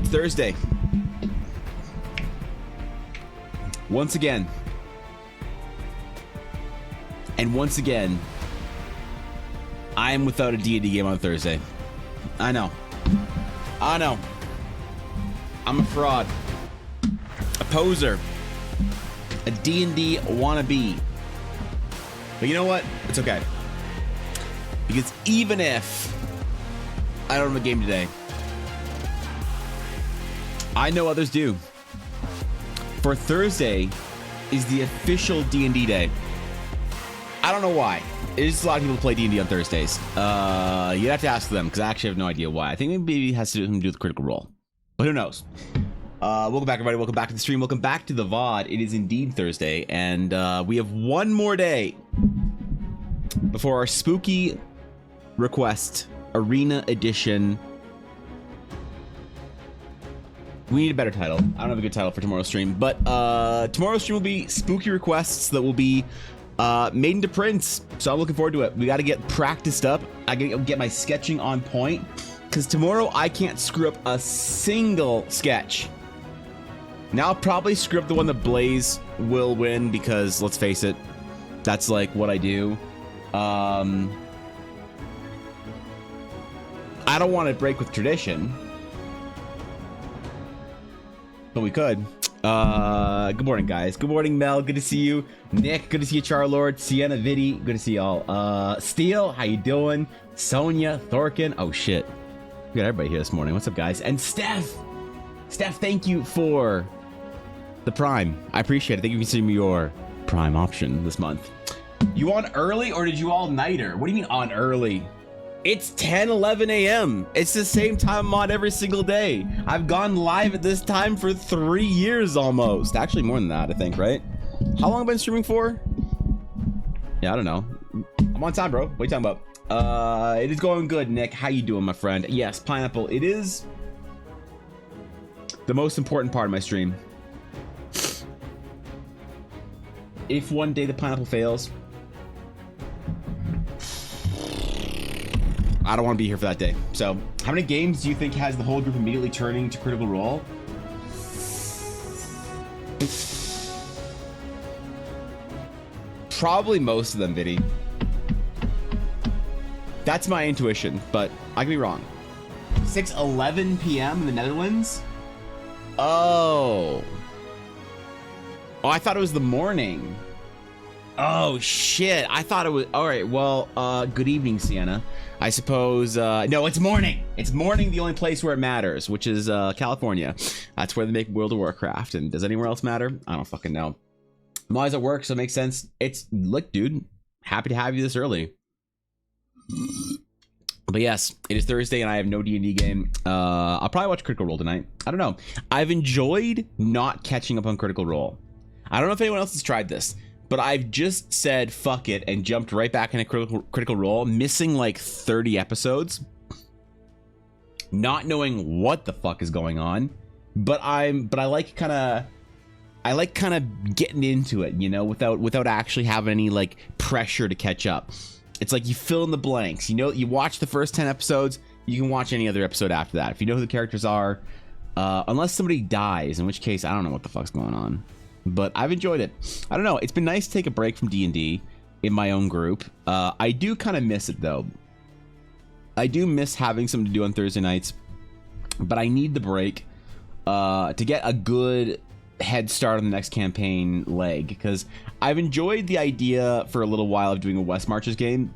Thursday. Once again. And once again, I am without a D&D game on Thursday. I know. I know. I'm a fraud. A poser. A D&D wannabe. But you know what? It's okay. Because even if I don't have a game today, I know others do. For Thursday is the official D&D day. I don't know why. There's just a lot of people who play D&D on Thursdays. You'd have to ask them, because I actually have no idea why. I think maybe it has to do with Critical Role. But who knows? Welcome back, everybody. Welcome back to the stream. Welcome back to the VOD. It is indeed Thursday, and we have one more day before our spooky request Arena Edition. We need a better title. I don't have a good title for tomorrow's stream, but tomorrow's stream will be spooky requests that will be made into prints. So I'm looking forward to it. We got to get practiced up. I gotta get my sketching on point, because tomorrow I can't screw up a single sketch. Now I'll probably screw up the one that Blaze will win, because let's face it, that's like what I do. I don't want to break with tradition, but we could. Good morning, guys. Good morning, Mel. Good to see you. Nick, good to see you. Charlord, Sienna, Vidi, good to see y'all. Steele, how you doing? Sonia, Thorkin. Oh shit, we got everybody here this morning. What's up, guys? And Steph, thank you for the Prime. I appreciate it. Thank you for considering me your Prime option this month. You on early, or did you all nighter? What do you mean on early? It's 10:11 a.m. It's the same time I'm on every single day. I've gone live at this time for 3 years almost. Actually, more than that, I think, right? How long have I been streaming for? Yeah, I don't know. I'm on time, bro. What are you talking about? It is going good, Nick. How you doing, my friend? Yes, Pineapple. It is the most important part of my stream. If one day the Pineapple fails, I don't want to be here for that day. So, how many games do you think has the whole group immediately turning to Critical Role? Probably most of them, Viddy. That's my intuition, but I could be wrong. 6:11 p.m. in the Netherlands? Oh, I thought it was the morning. Oh shit, I thought it was. All right, well, good evening, Sienna. I suppose, no, it's morning. It's morning, the only place where it matters, which is California. That's where they make World of Warcraft. And does anywhere else matter? I don't fucking know. I'm always at work, so it makes sense. Look, dude, happy to have you this early. But yes, it is Thursday and I have no D&D game. I'll probably watch Critical Role tonight. I don't know. I've enjoyed not catching up on Critical Role. I don't know if anyone else has tried this, but I've just said fuck it and jumped right back into Critical Role, missing like 30 episodes, not knowing what the fuck is going on. But I like kind of getting into it, you know, without actually having any like pressure to catch up. It's like you fill in the blanks. You know, you watch the first 10 episodes, you can watch any other episode after that if you know who the characters are, unless somebody dies, in which case I don't know what the fuck's going on. But I've enjoyed it. I don't know. It's been nice to take a break from D&D in my own group. I do kind of miss it, though. I do miss having something to do on Thursday nights. But I need the break to get a good head start on the next campaign leg. Because I've enjoyed the idea for a little while of doing a West Marches game.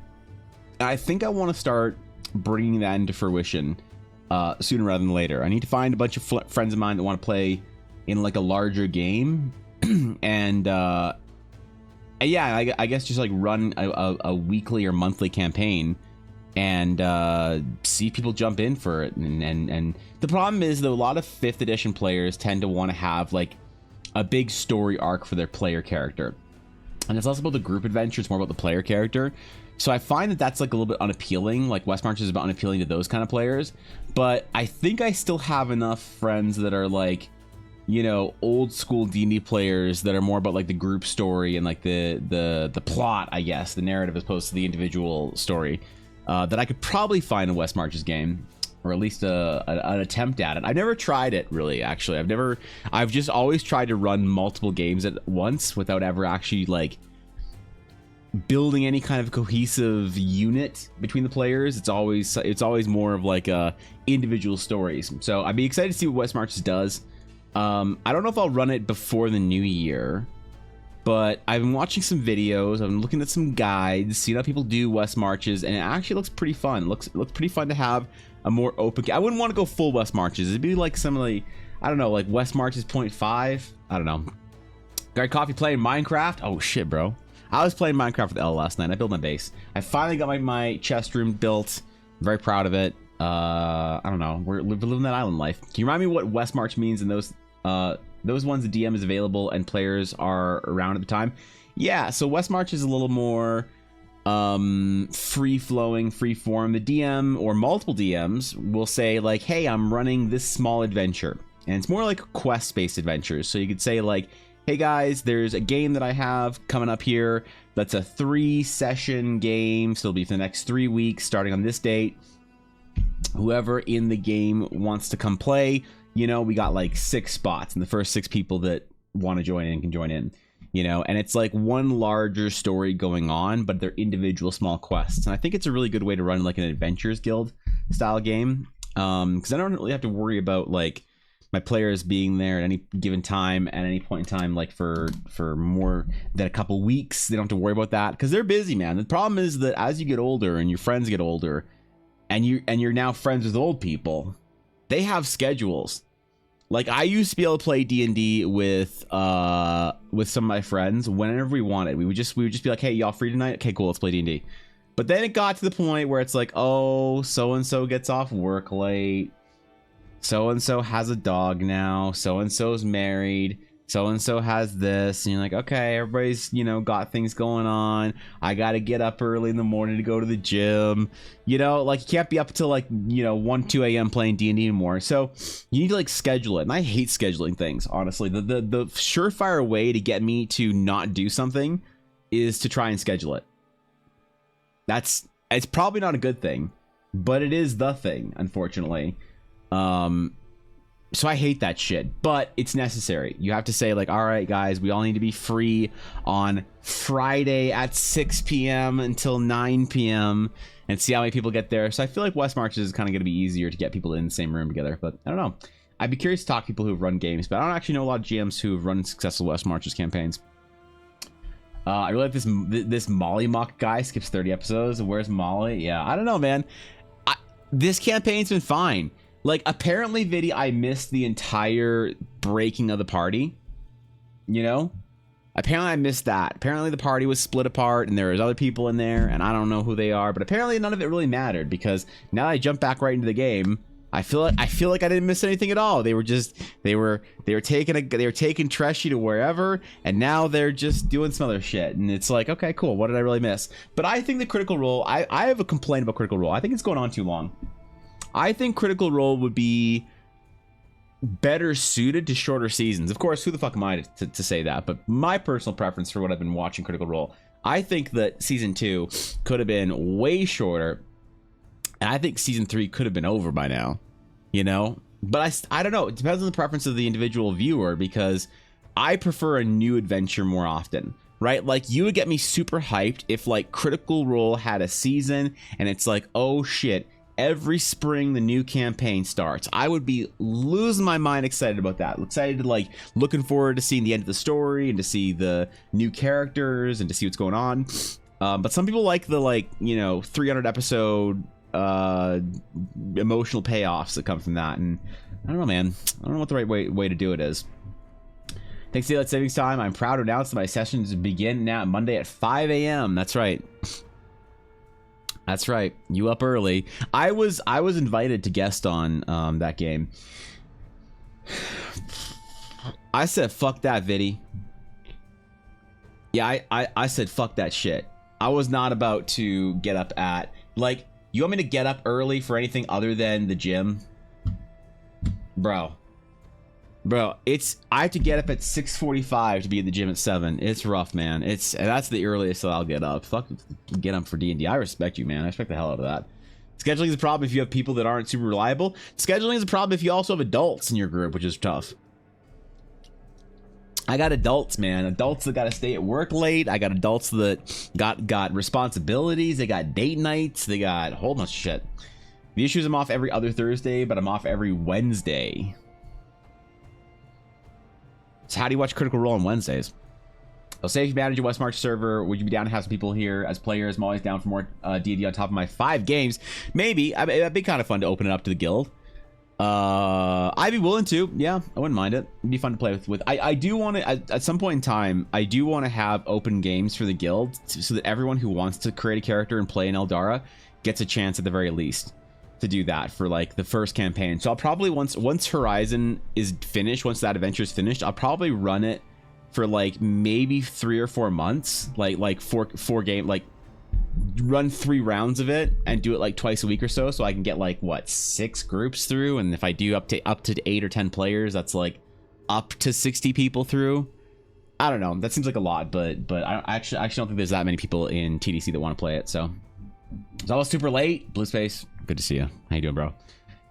And I think I want to start bringing that into fruition sooner rather than later. I need to find a bunch of friends of mine that want to play in like a larger game. And yeah, I guess just like run a weekly or monthly campaign and see people jump in for it. And the problem is that a lot of 5th edition players tend to want to have like a big story arc for their player character, and it's less about the group adventure, it's more about the player character. So I find that that's like a little bit unappealing. Like West Marches is about unappealing to those kind of players, but I think I still have enough friends that are like, you know, old school D&D players that are more about like the group story and like the plot, I guess, the narrative as opposed to the individual story, that I could probably find a West Marches game. or at least an attempt at it. I've never tried it really, actually. I've just always tried to run multiple games at once without ever actually like building any kind of cohesive unit between the players. It's always more of like individual stories. So I'd be excited to see what West Marches does. I don't know if I'll run it before the new year, but I've been watching some videos. I've been looking at some guides, seeing how people do West Marches, and it actually looks pretty fun. It looks pretty fun to have a more open. I wouldn't want to go full West Marches. It'd be like some of the, I don't know, like West Marches 0.5. I don't know. Got coffee playing Minecraft. Oh shit, bro. I was playing Minecraft with L last night. I built my base. I finally got my chest room built. I'm very proud of it. I don't know. We're living that island life. Can you remind me what West March means in those ones? The DM is available and players are around at the time. Yeah, so West March is a little more free flowing, free form. The DM or multiple DMs will say like, hey, I'm running this small adventure, and it's more like quest based adventures. So you could say like, hey guys, there's a game that I have coming up here that's a 3-session game, so it'll be for the next 3 weeks starting on this date. Whoever in the game wants to come play, you know, we got like 6 spots, and the first 6 people that want to join in can join in, you know. And it's like one larger story going on, but they're individual small quests. And I think it's a really good way to run like an Adventures Guild style game, because I don't really have to worry about like my players being there at any given time, at any point in time, like for more than a couple weeks. They don't have to worry about that because they're busy, man. The problem is that as you get older and your friends get older, and you're now friends with old people, they have schedules. Like I used to be able to play D&D with some of my friends whenever we wanted. We would just be like, hey, y'all free tonight? Okay, cool, let's play D&D. But then it got to the point where it's like, oh, so and so gets off work late. So-and-so has a dog now. So-and-so's married. So-and-so has this. And you're like, okay, everybody's, you know, got things going on. I got to get up early in the morning to go to the gym. You know, like you can't be up until like, you know, 1, 2 a.m. playing D&D anymore. So you need to like schedule it. And I hate scheduling things, honestly. The surefire way to get me to not do something is to try and schedule it. It's probably not a good thing, but it is the thing, unfortunately. So I hate that shit, but it's necessary. You have to say like, all right, guys, we all need to be free on Friday at 6 p.m. until 9 p.m. and see how many people get there. So I feel like West Marches is kind of going to be easier to get people in the same room together, but I don't know. I'd be curious to talk to people who've run games, but I don't actually know a lot of GMs who've run successful West Marches campaigns. I really like this Molly Mock guy skips 30 episodes. Where's Molly? Yeah, I don't know, man. This campaign's been fine. Like, apparently, Viddy, I missed the entire breaking of the party. You know? Apparently, I missed that. Apparently, the party was split apart, and there was other people in there, and I don't know who they are. But apparently, none of it really mattered, because now I jump back right into the game. I feel like I didn't miss anything at all. They were taking Treshy to wherever, and now they're just doing some other shit. And it's like, okay, cool. What did I really miss? But I think the Critical Role, I have a complaint about Critical Role. I think it's going on too long. I think Critical Role would be better suited to shorter seasons. Of course, who the fuck am I to say that? But my personal preference for what I've been watching Critical Role, I think that season 2 could have been way shorter, and I think season 3 could have been over by now, you know? But I don't know. It depends on the preference of the individual viewer, because I prefer a new adventure more often, right? Like, you would get me super hyped if like Critical Role had a season and it's like, oh shit, every spring the new campaign starts. I would be losing my mind excited about that. Excited to like, looking forward to seeing the end of the story and to see the new characters and to see what's going on. But some people like the, like, you know, 300 episode emotional payoffs that come from that. And I don't know, man. I don't know what the right way to do it is. Thanks to Daylight Savings Time, I'm proud to announce that my sessions begin now Monday at 5 a.m. That's right. That's right. You up early. I was invited to guest on that game. I said fuck that, Viddy. Yeah, I said fuck that shit. I was not about to get up at, like, you want me to get up early for anything other than the gym? Bro, I have to get up at 6:45 to be at the gym at 7. It's rough, man. That's the earliest that I'll get up. Fuck, get up for D&D. I respect you, man. I respect the hell out of that. Scheduling is a problem if you have people that aren't super reliable. Scheduling is a problem if you also have adults in your group, which is tough. I got adults, man. Adults that got to stay at work late. I got adults that got responsibilities. They got date nights. They got a whole bunch of shit. The issue is I'm off every other Thursday, but I'm off every Wednesday. So how do you watch Critical Role on Wednesdays? I'll say if you manage a West March server, would you be down to have some people here as players? I'm always down for more D&D on top of my 5 games. Maybe. It'd be kind of fun to open it up to the guild. I'd be willing to. Yeah, I wouldn't mind it. It'd be fun to play with. I do want to, at some point in time, I do want to have open games for the guild so that everyone who wants to create a character and play in Eldara gets a chance at the very least to do that for like the first campaign. So I'll probably, once Horizon is finished, once that adventure is finished, I'll probably run it for like maybe 3 or 4 months, like four game, like run 3 rounds of it and do it like twice a week or so I can get like what 6 groups through, and if I do up to 8 or 10 players, that's like up to 60 people through. I don't know, that seems like a lot, but I actually don't think there's that many people in TDC that want to play it. So it's almost super late. Blue Space, good to see you. How you doing, bro?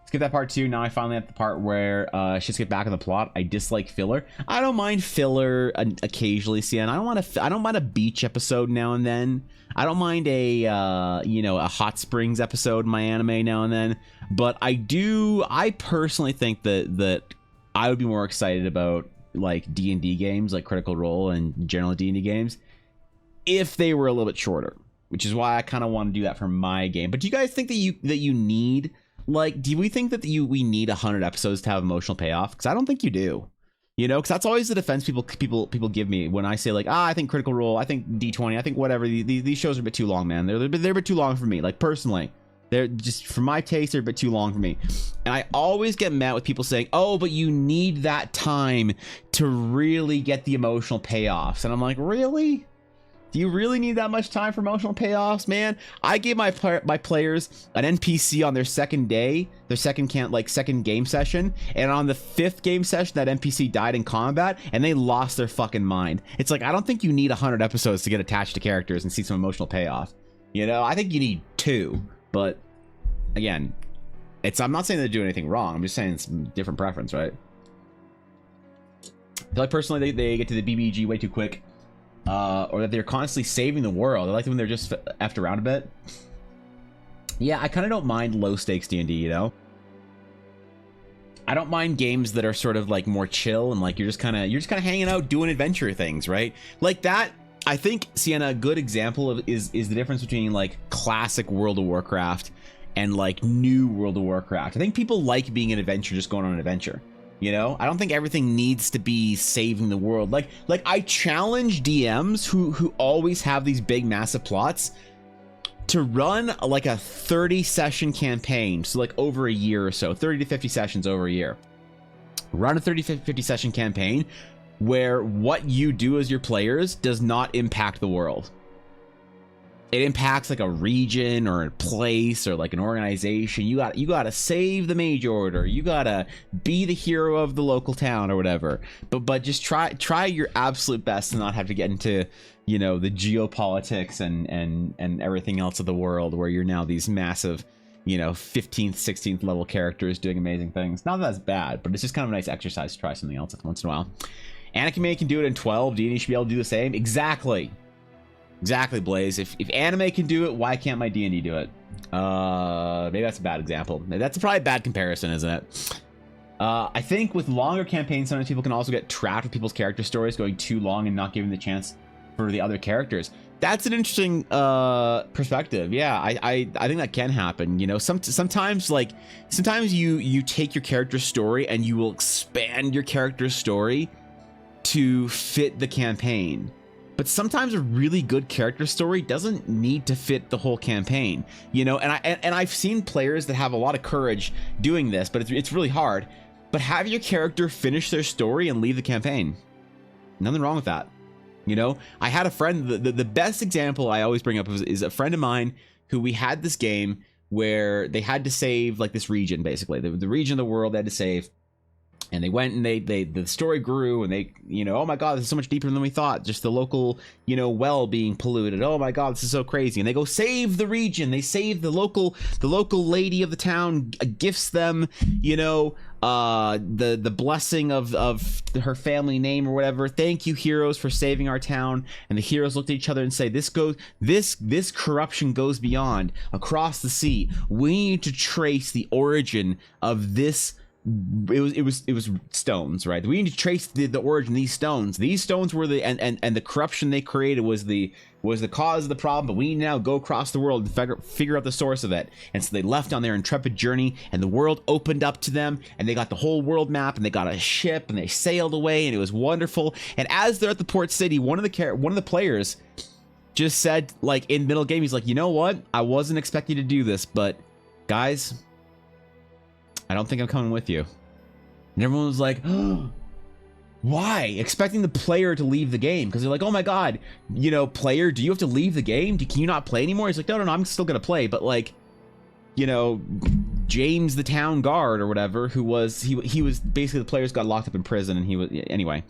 Skip that part 2. Now I finally have the part where shit's get back on the plot. I dislike filler. I don't mind filler occasionally, CN. I don't mind a beach episode now and then. I don't mind a a hot springs episode in my anime now and then. But I personally think that I would be more excited about like D&D games, like Critical Role and general D&D games, if they were a little bit shorter. Which is why I kind of want to do that for my game. But do you guys think that you need, like, do we think that we need 100 episodes to have emotional payoff? Because I don't think you do. You know, because that's always the defense people give me when I say like, I think Critical Role, I think D20, I think whatever. These shows are a bit too long, man. They're a bit too long for me. Like personally, they're just, for my taste, they're a bit too long for me. And I always get mad with people saying, oh, but you need that time to really get the emotional payoffs. And I'm like, really? Do you really need that much time for emotional payoffs, man? I gave my players an NPC on their second day, their second game session, and on the 5th game session, that NPC died in combat, and they lost their fucking mind. It's like, I don't think you need 100 episodes to get attached to characters and see some emotional payoff. You know, I think you need 2, but again, I'm not saying they do anything wrong. I'm just saying it's a different preference, right? I feel like personally, they get to the BBG way too quick. Or that they're constantly saving the world. I like when they're just effed around a bit. Yeah, I kind of don't mind low stakes D&D, you know? I don't mind games that are sort of like more chill and like you're just kind of hanging out doing adventure things, right? Like that. I think, Sienna, a good example of is the difference between like classic World of Warcraft and like new World of Warcraft. I think people like being an adventure, just going on an adventure. You know, I don't think everything needs to be saving the world. Like I challenge DMs who always have these big massive plots to run like a 30 session campaign. So like over a year or so, 30 to 50 sessions over a year. Run a 30 to 50 session campaign where what you do as your players does not impact the world. It impacts like a region or a place or like an organization. You got to save the mage order. You got to be the hero of the local town or whatever. But just try your absolute best to not have to get into, you know, the geopolitics and everything else of the world where you're now these massive, you know, 15th, 16th level characters doing amazing things. Not that that's bad, but it's just kind of a nice exercise to try something else once in a while. Anime can do it in 12. D&D should be able to do the same. Exactly, Blaze. If anime can do it, why can't my D&D do it? Maybe that's a bad example. That's probably a bad comparison, isn't it? I think with longer campaigns, sometimes people can also get trapped with people's character stories going too long and not giving the chance for the other characters. That's an interesting perspective. Yeah, I think that can happen. You know, sometimes you take your character story and you will expand your character story to fit the campaign. But sometimes a really good character story doesn't need to fit the whole campaign, you know. And I've seen players that have a lot of courage doing this, but it's really hard. But have your character finish their story and leave the campaign. Nothing wrong with that, you know. I had a friend. The best example I always bring up is a friend of mine who we had this game where they had to save like this region, basically the region of the world they had to save. And they went and the story grew, and they, oh my God, this is so much deeper than we thought. Just the local, well being polluted. Oh my God, this is so crazy. And they go save the region. They save the local lady of the town, gifts them, the blessing of her family name or whatever. Thank you, heroes, for saving our town. And the heroes looked at each other and say, this corruption goes beyond, across the sea. We need to trace the origin of this. It was stones, right? We need to trace the origin of these stones. These stones were and the corruption they created was the cause of the problem, but we need to now go across the world and figure out the source of it. And so they left on their intrepid journey, and the world opened up to them, and they got the whole world map, and they got a ship, and they sailed away, and it was wonderful. And as they're at the port city, one of the players just said, like, in middle game, he's like, you know what? I wasn't expecting to do this, but guys, I don't think I'm coming with you. And everyone was like, oh, why? Expecting the player to leave the game, because they're like, oh my God, player, do you have to leave the game? Can you not play anymore? He's like, no, I'm still gonna play, but like, James the town guard or whatever, who was he was basically, the players got locked up in prison, and he was, anyway,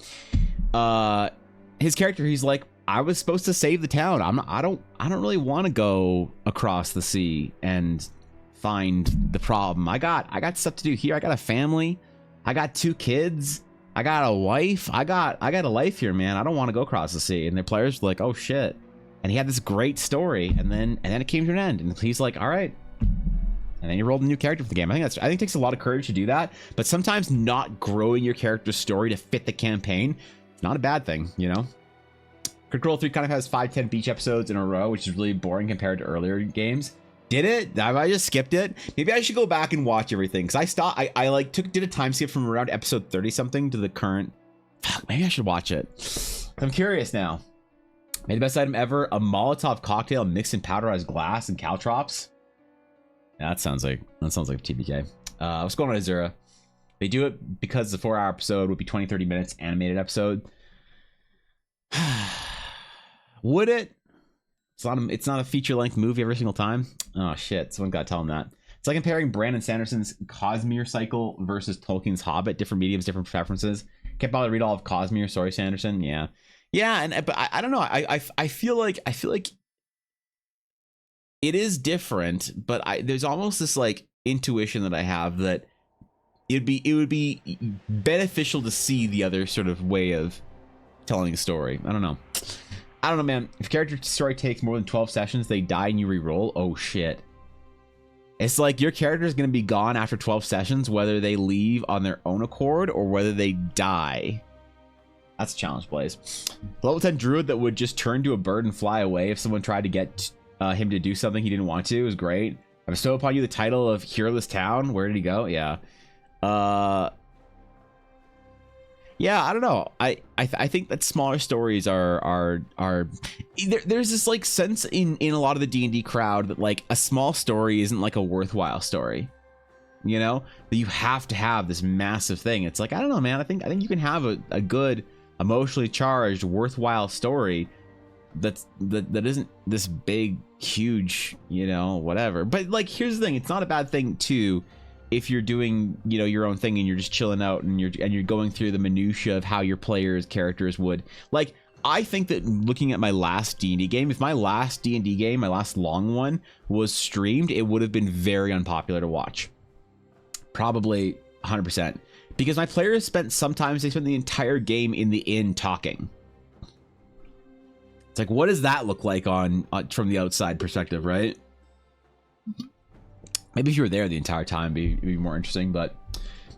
his character, he's like, I was supposed to save the town. I don't really want to go across the sea and find the problem. I got stuff to do here. I got a family. I got 2 kids. I got a wife. I got a life here, man. I don't want to go across the sea. And the players were like, oh shit. And he had this great story, and then it came to an end. And he's like, all right. And then he rolled a new character for the game. I think it takes a lot of courage to do that. But sometimes not growing your character's story to fit the campaign, it's not a bad thing, Critical Role 3 kind of has 5-10 beach episodes in a row, which is really boring compared to earlier games. Did it? I just skipped it. Maybe I should go back and watch everything, because I stopped. I did a time skip from around episode 30 something to the current. Fuck, maybe I should watch it. I'm curious now. Made the best item ever: a Molotov cocktail mixed in powderized glass and caltrops. Yeah, that sounds like TBK. What's going on, Azura? They do it because the 4-hour episode would be 20-30 minutes animated episode. Would it? It's not a feature-length movie every single time. Oh shit! Someone got to tell him that. It's like comparing Brandon Sanderson's Cosmere cycle versus Tolkien's Hobbit. Different mediums, different preferences. Can't bother to read all of Cosmere. Sorry, Sanderson. Yeah. But I don't know. I feel like it is different, but there's almost this like intuition that I have that it would be beneficial to see the other sort of way of telling a story. I don't know, man. If character story takes more than 12 sessions, they die and you re-roll. Oh shit. It's like your character is going to be gone after 12 sessions, whether they leave on their own accord or whether they die. That's a challenge, Blaze. Level 10 druid that would just turn to a bird and fly away if someone tried to get him to do something he didn't want to is great. I bestow upon you the title of Hereless Town. Where did he go? Yeah. Yeah, I don't know. I think that smaller stories are there's this like sense in a lot of the D&D crowd that like a small story isn't like a worthwhile story. That you have to have this massive thing. It's like, I don't know, man. I think you can have a good, emotionally charged, worthwhile story that isn't this big, huge, whatever. But like, here's the thing: it's not a bad thing too if you're doing your own thing and you're just chilling out and you're going through the minutia of how your players' characters would like. I think that looking at my last D&D game, if my last D&D game, my last long one, was streamed, it would have been very unpopular to watch. Probably 100%. Because my players spent the entire game in the inn talking. It's like, what does that look like on from the outside perspective, right? Maybe if you were there the entire time, it'd be more interesting. But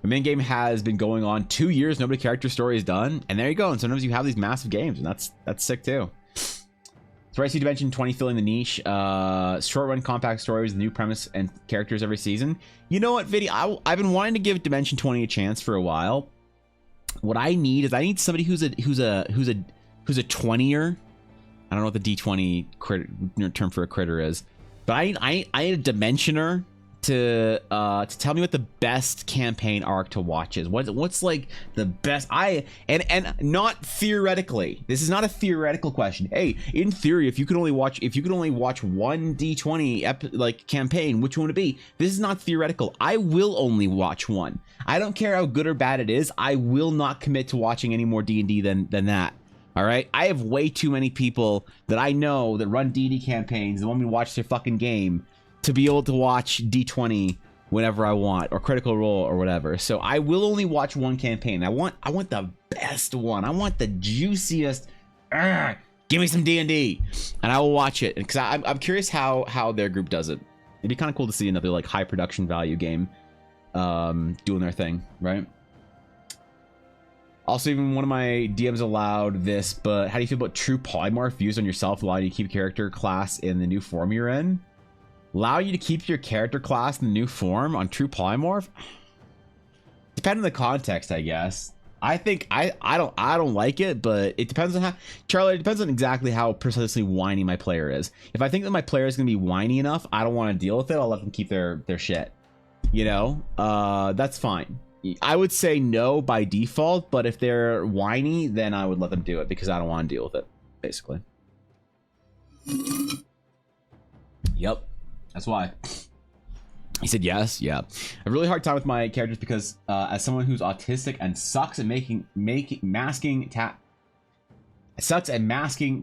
the main game has been going on 2 years. Nobody character story is done, and there you go. And sometimes you have these massive games, and that's sick too. So I see Dimension 20 filling the niche. Short run compact stories, the new premise and characters every season. You know what, Viddy? I've been wanting to give Dimension 20 a chance for a while. What I need is somebody who's a 20er. I don't know what the D20 term for a critter is, but I need a Dimensioner to tell me what the best campaign arc to watch is. What's like the best? And not theoretically. This is not a theoretical question. Hey, in theory, if you could only watch one D20 like campaign, which one would it be? This is not theoretical. I will only watch one. I don't care how good or bad it is. I will not commit to watching any more D&D than that. All right, I have way too many people that I know that run D&D campaigns that want me to watch their fucking game to be able to watch D20 whenever I want, or Critical Role or whatever. So I will only watch one campaign. I want the best one. I want the juiciest. Give me some D&D, and I will watch it because I'm curious how their group does it. It'd be kind of cool to see another like high production value game doing their thing, right? Also, even one of my DMs allowed this, but how do you feel about true polymorph views on yourself allow you to keep character class in the new form you're in? Allow you to keep your character class in the new form on true polymorph? Depending on the context, I guess. I think I don't like it, but it depends on how, Charlie, it depends on exactly how precisely whiny my player is. If I think that my player is gonna be whiny enough, I don't want to deal with it. I'll let them keep their shit. You know? That's fine. I would say no by default, but if they're whiny, then I would let them do it because I don't want to deal with it, basically. Yep. That's why. He said yes. Yeah. I have a really hard time with my characters because as someone who's autistic and sucks at masking,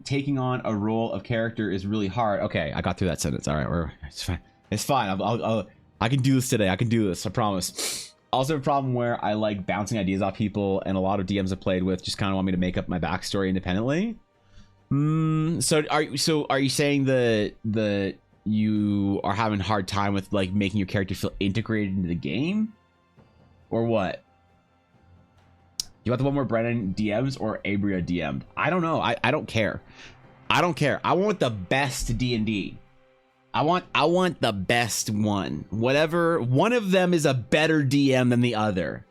taking on a role of character is really hard. Okay, I got through that sentence. All right, it's fine. It's fine. I can do this today. I can do this. I promise. Also, a problem where I like bouncing ideas off people, and a lot of DMs I've played with just kind of want me to make up my backstory independently. So are you saying that you are having a hard time with like making your character feel integrated into the game, or what? You want the one where Brennan DMs or Abria DM'd? I don't know. I don't care. I don't care. I want the best D&D. I want the best one. Whatever. One of them is a better DM than the other.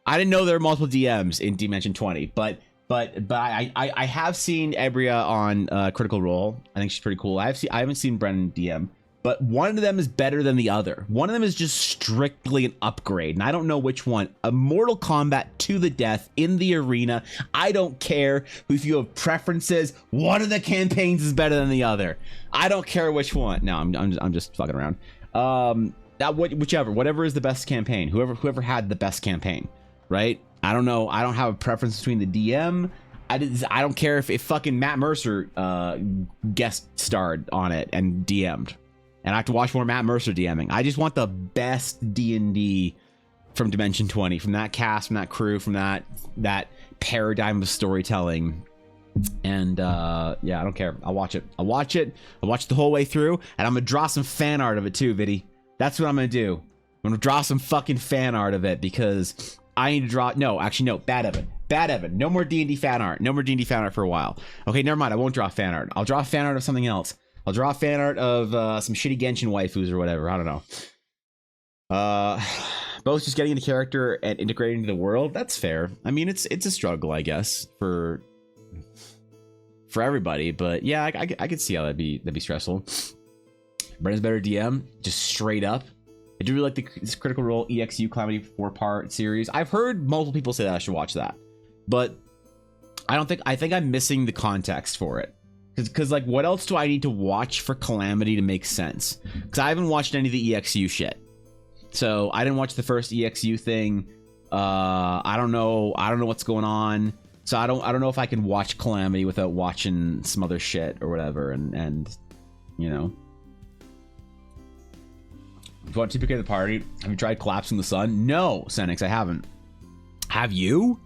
I didn't know there were multiple DMs in Dimension 20, but I have seen Ebria on Critical Role. I think she's pretty cool. I haven't seen Brennan DM, but one of them is better than the other. One of them is just strictly an upgrade, and I don't know which one. A Mortal Kombat to the death in the arena. I don't care if you have preferences. One of the campaigns is better than the other. I don't care which one. No, I'm just fucking around. Whatever is the best campaign. Whoever had the best campaign, right? I don't know. I don't have a preference between the DM. I don't care if fucking Matt Mercer guest starred on it and DM'd, and I have to watch more Matt Mercer DMing. I just want the best D&D from Dimension 20, from that cast, from that crew, from that paradigm of storytelling. And yeah, I don't care. I'll watch it. I'll watch it the whole way through, and I'm gonna draw some fan art of it too, Viddy. That's what I'm gonna do. I'm gonna draw some fucking fan art of it because I need to draw. No, actually, no. Bad Evan. No more D&D fan art. No more D&D fan art for a while. Okay, never mind. I won't draw fan art. I'll draw fan art of something else. I'll draw fan art of some shitty Genshin waifus or whatever. I don't know. Both just getting into character and integrating into the world. That's fair. I mean, it's a struggle, I guess, for everybody. But yeah, I could see how that'd be stressful. Brennan's better DM, just straight up. I do really like this Critical Role EXU Calamity 4-part series. I've heard multiple people say that I should watch that, but I think I'm missing the context for it. Because like, what else do I need to watch for Calamity to make sense? Because I haven't watched any of the EXU shit. So I didn't watch the first EXU thing. I don't know what's going on. So I don't know if I can watch Calamity without watching some other shit or whatever. And you know. If you want TPK the party, have you tried Collapsing the Sun? No, Senix, I haven't. Have you?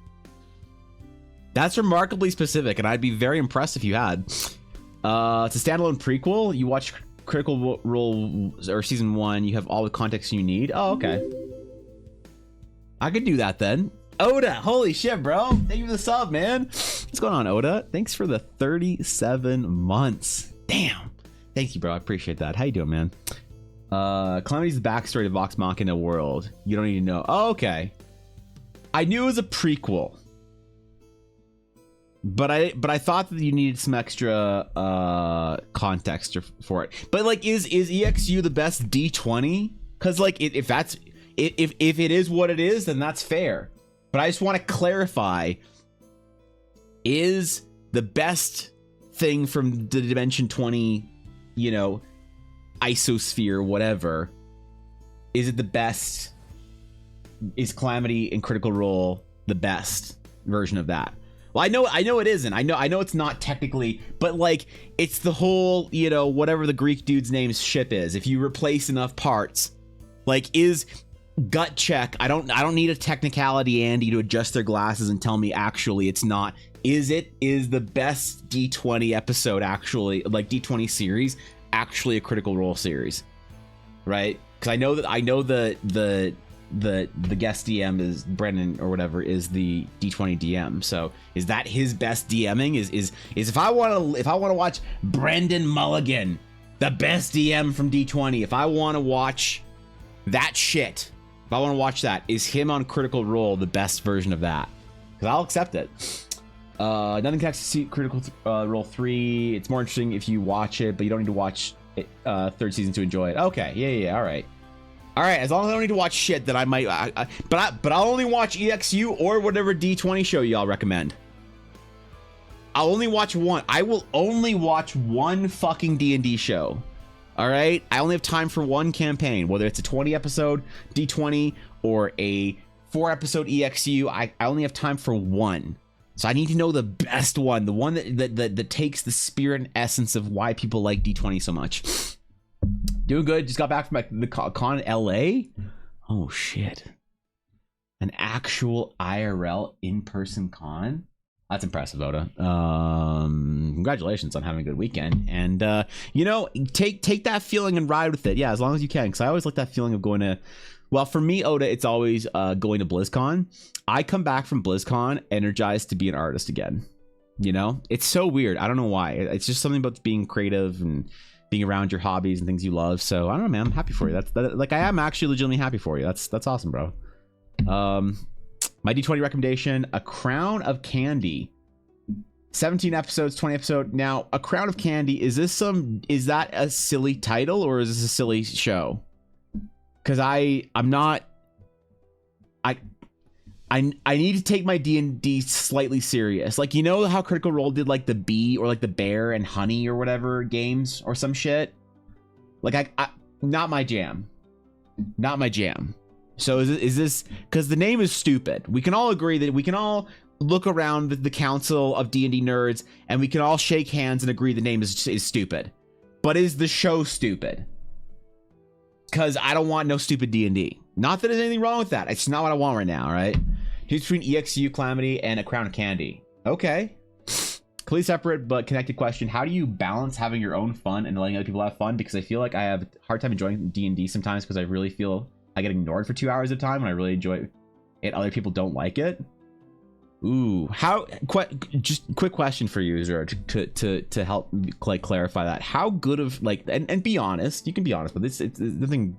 That's remarkably specific, and I'd be very impressed if you had. It's a standalone prequel. You watch Critical Role or Season 1, you have all the context you need. Oh, okay. I could do that then. Oda, holy shit, bro. Thank you for the sub, man. What's going on, Oda? Thanks for the 37 months. Damn. Thank you, bro. I appreciate that. How you doing, man? Calamity's the backstory to Vox Machina world. You don't need to know. Oh, okay. I knew it was a prequel, but I thought that you needed some extra context for it. But like, is EXU the best D20 because like if it is what it is, then that's fair. But I just want to clarify: is the best thing from the Dimension 20, you know, isosphere, whatever, is it the best? Is Calamity and Critical Role the best version of that? Well, I know it isn't. I know it's not technically, but like it's the whole, you know, whatever the Greek dude's name's ship is. If you replace enough parts, like is gut check. I don't need a technicality Andy to adjust their glasses and tell me actually it's not. Is the best D20 episode actually, like D20 series, actually a Critical Role series, right? Because I know the guest DM is Brendan or whatever is the D20 DM. So is that his best DMing? Is if I want to watch Brendan Mulligan, the best DM from D20, if I want to watch that shit, if I want to watch that, is him on Critical Role the best version of that? Because I'll accept it. Nothing connects to see Critical Role 3. It's more interesting if you watch it, but you don't need to watch it, third season to enjoy it. Okay, yeah, all right. As long as I don't need to watch shit, that I might, but I'll only watch EXU or whatever D20 show y'all recommend. I'll only watch one. I will only watch one fucking D&D show. All right, I only have time for one campaign, whether it's a 20 episode D20 or a 4 episode EXU. I only have time for one, so I need to know the best one, the one that takes the spirit and essence of why people like D20 so much. Doing good. Just got back from the con in LA. Oh shit. An actual IRL in-person con. That's impressive, Oda. Congratulations on having a good weekend. And you know, take that feeling and ride with it. Yeah, as long as you can. Because I always like that feeling of going to, well, for me, Oda, it's always going to BlizzCon. I come back from BlizzCon energized to be an artist again. You know? It's so weird. I don't know why. It's just something about being creative and being around your hobbies and things you love. So I don't know, man. I'm happy for you. Like I am actually legitimately happy for you. That's awesome, bro. My D20 recommendation: A Crown of Candy. 17 episodes, 20 episode. Now, A Crown of Candy, is that a silly title or is this a silly show? Because I need to take my D&D slightly serious. Like, you know how Critical Role did like the bee or like the bear and honey or whatever games or some shit? Like I not my jam. Not my jam. So is this because the name is stupid? We can all agree that we can all look around the council of D&D nerds and we can all shake hands and agree the name is stupid. But is the show stupid? Because I don't want no stupid D&D. Not that there's anything wrong with that. It's not what I want right now, right? Choose between EXU, Calamity, and A Crown of Candy. Okay. Completely separate but connected question. How do you balance having your own fun and letting other people have fun? Because I feel like I have a hard time enjoying D&D sometimes because I really feel I get ignored for 2 hours at a time when I really enjoy it. Other people don't like it. Ooh, just quick question for you, Zero, to help like clarify that. How good of like, and be honest, you can be honest, but it's nothing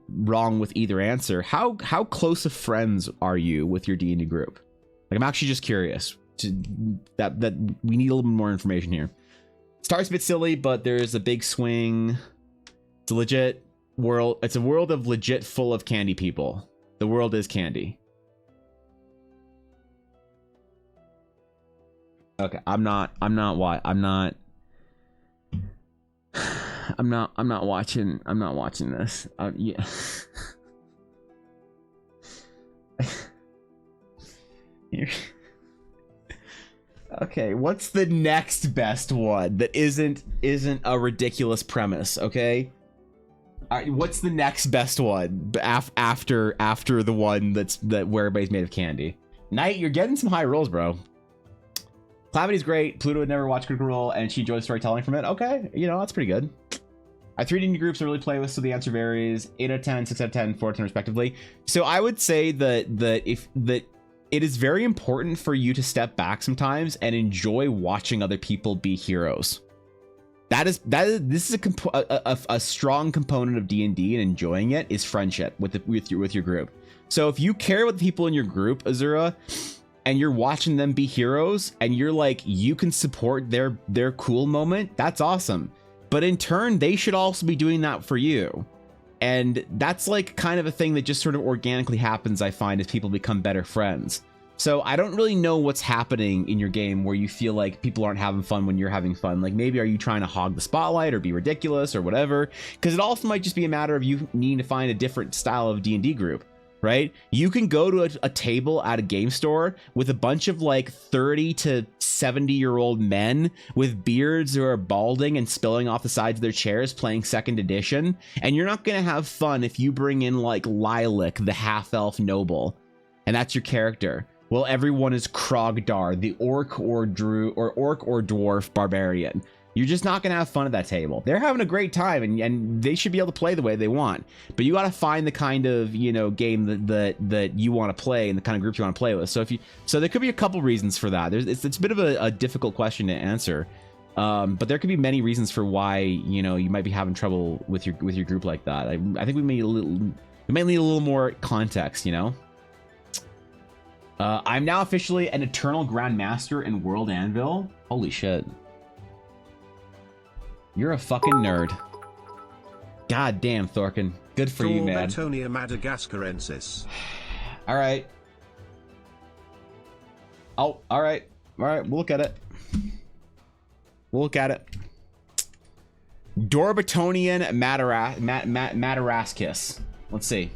wrong with either answer. How close of friends are you with your D&D group? Like, I'm actually just curious. That we need a little bit more information here. Starts a bit silly, but there's a big swing. It's a legit world. It's a world of legit full of candy people. The world is candy. Okay, I'm not watching this. Yeah. Okay, what's the next best one that isn't a ridiculous premise? Okay, all right, what's the next best one after the one that where everybody's made of candy? Knight, you're getting some high rolls, bro. Calamity's great. Pluto would never watch Critical Role, and she enjoys storytelling from it. Okay, you know, that's pretty good. I have 3 D&D groups I really play with, so the answer varies. 8 out of 10, 6 out of 10, 4 out of 10 respectively. So I would say that it is very important for you to step back sometimes and enjoy watching other people be heroes. This is a strong component of D&D, and enjoying it is friendship with your group. So if you care about the people in your group, Azura, and you're watching them be heroes, and you're like, you can support their cool moment, that's awesome. But in turn, they should also be doing that for you. And that's like kind of a thing that just sort of organically happens, I find, as people become better friends. So I don't really know what's happening in your game where you feel like people aren't having fun when you're having fun. Like, maybe are you trying to hog the spotlight or be ridiculous or whatever? Because it also might just be a matter of you needing to find a different style of D&D group, right? You can go to a table at a game store with a bunch of like 30 to 70-year-old men with beards who are balding and spilling off the sides of their chairs playing second edition, and you're not going to have fun if you bring in like Lilac, the half-elf noble, and that's your character. Well, everyone is Krogdar, the orc or dwarf barbarian. You're just not going to have fun at that table. They're having a great time, and they should be able to play the way they want. But you got to find the kind of, you know, game that you want to play and the kind of groups you want to play with. So there could be a couple reasons for that. It's a bit of a difficult question to answer, but there could be many reasons for why, you know, you might be having trouble with your group like that. I think we might need a little more context, you know. I'm now officially an Eternal Grandmaster in World Anvil. Holy shit. You're a fucking nerd. God damn, Thorkin. Good for you, man. Betonia madagascarensis. All right. Oh, all right. All right, we'll look at it. We'll look at it. Dorbatonian Madaraskis. Let's see.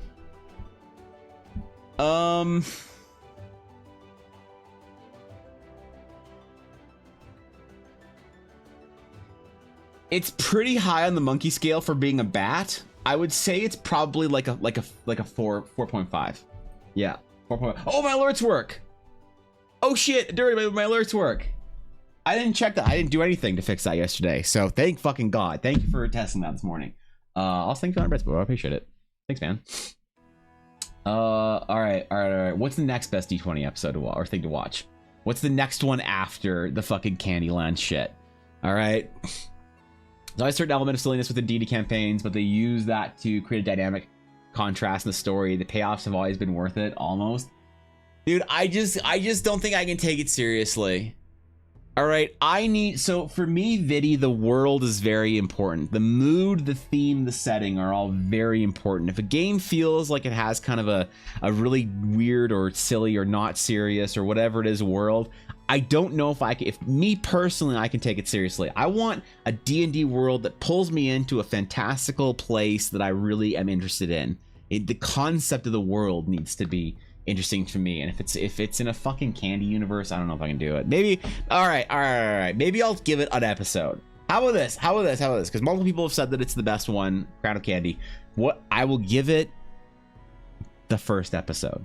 It's pretty high on the monkey scale for being a bat. I would say it's probably like a 4.5. Yeah, 4.5. Oh, my alerts work. Oh shit, dirty, my alerts work. I didn't check that. I didn't do anything to fix that yesterday. So thank fucking God. Thank you for testing that this morning. I'll thank you for that, bro. I appreciate it. Thanks, man. All right. What's the next best D20 episode to watch, or thing to watch? What's the next one after the fucking Candyland shit? All right. There's always a certain element of silliness within D&D campaigns, but they use that to create a dynamic contrast in the story. The payoffs have always been worth it, almost. Dude, I just don't think I can take it seriously. All right, so for me, Viddy, the world is very important. The mood, the theme, the setting are all very important. If a game feels like it has kind of a really weird or silly or not serious or whatever it is world, I don't know if me personally, I can take it seriously. I want a D&D world that pulls me into a fantastical place that I really am interested in. The concept of the world needs to be interesting to me, and if it's in a fucking candy universe, I don't know if I can do it. Maybe all right, maybe I'll give it an episode. How about this, because multiple people have said that it's the best one, Crown of Candy. What I will give it the first episode.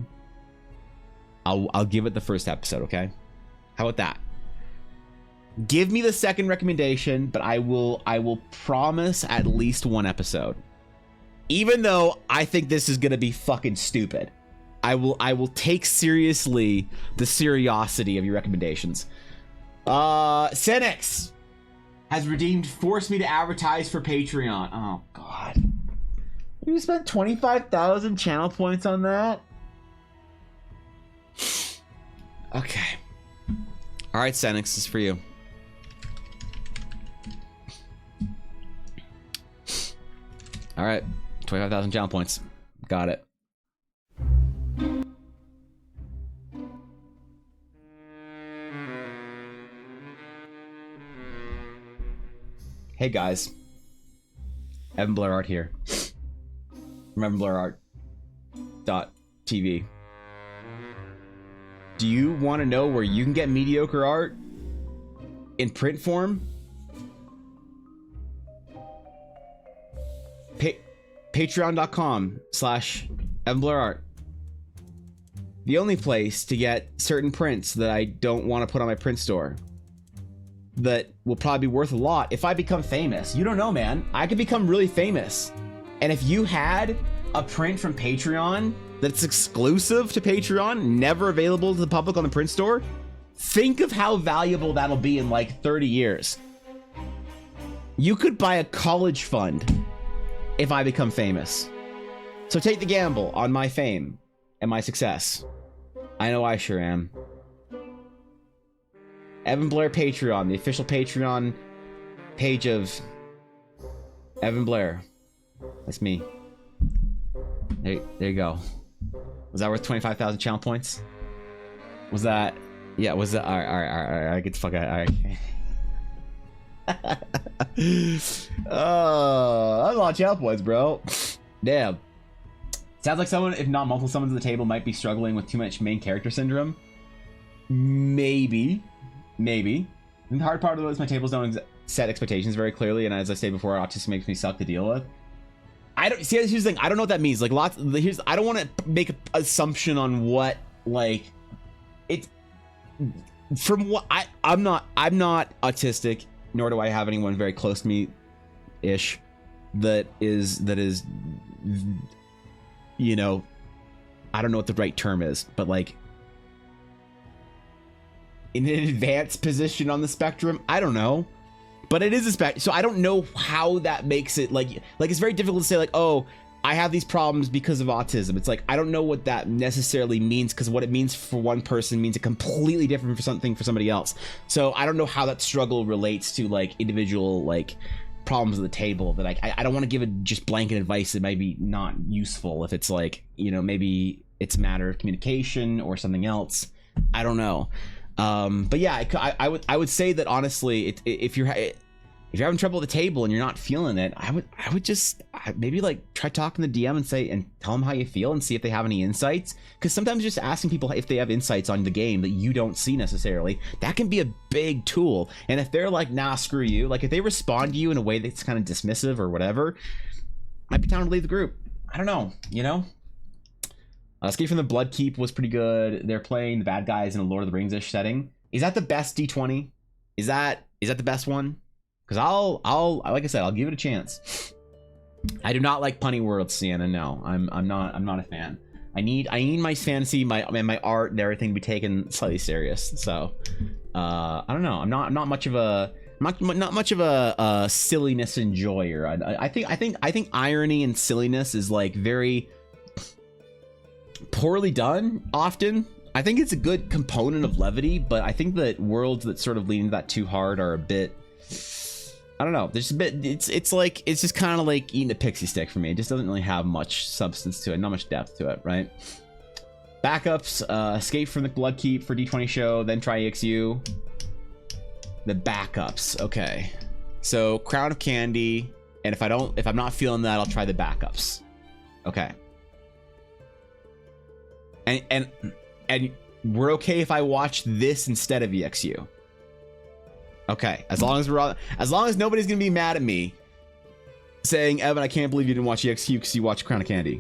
I'll give it the first episode. Okay, how about that? Give me the second recommendation, but I will promise at least one episode, even though I think this is gonna be fucking stupid. I will take seriously the seriosity of your recommendations. Senex has redeemed Force Me to Advertise for Patreon. Oh God, you spent 25,000 channel points on that? Okay. All right, Senex, this is for you. All right, 25,000 channel points. Got it. Hey guys, Evan Blair Art here from evanblairart.tv. Do you want to know where you can get mediocre art in print form? Patreon.com/evanblairart. The only place to get certain prints that I don't want to put on my print store that will probably be worth a lot if I become famous. You don't know, man. I could become really famous. And if you had a print from Patreon that's exclusive to Patreon, never available to the public on the print store, think of how valuable that'll be in like 30 years. You could buy a college fund if I become famous. So take the gamble on my fame and my success. I know I sure am. Evan Blair Patreon, the official Patreon page of Evan Blair. That's me. There you go. Was that worth 25,000 channel points? Was that? Yeah, was that? All right. Get the fuck out. All right. Oh, that's a lot of channel points, bro. Damn. Sounds like someone, if not multiple summons at the table, might be struggling with too much main character syndrome. Maybe. And the hard part of it is my tables don't set expectations very clearly, and as I said before, autism makes me suck to deal with. I don't see. Here's the thing. I don't know what that means. Like I don't want to make an assumption on what like it. From what I'm not autistic, nor do I have anyone very close to me, ish, that is. You know, I don't know what the right term is, but like in an advanced position on the spectrum, I don't know, but it is a spectrum, so I don't know how that makes it like it's very difficult to say like, oh, I have these problems because of autism. It's like I don't know what that necessarily means, because what it means for one person means a completely different for something for somebody else. So I don't know how that struggle relates to like individual like problems at the table that I don't want to give it just blanket advice that might be not useful if it's like, you know, maybe it's a matter of communication or something else. I don't know. But yeah, I would say that honestly, if you're having trouble at the table and you're not feeling it, I would just maybe like try talking to the DM and tell them how you feel and see if they have any insights. Because sometimes just asking people if they have insights on the game that you don't see necessarily, that can be a big tool. And if they're like, nah, screw you, like if they respond to you in a way that's kind of dismissive or whatever, might be time to leave the group. I don't know, you know. Escape from the Bloodkeep was pretty good. They're playing the bad guys in a Lord of the Rings-ish setting. Is that the best D20? Is that the best one? Because I'll like I said, I'll give it a chance. I do not like punny worlds, Sienna. No, I'm not a fan. I need my fantasy, my art, and everything to be taken slightly serious. So, I don't know. I'm not much of a silliness enjoyer. I think irony and silliness is like very poorly done often. I think it's a good component of levity, but I think that worlds that sort of lean into that too hard are a bit, I don't know, there's a bit, it's just kind of like eating a pixie stick for me. It just doesn't really have much substance to it, not much depth to it, right? Backups, Escape from the Bloodkeep for D20 show, then try EXU. The backups, okay. So Crown of Candy, and if I'm not feeling that, I'll try the backups. Okay. And we're okay if I watch this instead of EXU. Okay, as long as nobody's gonna be mad at me saying, Evan, I can't believe you didn't watch EXU because you watched Crown of Candy.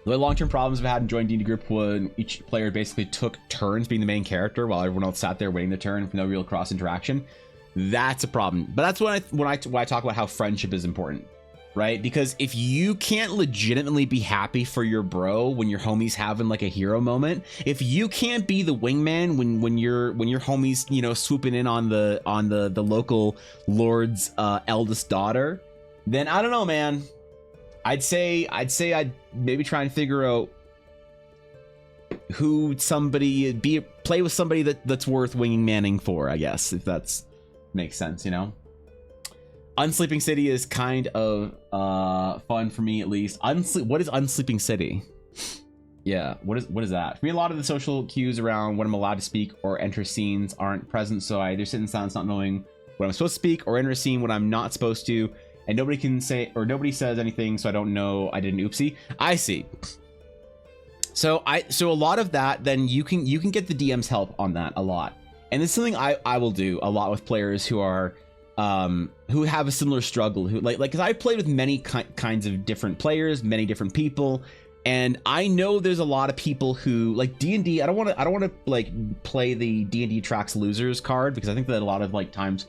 The long-term problems I've had in joining D&D group when each player basically took turns being the main character while everyone else sat there waiting their turn with no real cross interaction. That's a problem. But that's when I talk about how friendship is important. Right? Because if you can't legitimately be happy for your bro when your homie's having like a hero moment, if you can't be the wingman when your homie's, you know, swooping in on the local lord's eldest daughter, then I don't know, man. I'd say I'd maybe try and figure out who play with somebody that's worth winging manning for, I guess, if that's makes sense, you know. Unsleeping City is kind of fun for me, at least. What is Unsleeping City? Yeah, what is that? For me, a lot of the social cues around when I'm allowed to speak or enter scenes aren't present, so I either sit in silence not knowing when I'm supposed to speak or enter a scene when I'm not supposed to, and nobody says anything, so I don't know I did an oopsie. I see. So a lot of that, then you can get the DM's help on that a lot. And it's something I will do a lot with players who are who have a similar struggle, who like because I've played with many kinds of different players, many different people, and I know there's a lot of people who like D&D. I don't want to like play the D&D tracks losers card, because I think that a lot of like times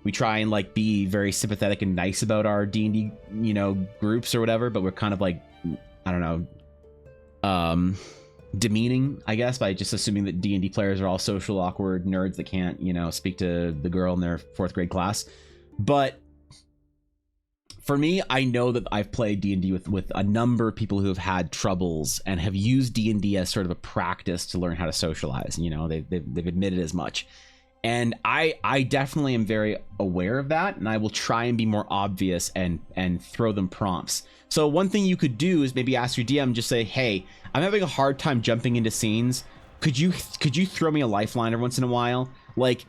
we try and like be very sympathetic and nice about our D&D, you know, groups or whatever, but we're kind of like, I don't know, demeaning, I guess, by just assuming that D&D players are all social awkward nerds that can't, you know, speak to the girl in their 4th grade class. But for me, I know that I've played D&D with a number of people who have had troubles and have used D&D as sort of a practice to learn how to socialize. You know, they've admitted as much. And I definitely am very aware of that, and I will try and be more obvious and throw them prompts. So one thing you could do is maybe ask your DM, just say, hey, I'm having a hard time jumping into scenes. Could you throw me a lifeline every once in a while? Like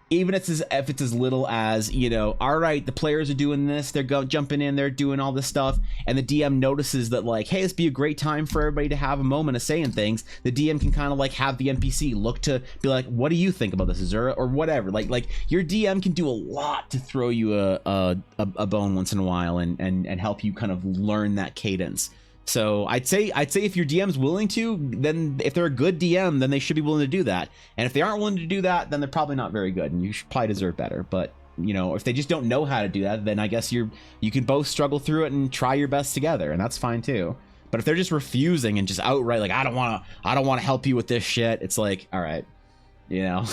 even if it's as little as, you know, all right, the players are doing this, they're jumping in, they're doing all this stuff, and the DM notices that, like, hey, this be a great time for everybody to have a moment of saying things. The DM can kind of like have the NPC look to be like, what do you think about this, Azura, or whatever. Like your DM can do a lot to throw you a bone once in a while and help you kind of learn that cadence. So I'd say if your DM's willing to, then if they're a good DM, then they should be willing to do that. And if they aren't willing to do that, then they're probably not very good, and you should probably deserve better. But, you know, if they just don't know how to do that, then I guess you can both struggle through it and try your best together, and that's fine too. But if they're just refusing and just outright like, I don't want to help you with this shit, it's like, all right, you know,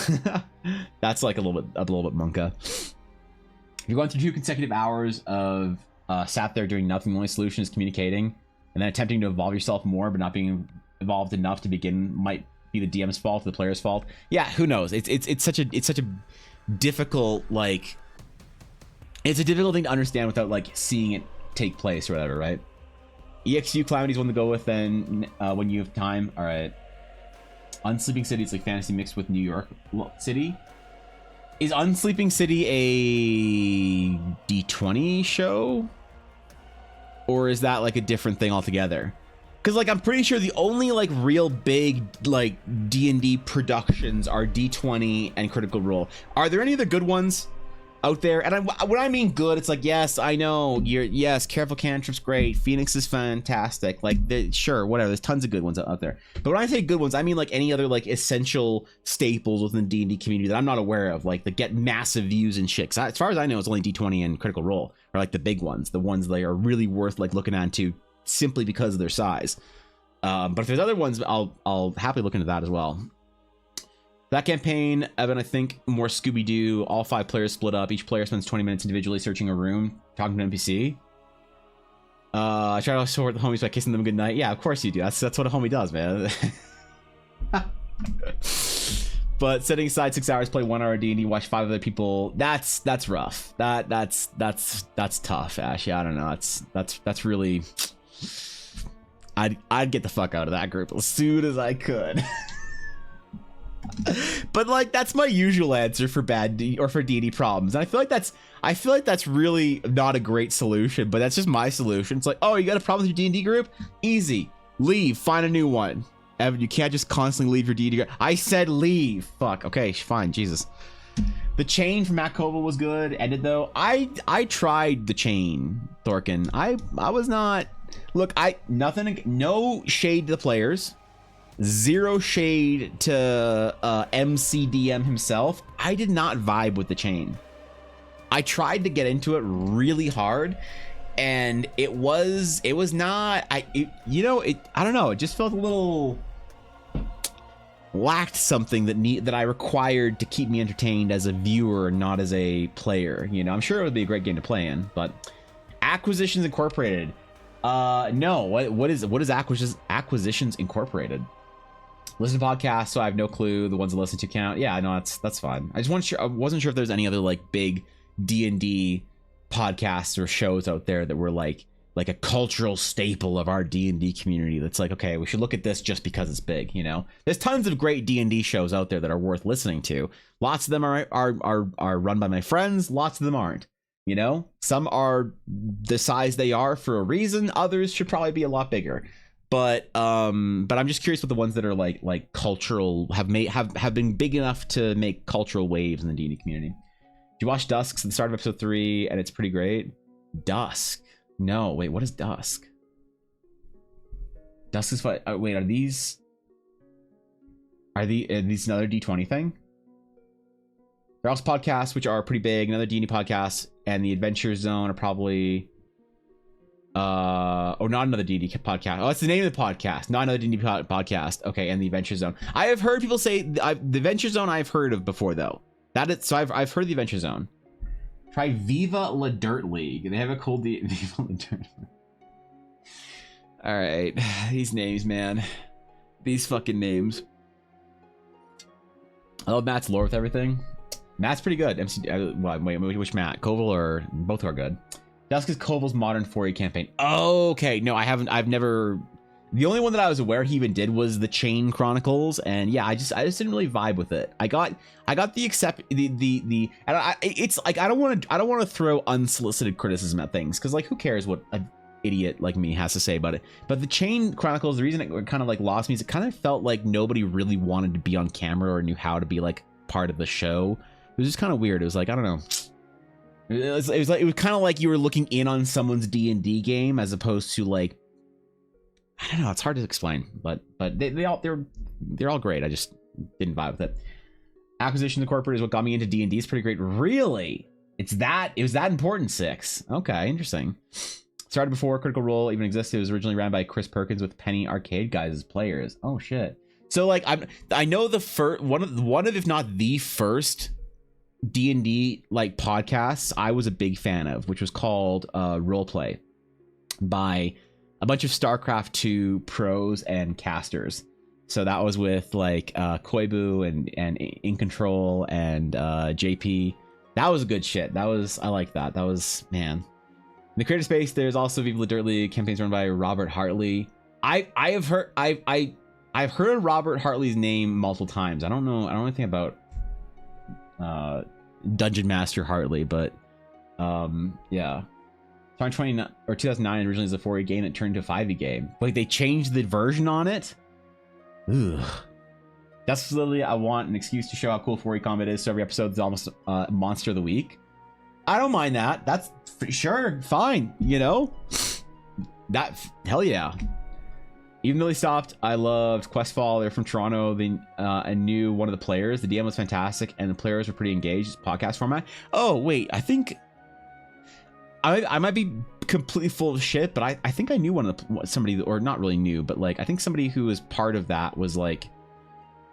that's like a little bit monka. If you're going through 2 consecutive hours of sat there doing nothing, the only solution is communicating, and then attempting to evolve yourself more but not being evolved enough to begin, might be the DM's fault, the player's fault. Yeah, who knows? It's such a difficult, like, it's a difficult thing to understand without like seeing it take place or whatever, right? EXU Calamity's one to go with then when you have time. All right. Unsleeping City is like fantasy mixed with New York City. Is Unsleeping City a D20 show? Or is that like a different thing altogether? Because like I'm pretty sure the only like real big like D&D productions are D20 and Critical Role. Are there any other good ones out there? And when I mean good, it's like, yes, I know, yes, Careful Cantrip's great, Phoenix is fantastic, like sure, whatever, there's tons of good ones out there. But when I say good ones, I mean like any other like essential staples within the D&D community that I'm not aware of, like that get massive views and shit. 'Cause as far as I know, it's only D20 and Critical Role are like the big ones, the ones that are really worth like looking into simply because of their size. But if there's other ones, I'll happily look into that as well. That campaign, Evan, I think more Scooby-Doo, all 5 players split up. Each player spends 20 minutes individually searching a room, talking to an NPC. I try to support the homies by kissing them goodnight. Yeah, of course you do. That's what a homie does, man. But setting aside 6 hours, play 1 hour D&D, watch 5 other people, that's rough. That's tough, Ash. Yeah, I don't know. That's really... I'd get the fuck out of that group as soon as I could. But like that's my usual answer for bad or for D&D problems, and I feel like that's really not a great solution, but that's just my solution. It's like, oh, you got a problem with your D&D group? Easy, leave, find a new one. Evan, you can't just constantly leave your D&D group. I said leave. Fuck. Okay, fine. Jesus. The chain from Matt Koval was good. Ended though. I tried the chain, Thorkin. I was not. Look, no shade to the players. Zero shade to MCDM himself. I did not vibe with the chain. I tried to get into it really hard, and it was not. I don't know. It just felt a little lacked something that I required to keep me entertained as a viewer, not as a player. You know, I'm sure it would be a great game to play in, but Acquisitions Incorporated. No. What is Acquisitions Incorporated? Listen to podcasts, so I have no clue. The ones I listen to count. Yeah, no, that's fine. I wasn't sure if there's any other like big D&D podcasts or shows out there that were like a cultural staple of our D&D community. That's like, okay, we should look at this just because it's big. You know, there's tons of great D&D shows out there that are worth listening to. Lots of them are run by my friends. Lots of them aren't. You know, some are the size they are for a reason. Others should probably be a lot bigger. But I'm just curious what the ones that are like cultural have been big enough to make cultural waves in the D&D community. Did you watch Dusk at the start of episode 3 and it's pretty great? Dusk? No, wait, what is Dusk? Dusk is what? Wait, are these another D20 thing? There are also podcasts which are pretty big, another D&D podcast, and the Adventure Zone are probably not another D&D podcast. Oh, that's the name of the podcast, not another D&D podcast. Okay, and the Adventure Zone. I have heard people say the Adventure Zone I've heard of before though. So I've heard of the Adventure Zone. Try Viva La Dirt League. They have a cool Viva La Dirt League. All right, these names, man. These fucking names. I love Matt's lore with everything. Matt's pretty good. Wait, which Matt? Koval or both are good. Jessica's Koval's modern 4E campaign. Okay, no, I haven't. I've never. The only one that I was aware he even did was the Chain Chronicles, and yeah, I just didn't really vibe with it. I got the it's like I don't want to throw unsolicited criticism at things, because like who cares what an idiot like me has to say about it. But the Chain Chronicles, the reason it kind of like lost me is it kind of felt like nobody really wanted to be on camera or knew how to be like part of the show. It was just kind of weird. It was like, I don't know. It was kind of like you were looking in on someone's D&D game as opposed to like, I don't know. It's hard to explain, but they're all great. I just didn't vibe with it. Acquisition of the corporate is what got me into D&D. It's pretty great. Really? It was that important, 6. Okay, interesting. Started before Critical Role even existed. It was originally ran by Chris Perkins with Penny Arcade guys as players. Oh shit. So like I know the first one of if not the first D&D like podcasts I was a big fan of, which was called Roleplay by a bunch of StarCraft 2 pros and casters. So that was with like Koibu and In Control and JP. That was good shit. I like that. That was, man. In the creator space, there's also Viva La Dirt League campaigns run by Robert Hartley. I've heard of Robert Hartley's name multiple times. I don't know anything about Dungeon Master Hartley, but yeah. 2009 originally was a 4E game that turned into a 5E game. Like they changed the version on it. Ugh. That's literally, I want an excuse to show how cool 4E combat is, so every episode is almost monster of the week. I don't mind that. That's sure, fine, you know? That, hell yeah. Even though they stopped, I loved Questfall. They're from Toronto. I knew one of the players. The DM was fantastic, and the players were pretty engaged. Podcast format. Oh, wait, I think... I might be completely full of shit, but I think I knew somebody, or not really knew, but like I think somebody who was part of that was like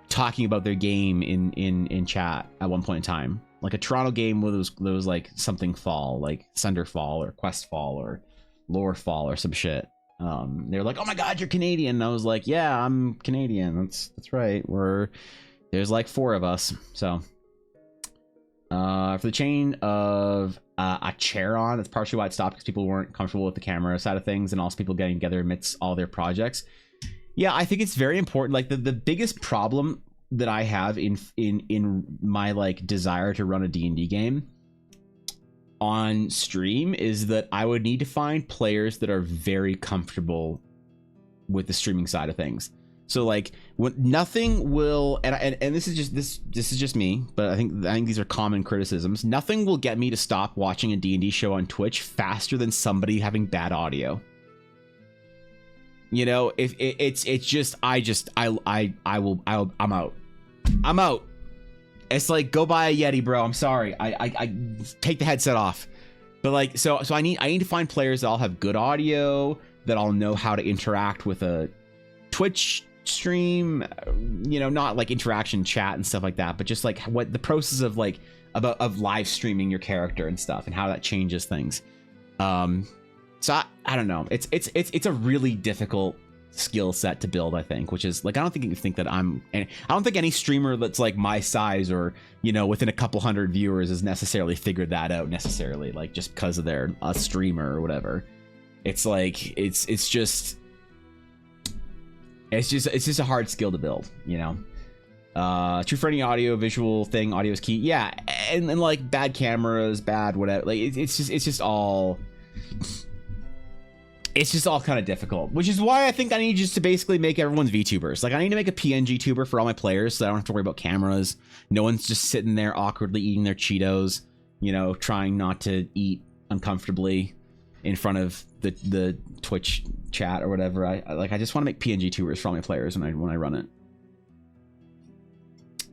talking about their game in chat at one point in time, like a Toronto game where there was like something fall, like Sunderfall or Questfall or Lorefall or some shit. They were like, "Oh my God, you're Canadian!" And I was like, "Yeah, I'm Canadian. That's right. There's like 4 of us." So for the chain of a chair on, that's partially why it stopped, because people weren't comfortable with the camera side of things, and also people getting together amidst all their projects. Yeah, I think it's very important. Like the biggest problem that I have in my like desire to run a D&D game on stream is that I would need to find players that are very comfortable with the streaming side of things. So like when nothing will, and this is just me, but I think these are common criticisms. Nothing will get me to stop watching a D&D show on Twitch faster than somebody having bad audio. You know, if it's just I'm out. It's like, go buy a Yeti, bro. I'm sorry. I take the headset off. But like, so I need to find players that all have good audio, that all know how to interact with a Twitch stream, you know, not like interaction chat and stuff like that, but just like what the process of like of live streaming your character and stuff and how that changes things. So I don't know. It's a really difficult skill set to build, I think, which is like, I don't think you think that I don't think any streamer that's like my size or, you know, within a couple hundred viewers has necessarily figured that out necessarily, like just because of they're a streamer or whatever. It's like it's just a hard skill to build, you know. True for any audio visual thing, audio is key. Yeah, and like bad cameras, bad whatever. Like it's just all kind of difficult, which is why I think I need just to basically make everyone's VTubers. Like I need to make a PNG tuber for all my players, so I don't have to worry about cameras. No one's just sitting there awkwardly eating their Cheetos, you know, trying not to eat uncomfortably in front of the Twitch chat or whatever. I just want to make PNG tubers for all my players when I run it.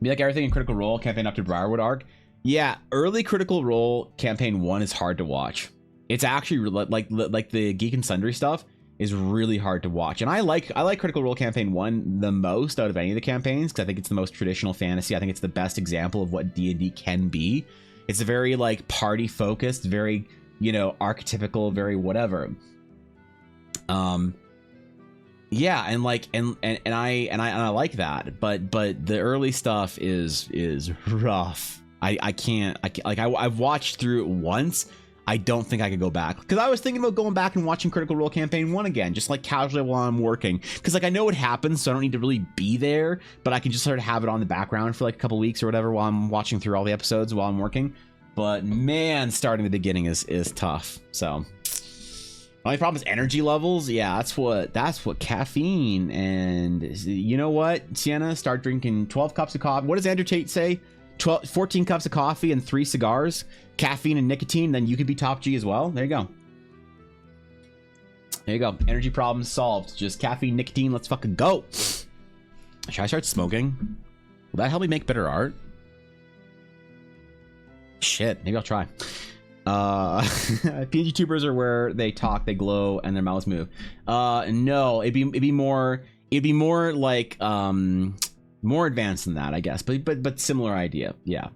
Be like everything in Critical Role campaign up to Briarwood arc. Yeah, early Critical Role campaign 1 is hard to watch. It's actually like the Geek and Sundry stuff is really hard to watch, and I like Critical Role campaign 1 the most out of any of the campaigns, because I think it's the most traditional fantasy. I think it's the best example of what D&D can be. It's a very like party focused, very, you know, archetypical, very whatever. Yeah, and like I like that, but the early stuff is rough. I've watched through it once. I don't think I could go back, because I was thinking about going back and watching Critical Role Campaign 1 again, just like casually while I'm working, because like I know what happens, so I don't need to really be there, but I can just sort of have it on the background for like a couple weeks or whatever while I'm watching through all the episodes while I'm working. But man, starting the beginning is tough. So only problem is energy levels. Yeah, that's what caffeine, and you know what, Sienna, start drinking 12 cups of coffee. What does Andrew Tate say? 14 cups of coffee and 3 cigars, caffeine and nicotine, then you could be top G as well. There you go. There you go. Energy problems solved. Just caffeine, nicotine, let's fucking go. Should I start smoking? Will that help me make better art? Shit, maybe I'll try. PNG tubers are where they talk, they glow, and their mouths move. No, it'd be more like more advanced than that, I guess, but similar idea. Yeah,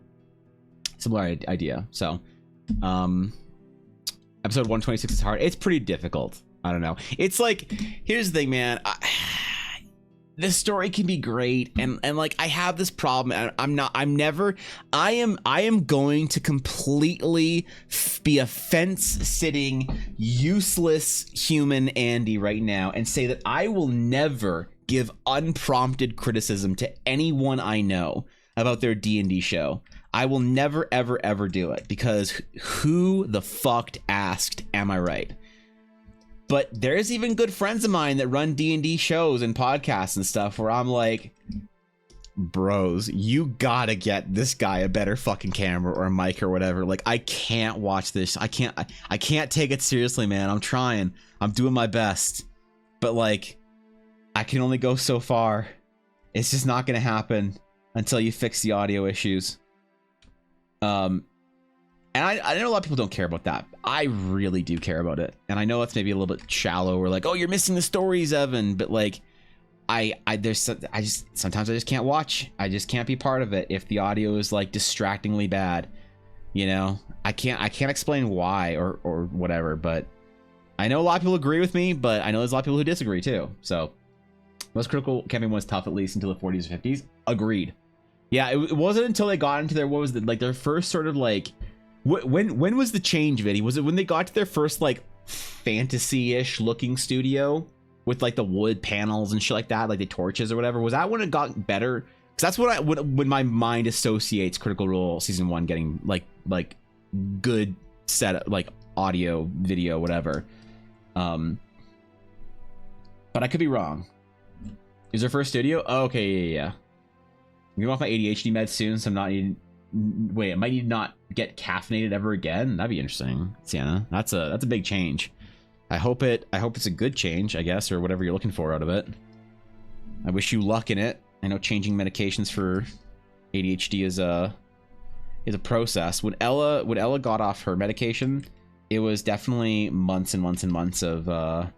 similar idea. So episode 126 is hard. It's pretty difficult. I don't know, it's like, here's the thing, man. This story can be great, and like I have this problem. I am going to completely be a fence sitting useless human Andy right now and say that I will never give unprompted criticism to anyone I know about their D&D show. I will never ever do it, because who the fuck asked, am I right? But there's even good friends of mine that run D&D shows and podcasts and stuff where I'm like, bros, you gotta get this guy a better fucking camera or a mic or whatever. Like, I can't watch this. I can't take it seriously, man. I'm trying. I'm doing my best. But like, I can only go so far. It's just not gonna happen until you fix the audio issues. And I know a lot of people don't care about that. I really do care about it. And I know it's maybe a little bit shallow. We're like, oh, you're missing the stories, Evan. But like, sometimes I just can't watch. I just can't be part of it if the audio is like distractingly bad. You know, I can't explain why or whatever. But I know a lot of people agree with me, but I know there's a lot of people who disagree too. So most Critical Campaign was tough, at least until the 40s or 50s. Agreed. Yeah, it wasn't until they got into their, what was it, like their first sort of like, when was the change, Vinny? Was it when they got to their first like fantasy-ish looking studio with like the wood panels and shit like that, like the torches or whatever? Was that when it got better? Because that's when my mind associates Critical Role season 1 getting like good set, like audio, video, whatever. But I could be wrong. Is their first studio? Oh, okay, yeah. I'm gonna off my ADHD meds soon, so I'm not needing. Wait, I might need to not get caffeinated ever again. That'd be interesting, Sienna. That's a big change. I hope it's a good change, I guess, or whatever you're looking for out of it. I wish you luck in it. I know changing medications for ADHD is a process. When Ella got off her medication, it was definitely months and months and months of I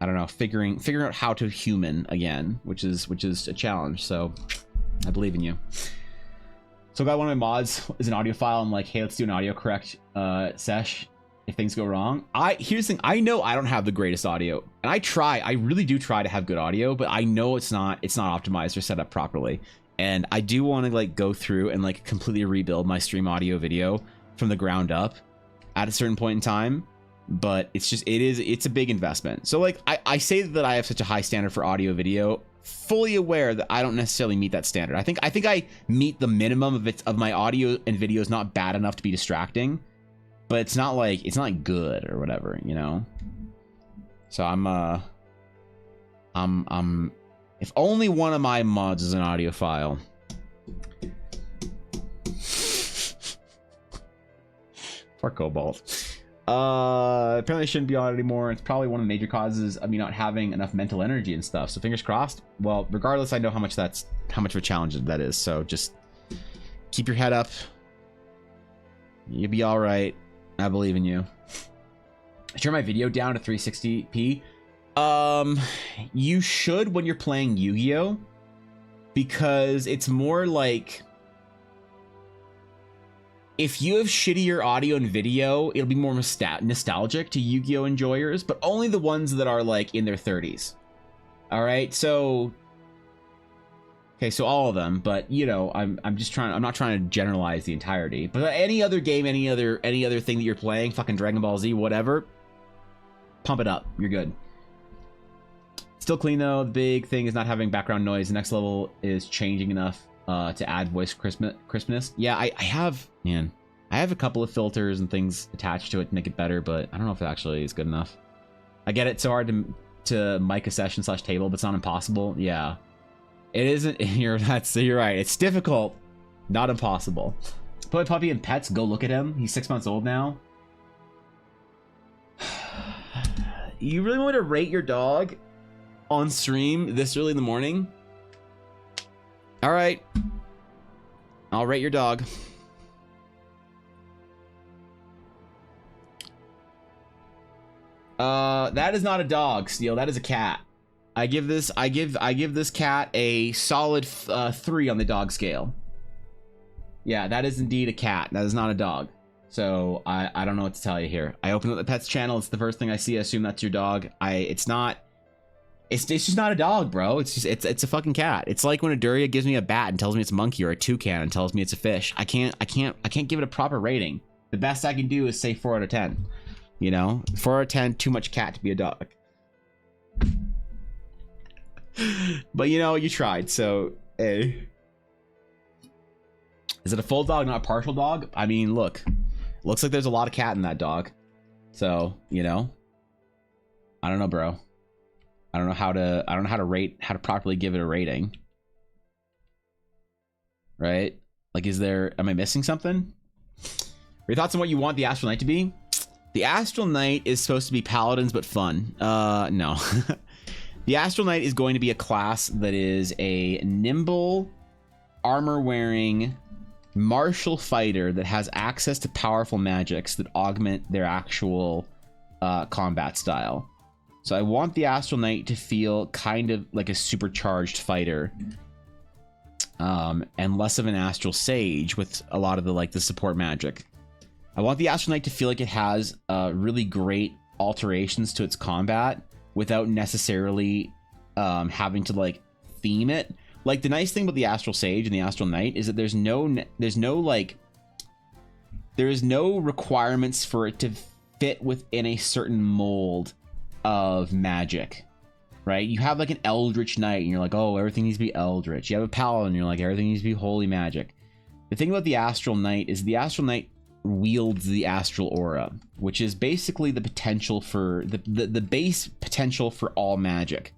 don't know, figuring out how to human again, which is a challenge. So I believe in you. So got one of my mods is an audio file. I'm like, hey, let's do an audio correct sesh if things go wrong. Here's the thing, I know I don't have the greatest audio, and I really do try to have good audio, but I know it's not optimized or set up properly. And I do want to like go through and like completely rebuild my stream audio video from the ground up at a certain point in time. But it's a big investment. So like I say that I have such a high standard for audio video, fully aware that I don't necessarily meet that standard. I think I meet the minimum of my audio and video is not bad enough to be distracting, but it's not like good or whatever, you know. So I'm if only one of my mods is an audio file. Poor Cobalt. Apparently I shouldn't be on it anymore. It's probably one of the major causes of me not having enough mental energy and stuff. So fingers crossed. Well, regardless, I know how much of a challenge that is. So just keep your head up. You'll be all right. I believe in you. I turn my video down to 360p. You should when you're playing Yu-Gi-Oh, because it's more like, if you have shittier audio and video, it'll be more nostalgic to Yu-Gi-Oh enjoyers, but only the ones that are like in their 30s. All right, so okay, so all of them, but you know, I'm not trying to generalize the entirety. But any other game, any other thing that you're playing, fucking Dragon Ball Z, whatever, pump it up. You're good. Still clean though. The big thing is not having background noise. The next level is changing enough to add voice crispness. Yeah, I have, man. I have a couple of filters and things attached to it to make it better, but I don't know if it actually is good enough. I get it's so hard to mic a session / table, but it's not impossible. Yeah, it isn't. You're right. It's difficult, not impossible. Put Puppy and Pets. Go look at him. He's 6 months old now. You really want to rate your dog on stream this early in the morning? All right, I'll rate your dog. That is not a dog, Steel. That is a cat. I give this cat a solid 3 on the dog scale. Yeah, that is indeed a cat. That is not a dog. So I don't know what to tell you here. I open up the pets channel. It's the first thing I see. I assume that's your dog. It's not. It's just not a dog, bro. It's a fucking cat. It's like when a Duria gives me a bat and tells me it's a monkey, or a toucan and tells me it's a fish. I can't give it a proper rating. The best I can do is say 4 out of 10. You know, 4 out of 10, too much cat to be a dog. But you know, you tried, so hey. Is it a full dog, not a partial dog? I mean, look, looks like there's a lot of cat in that dog. So, you know, I don't know, bro. I don't know how to properly give it a rating. Right? Like, am I missing something? Your thoughts on what you want the Astral Knight to be? The Astral Knight is supposed to be paladins, but fun. No. The Astral Knight is going to be a class that is a nimble, armor-wearing, martial fighter that has access to powerful magics that augment their actual combat style. So I want the Astral Knight to feel kind of like a supercharged fighter, and less of an Astral Sage with a lot of the support magic. I want the Astral Knight to feel like it has really great alterations to its combat without necessarily having to theme it. Like, the nice thing about the Astral Sage and the Astral Knight is that there is no requirements for it to fit within a certain mold of magic, right? You have like an Eldritch Knight and you're like, oh, everything needs to be Eldritch. You have a Paladin and you're like, everything needs to be holy magic. The thing about the Astral Knight is the Astral Knight wields the Astral Aura, which is basically the potential for the base potential for all magic,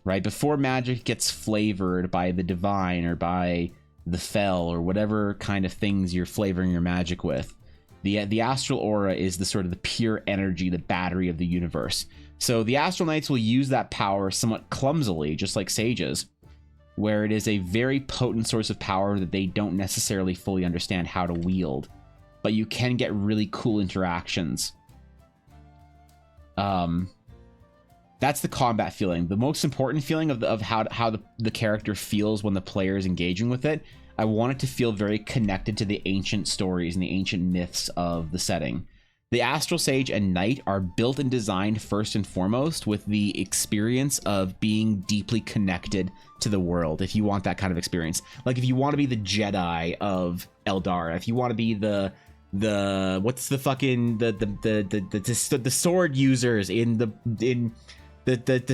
right? Before magic gets flavored by the divine or by the fell or whatever kind of things you're flavoring your magic with, the Astral Aura is the sort of the pure energy, the battery of the universe. So the Astral Knights will use that power somewhat clumsily, just like sages, where it is a very potent source of power that they don't necessarily fully understand how to wield, but you can get really cool interactions. That's the combat feeling. The most important feeling of how the character feels when the player is engaging with it. I want it to feel very connected to the ancient stories and the ancient myths of the setting. The Astral Sage and Knight are built and designed first and foremost with the experience of being deeply connected to the world. If you want that kind of experience, like if you want to be the Jedi of Eldar, if you want to be the what's the fucking the sword users in the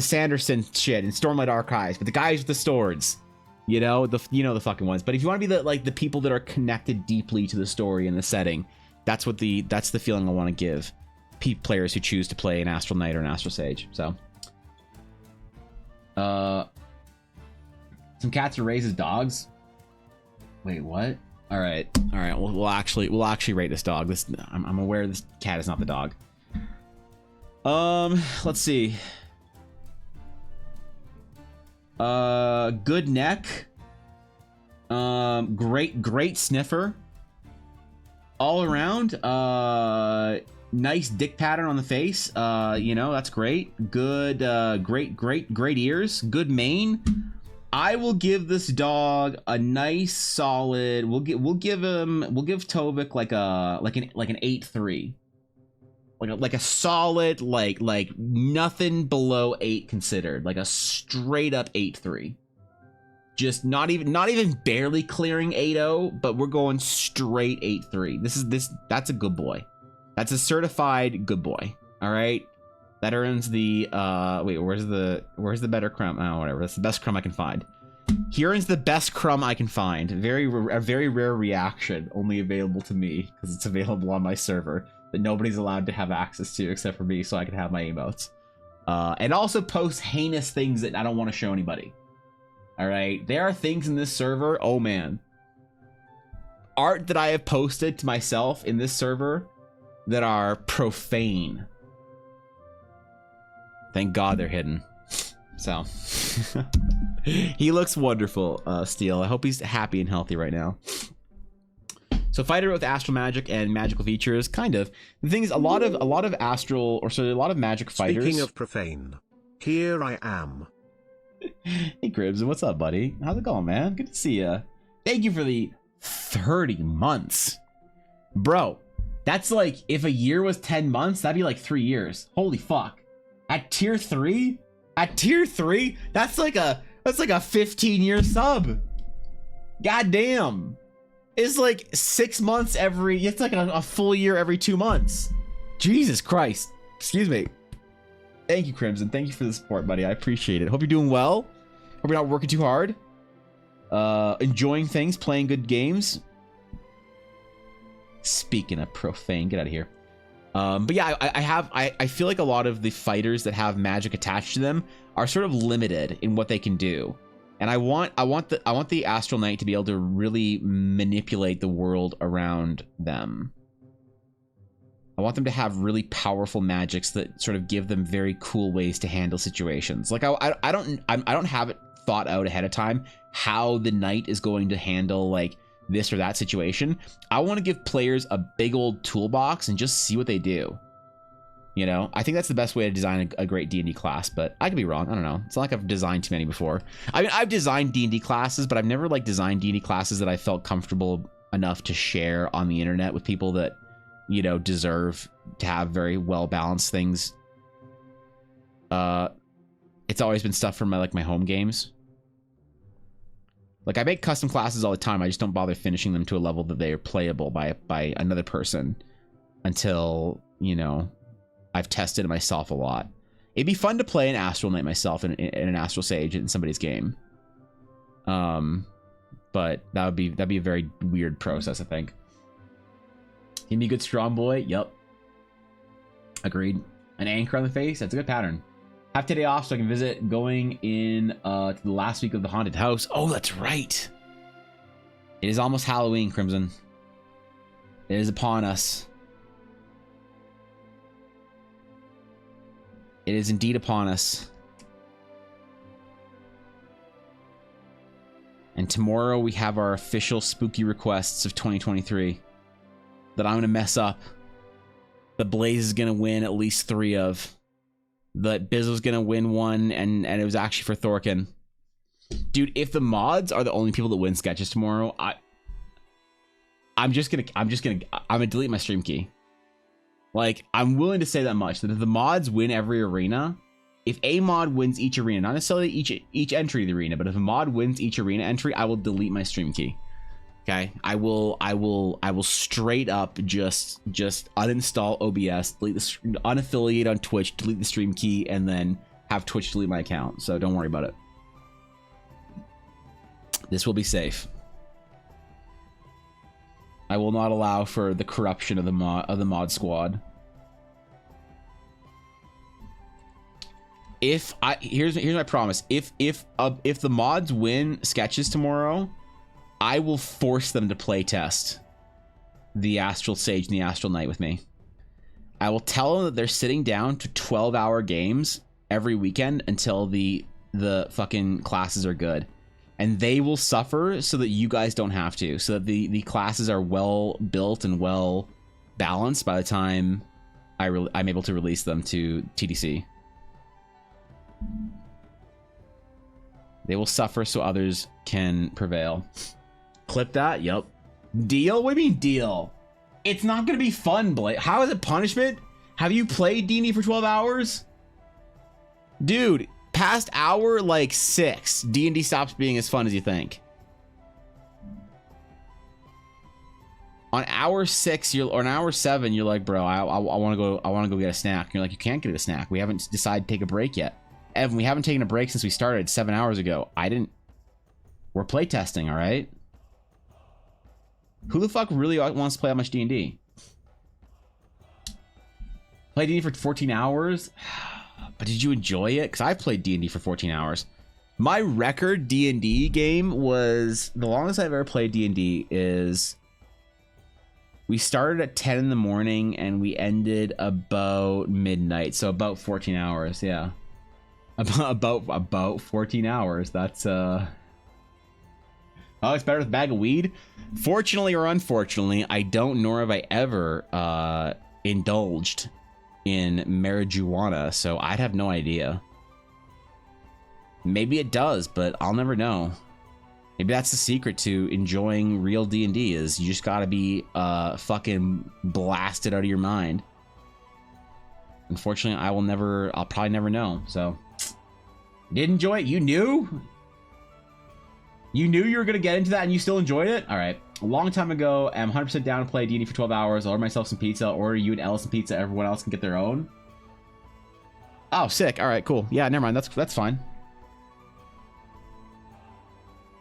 Sanderson shit in Stormlight Archives, but the guys with the swords, you know the fucking ones. But if you want to be the people that are connected deeply to the story and the setting, that's the feeling I want to give players who choose to play an Astral Knight or an Astral Sage. So, some cats are raised as dogs. Wait, what? All right. We'll actually rate this dog. I'm aware this cat is not the dog. Let's see. Good neck. Great sniffer. All around, nice dick pattern on the face. That's great. Good, great ears. Good mane. I will give this dog a nice solid. We'll give Tovik like an 8-3. like a solid like nothing below 8 considered, like a straight up 8-3. Just not even barely clearing 8-0, but we're going straight 8-3. That's a good boy. That's a certified good boy. All right. That earns the wait, where's the better crumb? Oh, whatever. That's the best crumb I can find. He earns the best crumb I can find. A very rare reaction, only available to me because it's available on my server that nobody's allowed to have access to except for me, so I can have my emotes. And also post heinous things that I don't want to show anybody. All right, there are things in this server. Oh man, art that I have posted to myself in this server that are profane. Thank God they're hidden. So he looks wonderful, Steel. I hope he's happy and healthy right now. So fighter with astral magic and magical features, kind of. The thing is, a lot of astral, or sorry, a lot of magic fighters. Speaking of profane, here I am. Hey Cribs, what's up, buddy? How's it going, man? Good to see ya. Thank you for the 30 months, bro. That's like, if a year was 10 months, that'd be like 3 years. Holy fuck. At tier 3? At tier 3? That's like a 15-year sub. God damn. It's like 6 months every, it's like a full year every 2 months. Jesus Christ. Excuse me. Thank you, Crimson. Thank you for the support, buddy. I appreciate it. Hope you're doing well. Hope you're not working too hard. Enjoying things, playing good games. Speaking of profane, get out of here. But yeah, I feel like a lot of the fighters that have magic attached to them are sort of limited in what they can do. And I want the Astral Knight to be able to really manipulate the world around them. I want them to have really powerful magics that sort of give them very cool ways to handle situations. Like I don't have it thought out ahead of time how the knight is going to handle like this or that situation. I want to give players a big old toolbox and just see what they do. You know, I think that's the best way to design a great D&D class, but I could be wrong. I don't know. It's not like I've designed too many before. I mean, I've designed D&D classes, but I've never like designed D&D classes that I felt comfortable enough to share on the internet with people that, you know, deserve to have very well balanced things. It's always been stuff from my home games. Like I make custom classes all the time. I just don't bother finishing them to a level that they are playable by another person until, you know, I've tested it myself a lot. It'd be fun to play an Astral Knight myself in an Astral Sage in somebody's game. But that'd be a very weird process, I think. Give me a good strong boy. Yep. Agreed. An anchor on the face. That's a good pattern. Have today off so I can visit going in to the last week of the haunted house. Oh, that's right. It is almost Halloween, Crimson. It is upon us. It is indeed upon us. And tomorrow we have our official spooky requests of 2023 that I'm going to mess up. The Blaze is going to win at least 3 of. That Biz was going to win 1, and it was actually for Thorkin. Dude, if the mods are the only people that win sketches tomorrow, I'm gonna delete my stream key. Like, I'm willing to say that much, that if the mods win every arena, if a mod wins each arena, not necessarily each entry to the arena, but if a mod wins each arena entry, I will delete my stream key. Okay, I will straight up just uninstall OBS, delete the unaffiliate on Twitch, delete the stream key, and then have Twitch delete my account. So don't worry about it. This will be safe. I will not allow for the corruption of the mod squad. Here's my promise. If the mods win sketches tomorrow, I will force them to play test the Astral Sage and the Astral Knight with me. I will tell them that they're sitting down to 12-hour games every weekend until the fucking classes are good. And they will suffer so that you guys don't have to. So that the classes are well built and well balanced by the time I'm able to release them to TDC. They will suffer so others can prevail. Clip that? Yep. Deal? What do you mean deal? It's not going to be fun, Blake. How is it punishment? Have you played D&D for 12 hours? Dude, past hour like 6, D&D stops being as fun as you think. On hour 6, or on hour 7, you're like, bro, I want to go get a snack. And you're like, you can't get a snack. We haven't decided to take a break yet. Evan, we haven't taken a break since we started 7 hours ago. We're playtesting, all right? Who the fuck really wants to play that much D&D? Play D&D for 14 hours? But did you enjoy it? Because I played D&D for 14 hours. My record D&D game was... The longest I've ever played D&D is... We started at 10 in the morning and we ended about midnight. So about 14 hours, yeah. About 14 hours. That's... Oh, it's better with a bag of weed? Fortunately or unfortunately, I don't, nor have I ever indulged in marijuana, so I'd have no idea. Maybe it does, but I'll never know. Maybe that's the secret to enjoying real D&D, is you just gotta be fucking blasted out of your mind. Unfortunately, I'll probably never know, so. Did enjoy it? You knew? You knew you were gonna get into that and you still enjoyed it? All right. A long time ago, I'm 100% down to play D&D for 12 hours. I'll order myself some pizza. Order you and Ellis some pizza. Everyone else can get their own. Oh, sick. All right, cool. Yeah, never mind. That's fine.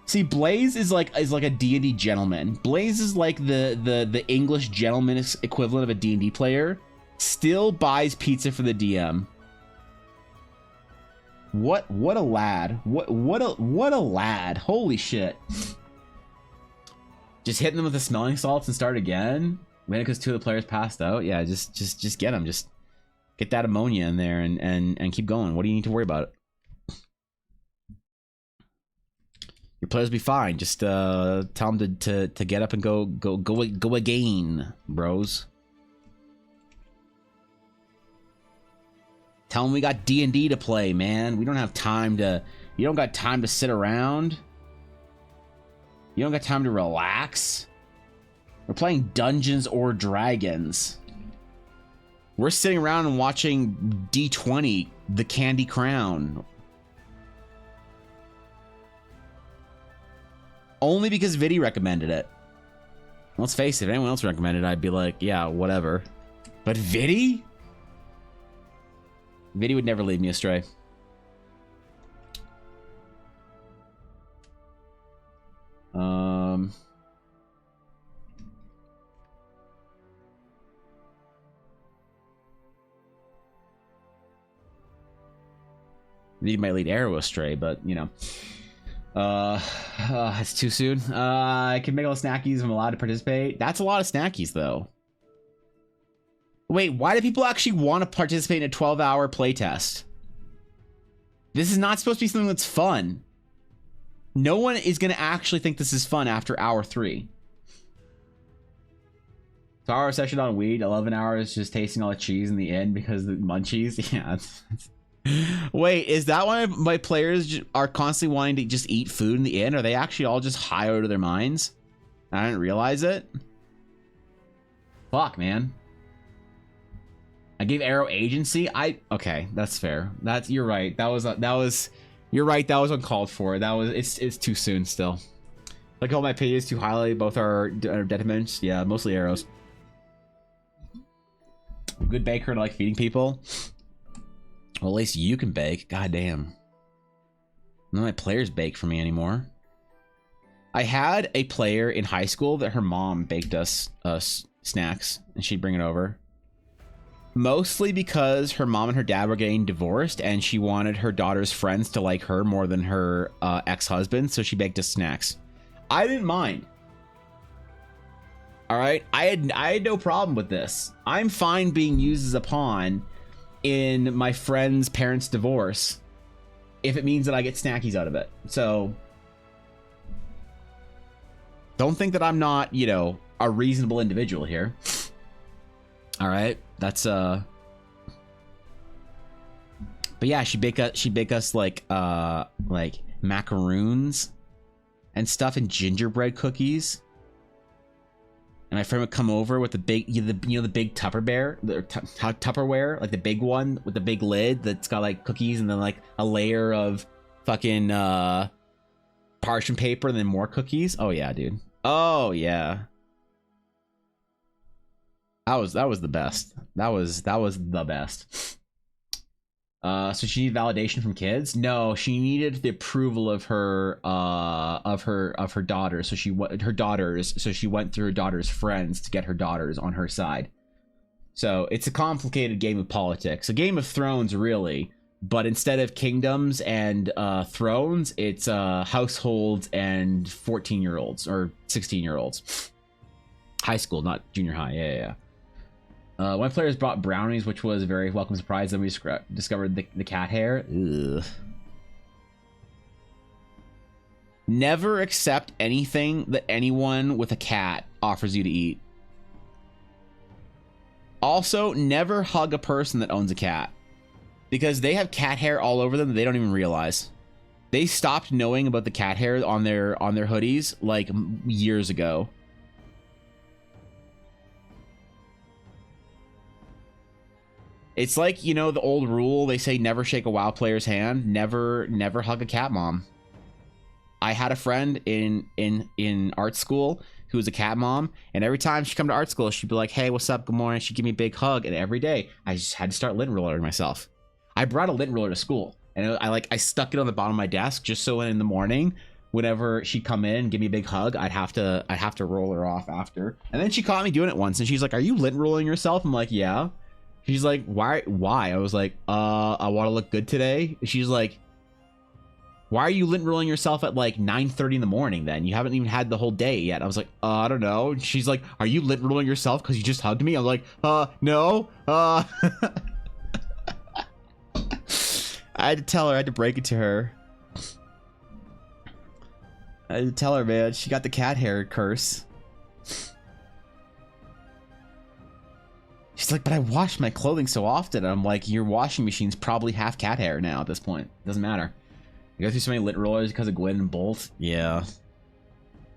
See, Blaze is like a D&D gentleman. Blaze is like the English gentleman equivalent of a D&D player. Still buys pizza for the DM. What a lad. What a lad. Holy shit. Just hitting them with the smelling salts and start again? Wait, because 2 of the players passed out? Yeah, just get them. Just get that ammonia in there and keep going. What do you need to worry about? Your players will be fine. Just tell them to get up and go again, bros. Tell them we got D&D to play, man. We don't have time to... You don't got time to sit around. You don't got time to relax. We're playing Dungeons or Dragons. We're sitting around and watching D20, The Candy Crown. Only because Vidi recommended it. Let's face it, if anyone else recommended it, I'd be like, yeah, whatever. But Vidi? Vidi would never lead me astray. Vidi might lead Arrow astray, but you know. It's too soon. I can make all the snackies. I'm allowed to participate. That's a lot of snackies, though. Wait, why do people actually want to participate in a 12-hour playtest? This is not supposed to be something that's fun. No one is going to actually think this is fun after hour 3. 2-hour session on weed, 11 hours just tasting all the cheese in the end because of the munchies. Yeah. Wait, is that why my players are constantly wanting to just eat food in the end? Are they actually all just high out of their minds? I didn't realize it. Fuck, man. I gave Arrow agency. Okay, that's fair. You're right. You're right. That was uncalled for. It's too soon still. Like all my opinions too highly. Both are detriments. Yeah, mostly Arrows. I'm a good baker and I like feeding people. Well, at least you can bake. God damn. None of my players bake for me anymore. I had a player in high school that her mom baked us snacks and she'd bring it over. Mostly because her mom and her dad were getting divorced and she wanted her daughter's friends to like her more than her ex-husband, so she baked us snacks. I didn't mind. All right, I had no problem with this. I'm fine being used as a pawn in my friend's parents' divorce if it means that I get snackies out of it. So don't think that I'm not, you know, a reasonable individual here. All right, that's but yeah, she bake us like macaroons and stuff and gingerbread cookies. and my friend would come over with the big, the big Tupperware, Tupperware, like the big one with the big lid that's got like cookies and then like a layer of fucking parchment paper and then more cookies. Oh yeah, dude. Oh yeah. That was the best. That was the best. So she needed validation from kids? No, she needed the approval of her daughters. So she went through her daughter's friends to get her daughters on her side. So it's a complicated game of politics, a Game of Thrones, really. But instead of kingdoms and thrones, it's households and 14-year-olds or 16-year-olds. High school, not junior high. Yeah. One players brought brownies, which was a very welcome surprise. Then we discovered the cat hair. Ugh. Never accept anything that anyone with a cat offers you to eat. Also, never hug a person that owns a cat, because they have cat hair all over them that they don't even realize. They stopped knowing about the cat hair on their hoodies like years ago. It's like, you know, the old rule, they say never shake a WoW player's hand, never hug a cat mom. I had a friend in art school who was a cat mom, and every time she'd come to art school, she'd be like, hey, what's up, good morning, she'd give me a big hug, and every day I just had to start lint rollering myself. I brought a lint roller to school, and I stuck it on the bottom of my desk just so in the morning, whenever she'd come in and give me a big hug, I'd have to roll her off after. And then she caught me doing it once, and she's like, are you lint rolling yourself? I'm like, yeah. She's like, why? I was like, I want to look good today. She's like, why are you lint rolling yourself at like 9:30 in the morning then? You haven't even had the whole day yet. I was like, I don't know. And she's like, are you lint rolling yourself because you just hugged me? I was like, no. I had to tell her, I had to break it to her. I had to tell her, man, she got the cat hair curse. She's like, but I wash my clothing so often. And I'm like, your washing machine's probably half cat hair now at this point. Doesn't matter. You go through so many lint rollers because of Gwen and Bolt. Yeah.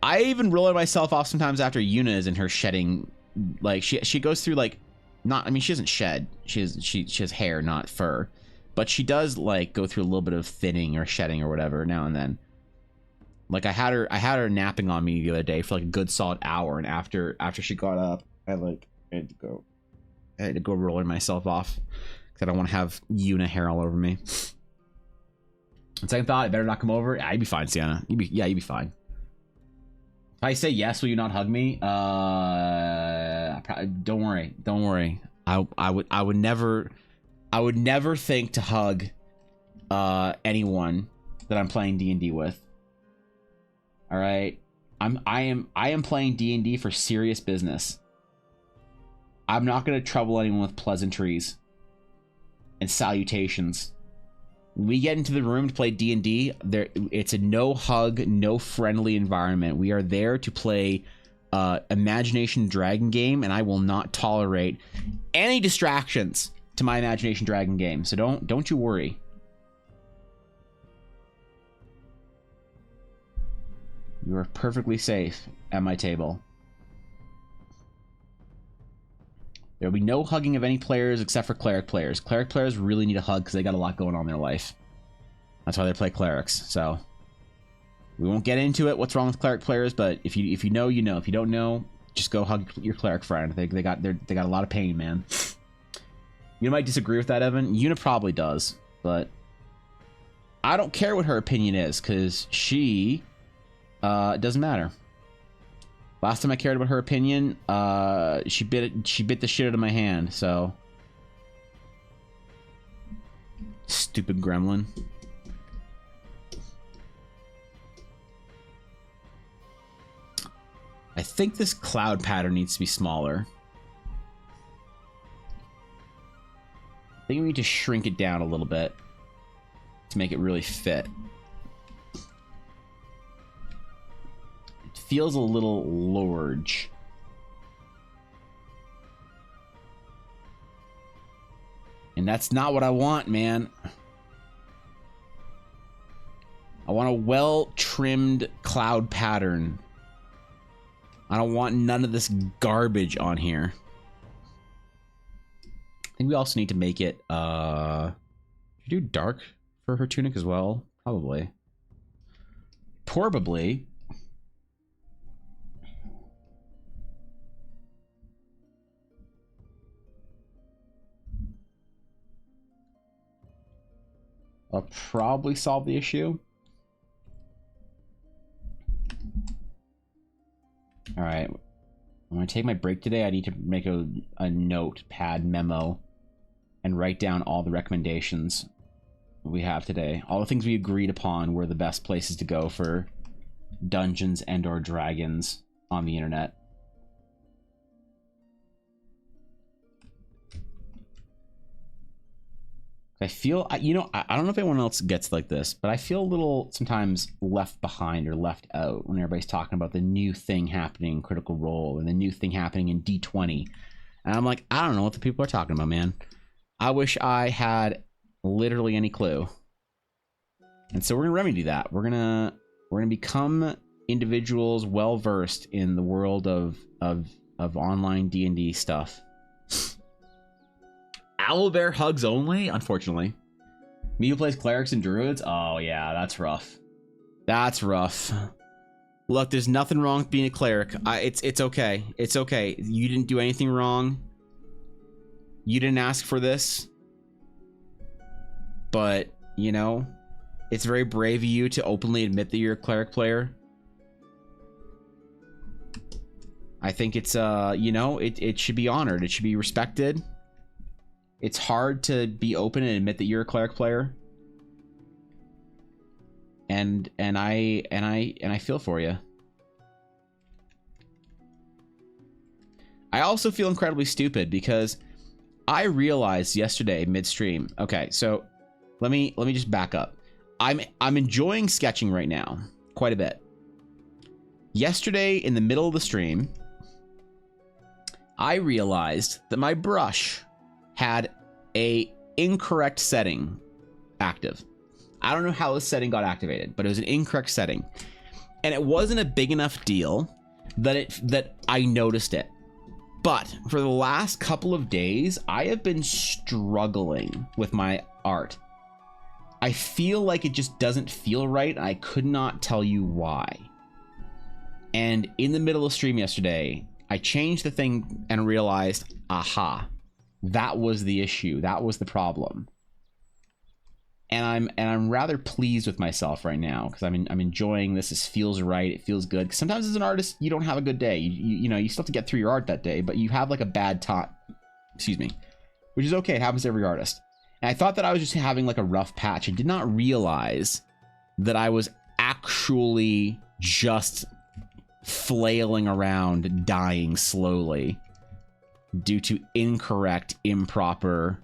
I even roll myself off sometimes after Yuna is in her shedding. Like, she goes through, like, not, I mean, she doesn't shed. She has hair, not fur. But she does, like, go through a little bit of thinning or shedding or whatever now and then. Like, I had her napping on me the other day for, like, a good solid hour. And after she got up, I had to go rolling myself off because I don't want to have Yuna hair all over me. And second thought, I better not come over. Yeah, you'd be fine, Sienna. You'd be fine. If I say yes, will you not hug me? Don't worry. I would never think to hug anyone that I'm playing D&D with. All right, I am playing D&D for serious business. I'm not going to trouble anyone with pleasantries and salutations. When we get into the room to play D&D, it's a no hug, no friendly environment. We are there to play Imagination Dragon game, and I will not tolerate any distractions to my Imagination Dragon game. So don't you worry. You are perfectly safe at my table. There will be no hugging of any players except for cleric players. Cleric players really need a hug because they got a lot going on in their life. That's why they play clerics. So we won't get into it, what's wrong with cleric players, but if you know, you know. If you don't know, just go hug your cleric friend. They got a lot of pain, man. You might disagree with that, Evan. Una probably does, but I don't care what her opinion is because it doesn't matter. Last time I cared about her opinion, she bit the shit out of my hand, so. Stupid gremlin. I think this cloud pattern needs to be smaller. I think we need to shrink it down a little bit to make it really fit. Feels a little large. And that's not what I want, man. I want a well-trimmed cloud pattern. I don't want none of this garbage on here. I think we also need to make it, do dark for her tunic as well? Probably. Probably. I'll probably solve the issue. All right. When I take my break today, I need to make a notepad memo and write down all the recommendations we have today. All the things we agreed upon were the best places to go for Dungeons and or Dragons on the internet. I feel, you know, I don't know if anyone else gets like this, but I feel a little sometimes left behind or left out when everybody's talking about the new thing happening in Critical Role and the new thing happening in D20. And I'm like, I don't know what the people are talking about, man. I wish I had literally any clue. And so we're gonna remedy that. We're gonna become individuals well versed in the world of online D&D stuff. Owlbear hugs only, unfortunately. Me who plays clerics and druids? Oh yeah, that's rough. That's rough. Look, there's nothing wrong with being a cleric. It's okay. It's okay. You didn't do anything wrong. You didn't ask for this. But, you know, it's very brave of you to openly admit that you're a cleric player. I think it's, you know, it should be honored. It should be respected. It's hard to be open and admit that you're a cleric player. And I feel for you. I also feel incredibly stupid because I realized yesterday midstream. Okay, so let me just back up. I'm enjoying sketching right now quite a bit. Yesterday in the middle of the stream, I realized that my brush had a incorrect setting active. I don't know how this setting got activated, but it was an incorrect setting. And it wasn't a big enough deal that I noticed it. But for the last couple of days, I have been struggling with my art. I feel like it just doesn't feel right. I could not tell you why. And in the middle of stream yesterday, I changed the thing and realized, aha, that was the issue. That was the problem. And I'm rather pleased with myself right now because I'm enjoying this. This feels right. It feels good. Sometimes as an artist, you don't have a good day. You know, you still have to get through your art that day, but you have like a bad time. Excuse me, which is okay. It happens to every artist. And I thought that I was just having like a rough patch. I did not realize that I was actually just flailing around, dying slowly due to incorrect, improper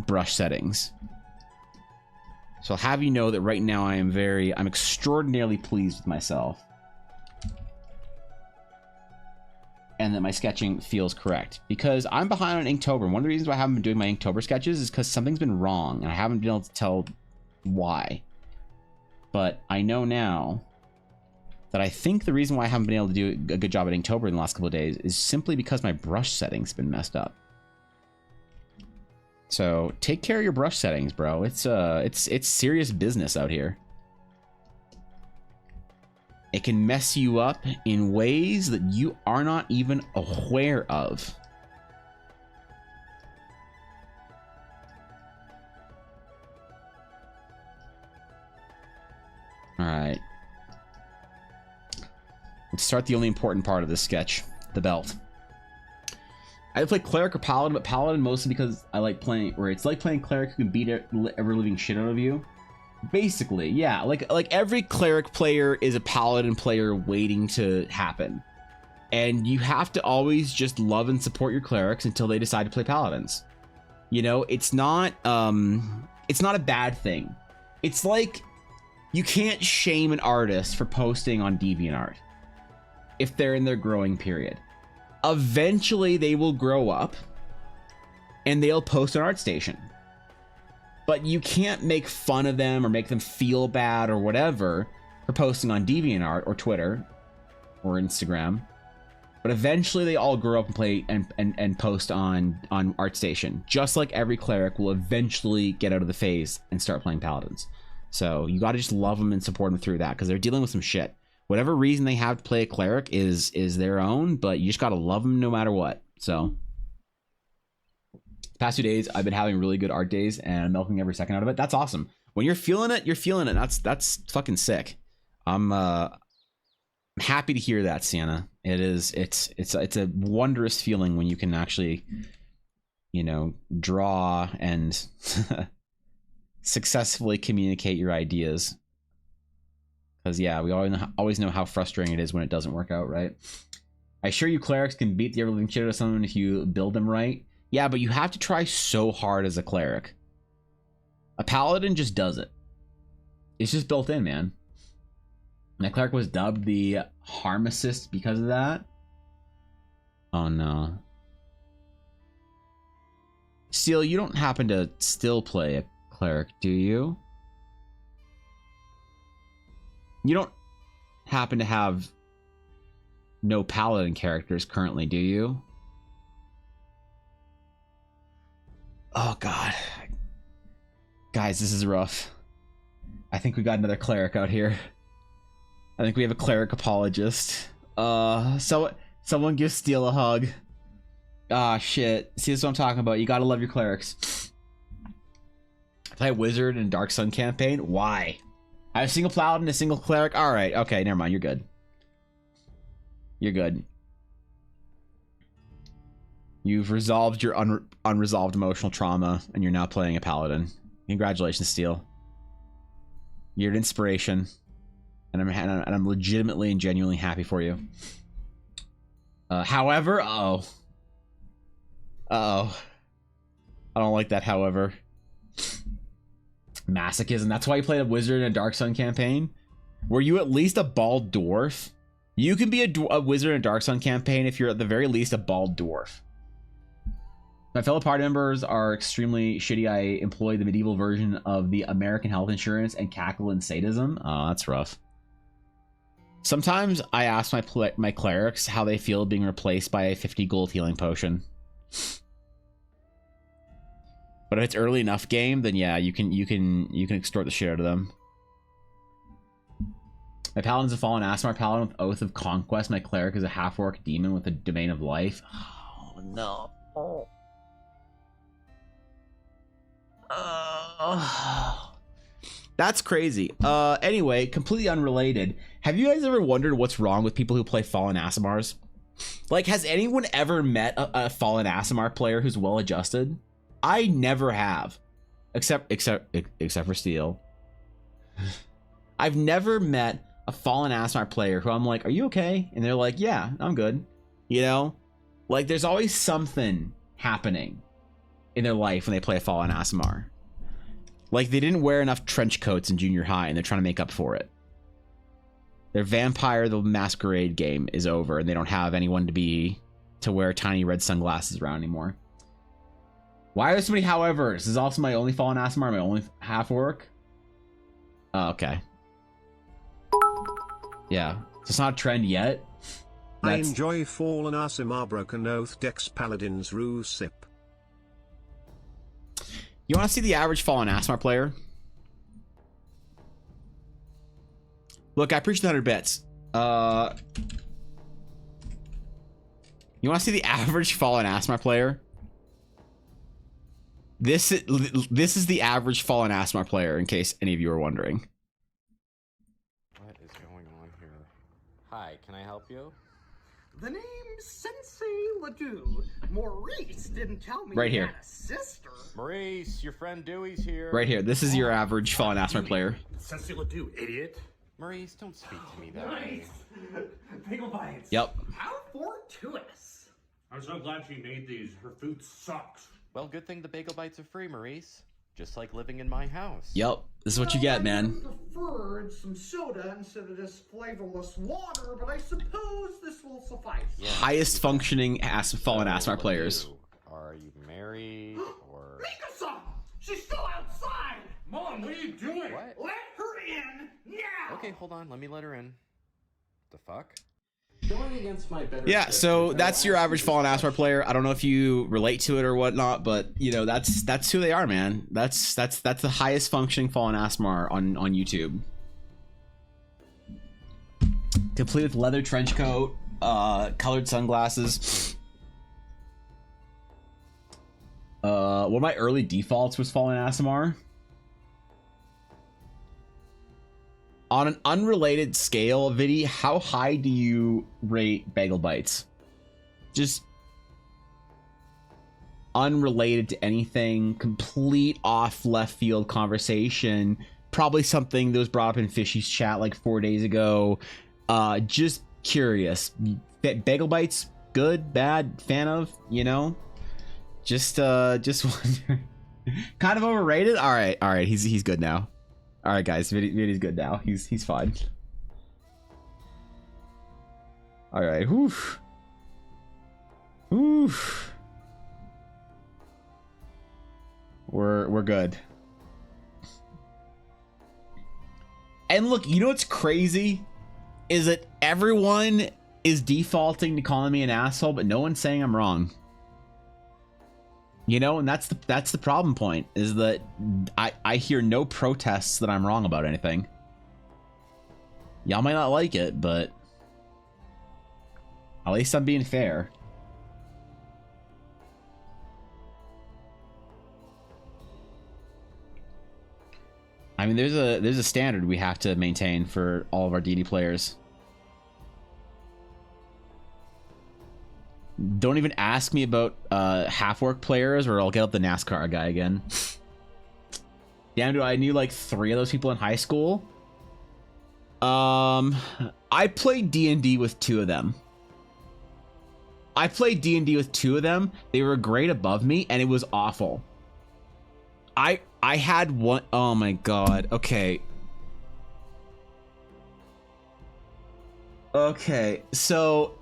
brush settings. So I'll have you know that right now I'm extraordinarily pleased with myself. And that my sketching feels correct. Because I'm behind on Inktober. One of the reasons why I haven't been doing my Inktober sketches is because something's been wrong. And I haven't been able to tell why. But I know now that I think the reason why I haven't been able to do a good job at Inktober in the last couple of days is simply because my brush settings been messed up. So take care of your brush settings, bro. It's serious business out here. It can mess you up in ways that you are not even aware of. All right. Let's start the only important part of this sketch, the belt. I play cleric or paladin, but paladin mostly because I like playing, where it's like playing cleric who can beat ever living shit out of you. Basically, yeah, like every cleric player is a paladin player waiting to happen. And you have to always just love and support your clerics until they decide to play paladins. You know, it's not a bad thing. It's like you can't shame an artist for posting on DeviantArt if they're in their growing period. Eventually they will grow up and they'll post on ArtStation. But you can't make fun of them or make them feel bad or whatever for posting on DeviantArt or Twitter or Instagram. But eventually they all grow up and play and post on ArtStation. Just like every cleric will eventually get out of the phase and start playing paladins. So you got to just love them and support them through that, because they're dealing with some shit. Whatever reason they have to play a cleric is their own, but you just got to love them no matter what. So past 2 days I've been having really good art days and milking every second out of it. That's awesome. When you're feeling it, you're feeling it. That's fucking sick. I'm happy to hear that, Sienna. It's a wondrous feeling when you can actually, you know, draw and successfully communicate your ideas. Because yeah, we always know how frustrating it is when it doesn't work out, right? I assure you clerics can beat the ever-living shit out of someone if you build them right. Yeah, but you have to try so hard as a cleric. A paladin just does it. It's just built in, man. My cleric was dubbed the harm assist because of that. Oh no. Steel, you don't happen to still play a cleric, do you? You don't happen to have no paladin characters currently, do you? Oh god. Guys, this is rough. I think we got another cleric out here. I think we have a cleric apologist. So someone give Steel a hug. Ah, shit. See, this is what I'm talking about. You gotta love your clerics. Play a wizard in Dark Sun campaign? Why? I have a single paladin, a single cleric. All right, okay, never mind. You're good. You're good. You've resolved your unresolved emotional trauma, and you're now playing a paladin. Congratulations, Steel. You're an inspiration, and I'm legitimately and genuinely happy for you. However, I don't like that. However, masochism. That's why you played a wizard in a Dark Sun campaign. Were you at least a bald dwarf? You can be a wizard in a Dark Sun campaign if you're at the very least a bald dwarf. My fellow party members are extremely shitty. I employ the medieval version of the American health insurance and cackle in sadism. Oh, that's rough. Sometimes I ask my clerics how they feel being replaced by a 50 gold healing potion. But if it's early enough game, then yeah, you can extort the shit out of them. My paladin's a fallen Asmar paladin with Oath of Conquest. My cleric is a half-orc demon with a Domain of Life. Oh no. That's crazy. Anyway, completely unrelated. Have you guys ever wondered what's wrong with people who play Fallen Aasimars? Like, has anyone ever met a Fallen Aasimar player who's well adjusted? I never have, except for Steel. I've never met a Fallen Aasimar player who I'm like, "Are you okay?" And they're like, "Yeah, I'm good." You know, like there's always something happening in their life when they play a Fallen Aasimar. Like they didn't wear enough trench coats in junior high and they're trying to make up for it. Their Vampire the Masquerade game is over and they don't have anyone to wear tiny red sunglasses around anymore. Why are there so many howevers? This is also my only Fallen Aasimar, my only half-orc. Oh, okay. Yeah, so it's not a trend yet. I enjoy Fallen Aasimar Broken Oath Dex Paladins Rue Sip. You want to see the average Fallen Aasimar player? Look, I preached 100 bits. You want to see the average Fallen Aasimar player? This is the average Fallen Aasimar player, in case any of you are wondering. What is going on here? Hi, can I help you? The name's Sensei Ledoux. Maurice didn't tell me Right you here. had a sister. Maurice, your friend Dewey's here. Right here. This is your average Fallen Aasimar player. Sensei Ledoux, idiot. Maurice, don't speak to me that way. Nice. Bagel bites. Yep. How fortuitous. I'm so glad she made these. Her food sucks. Well, good thing the bagel bites are free, Maurice. Just like living in my house. Yep. This is what you get, man. I preferred some soda instead of this flavorless water, but I suppose this will suffice. Yeah. Highest functioning Fallen Aasimar players. Are you married or... Mikasa! She's still outside! Mom, what are you doing? What? Let her in now! Okay, hold on. Let me let her in. The fuck? Going against my better Yeah, judgment, so I that's will your ask average you Fallen this Asmar question. player. I don't know if you relate to it or whatnot, but you know that's who they are, man. That's the highest functioning Fallen Asmar on YouTube. Complete with leather trench coat, colored sunglasses. One of my early defaults was Fallen Asmar. On an unrelated scale, Viddy, how high do you rate Bagel Bites? Just unrelated to anything, complete off left field conversation. Probably something that was brought up in Fishy's chat like 4 days ago. Just curious. Bagel Bites, good, bad, fan of, you know? Just wondering. Kind of overrated? Alright, he's good now. Alright guys, Viddy's good now. He's fine. Alright, whew. Whew. We're good. And look, you know what's crazy? Is that everyone is defaulting to calling me an asshole, but no one's saying I'm wrong. You know, and that's the problem point, is that I hear no protests that I'm wrong about anything. Y'all might not like it, but at least I'm being fair. I mean, there's a standard we have to maintain for all of our D&D players. Don't even ask me about half-orc players, or I'll get up the NASCAR guy again. Damn, dude, I knew like 3 of those people in high school. I played D&D with 2 of them. They were a grade above me, and it was awful. I had one. Oh my god. Okay. So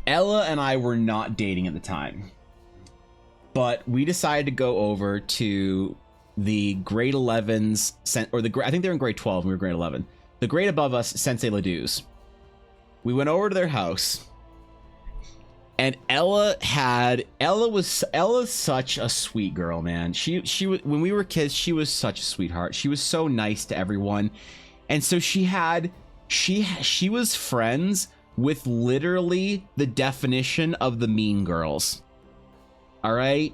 Ella and I were not dating at the time, but we decided to go over to the grade 11s, I think they're in grade 12 and we were grade 11. The grade above us, Sensei Ledoux's. We went over to their house, and Ella's such a sweet girl, man. She was, when we were kids, she was such a sweetheart. She was so nice to everyone. And so she was friends with literally the definition of the mean girls. All right?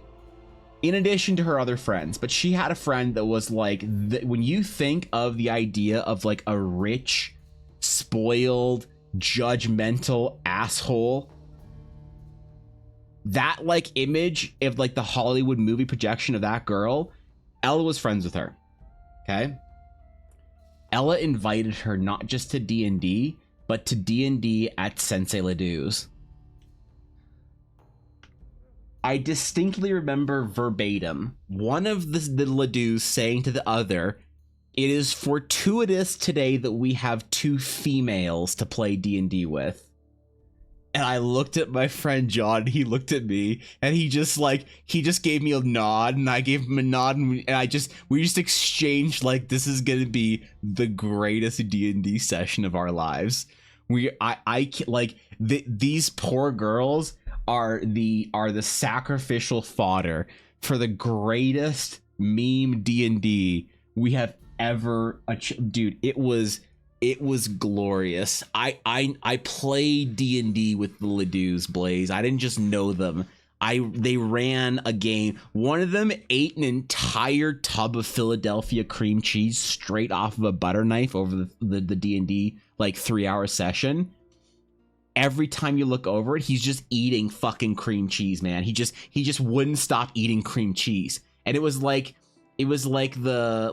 In addition to her other friends, but she had a friend that was like, when you think of the idea of like a rich, spoiled, judgmental asshole, that like image of like the Hollywood movie projection of that girl, Ella was friends with her. Okay? Ella invited her not just to D&D, but to D&D at Sensei Ledoux's. I distinctly remember verbatim one of the Ledoux's saying to the other, "It is fortuitous today that we have 2 females to play D&D with." And I looked at my friend John, and he looked at me, and he just gave me a nod, and I gave him a nod, and we just exchanged like, this is gonna be the greatest D&D session of our lives. These poor girls are the sacrificial fodder for the greatest meme D&D we have ever dude. It was glorious. I played D&D with the Ledoux's, Blaze. I didn't just know them. They ran a game. One of them ate an entire tub of Philadelphia cream cheese straight off of a butter knife over the D&D like 3-hour session. Every time you look over it, he's just eating fucking cream cheese, man. He just wouldn't stop eating cream cheese. And it was like the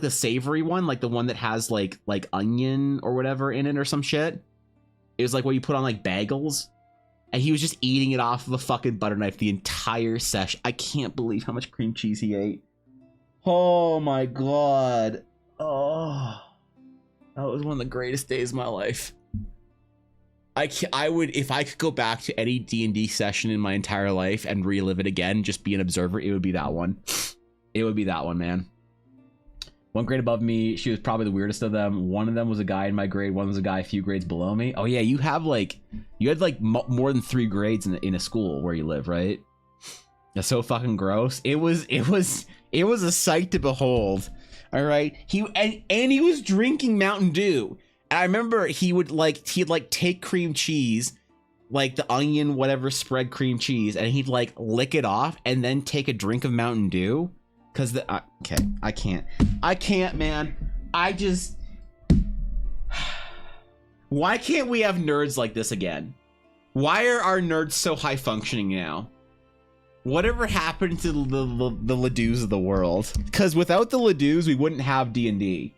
savory one, like the one that has like onion or whatever in it or some shit. It was like what you put on like bagels, and he was just eating it off of a fucking butter knife the entire session. I can't believe how much cream cheese he ate. Oh my god. Oh, that was one of the greatest days of my life. I would, if I could go back to any D&D session in my entire life and relive it again, just be an observer, it would be that one. It would be that one, man. One grade above me. She was probably the weirdest of them. One of them was a guy in my grade. One was a guy a few grades below me. Oh yeah, you had like more than 3 grades in a school where you live, right? That's so fucking gross. It was a sight to behold. All right. He was drinking Mountain Dew. And I remember he'd take cream cheese, like the onion whatever spread cream cheese, and he'd like lick it off and then take a drink of Mountain Dew. Cause okay, I can't, man. Why can't we have nerds like this again? Why are our nerds so high functioning now? Whatever happened to the Ledoux of the world? Because without the Ledoux, we wouldn't have D&D.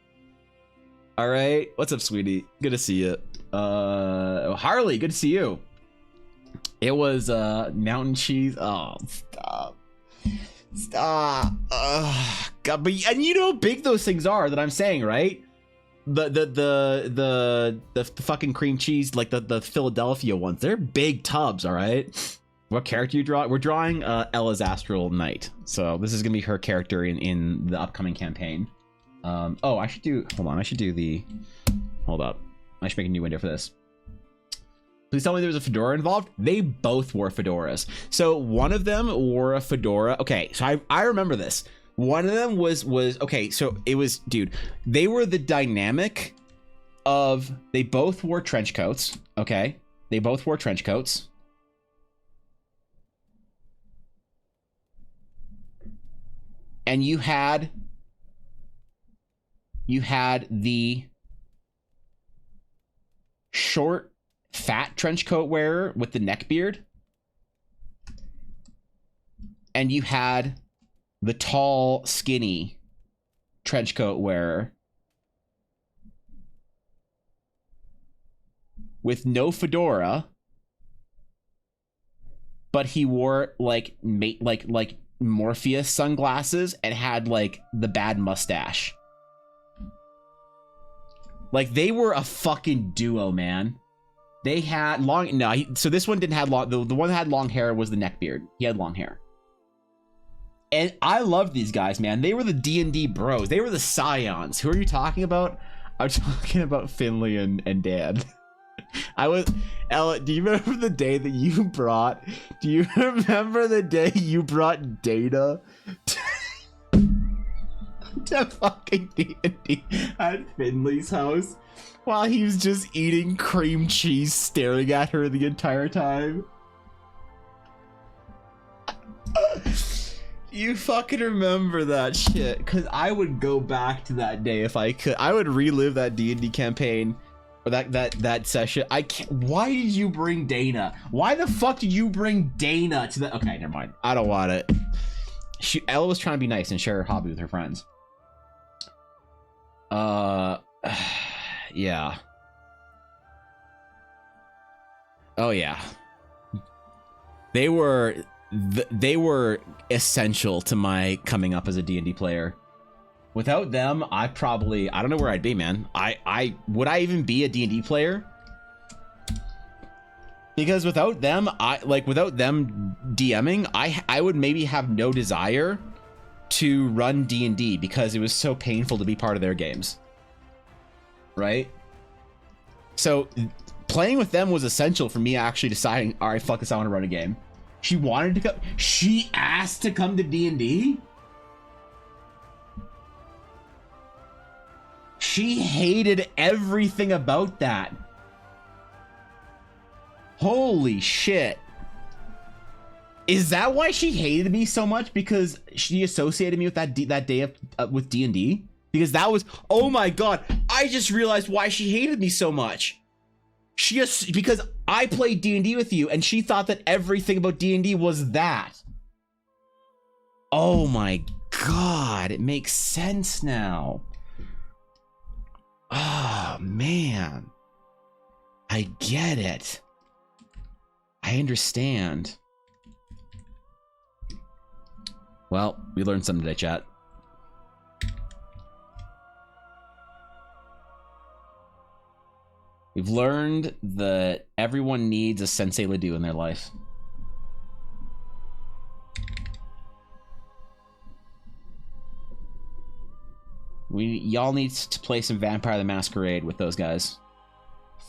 All right, what's up, sweetie? Good to see you. Harley, good to see you. It was mountain cheese. Oh, stop. God, but and you know how big those things are that I'm saying, right? The fucking cream cheese, like the Philadelphia ones. They're big tubs, all right? What character you draw? We're drawing Ella's Astral Knight. So this is gonna be her character in the upcoming campaign. Oh, I should do. Hold on, I should do the. Hold up, I should make a new window for this. Please tell me there was a fedora involved. They both wore fedoras. So one of them wore a fedora. Okay, so I remember this. One of them was okay. So it was, dude. They were the dynamic of. They both wore trench coats. Okay, they both wore trench coats. And you had the short, fat trench coat wearer with the neck beard, and you had the tall, skinny trench coat wearer with no fedora, but he wore like Morpheus sunglasses and had like the bad mustache. Like they were a fucking duo, man. They had long. No, so this one didn't have long. The one that had long hair was the neckbeard. He had long hair. And I loved these guys, man. They were the D&D bros. They were the scions. Who are you talking about? I'm talking about Finley and Dan. Ella, do you remember the day that you brought? Do you remember the day you brought Dana to fucking D&D at Finley's house while he was just eating cream cheese, staring at her the entire time? You fucking remember that shit? Because I would go back to that day if I could. I would relive that D&D campaign. Or that session. I can't. Why did you bring Dana? Why the fuck did you bring Dana to the? Okay, never mind. I don't want it. Ella was trying to be nice and share her hobby with her friends. Yeah. Oh yeah. They were essential to my coming up as a D&D player. Without them, I don't know where I'd be, man. Would I even be a D&D player? Because without them, without them DMing, I would maybe have no desire to run D&D because it was so painful to be part of their games. Right? So playing with them was essential for me actually deciding, all right, fuck this, I want to run a game. She wanted to come. She asked to come to D&D? She hated everything about that. Holy shit. Is that why she hated me so much? Because she associated me with that day with D&D? Because that was, oh my god, I just realized why she hated me so much. Because I played D&D with you and she thought that everything about D&D was that. Oh my god, it makes sense now. Oh, man. I get it. I understand. Well, we learned something today, chat. We've learned that everyone needs a Sensei Ledoux in their life. Y'all need to play some Vampire the Masquerade with those guys.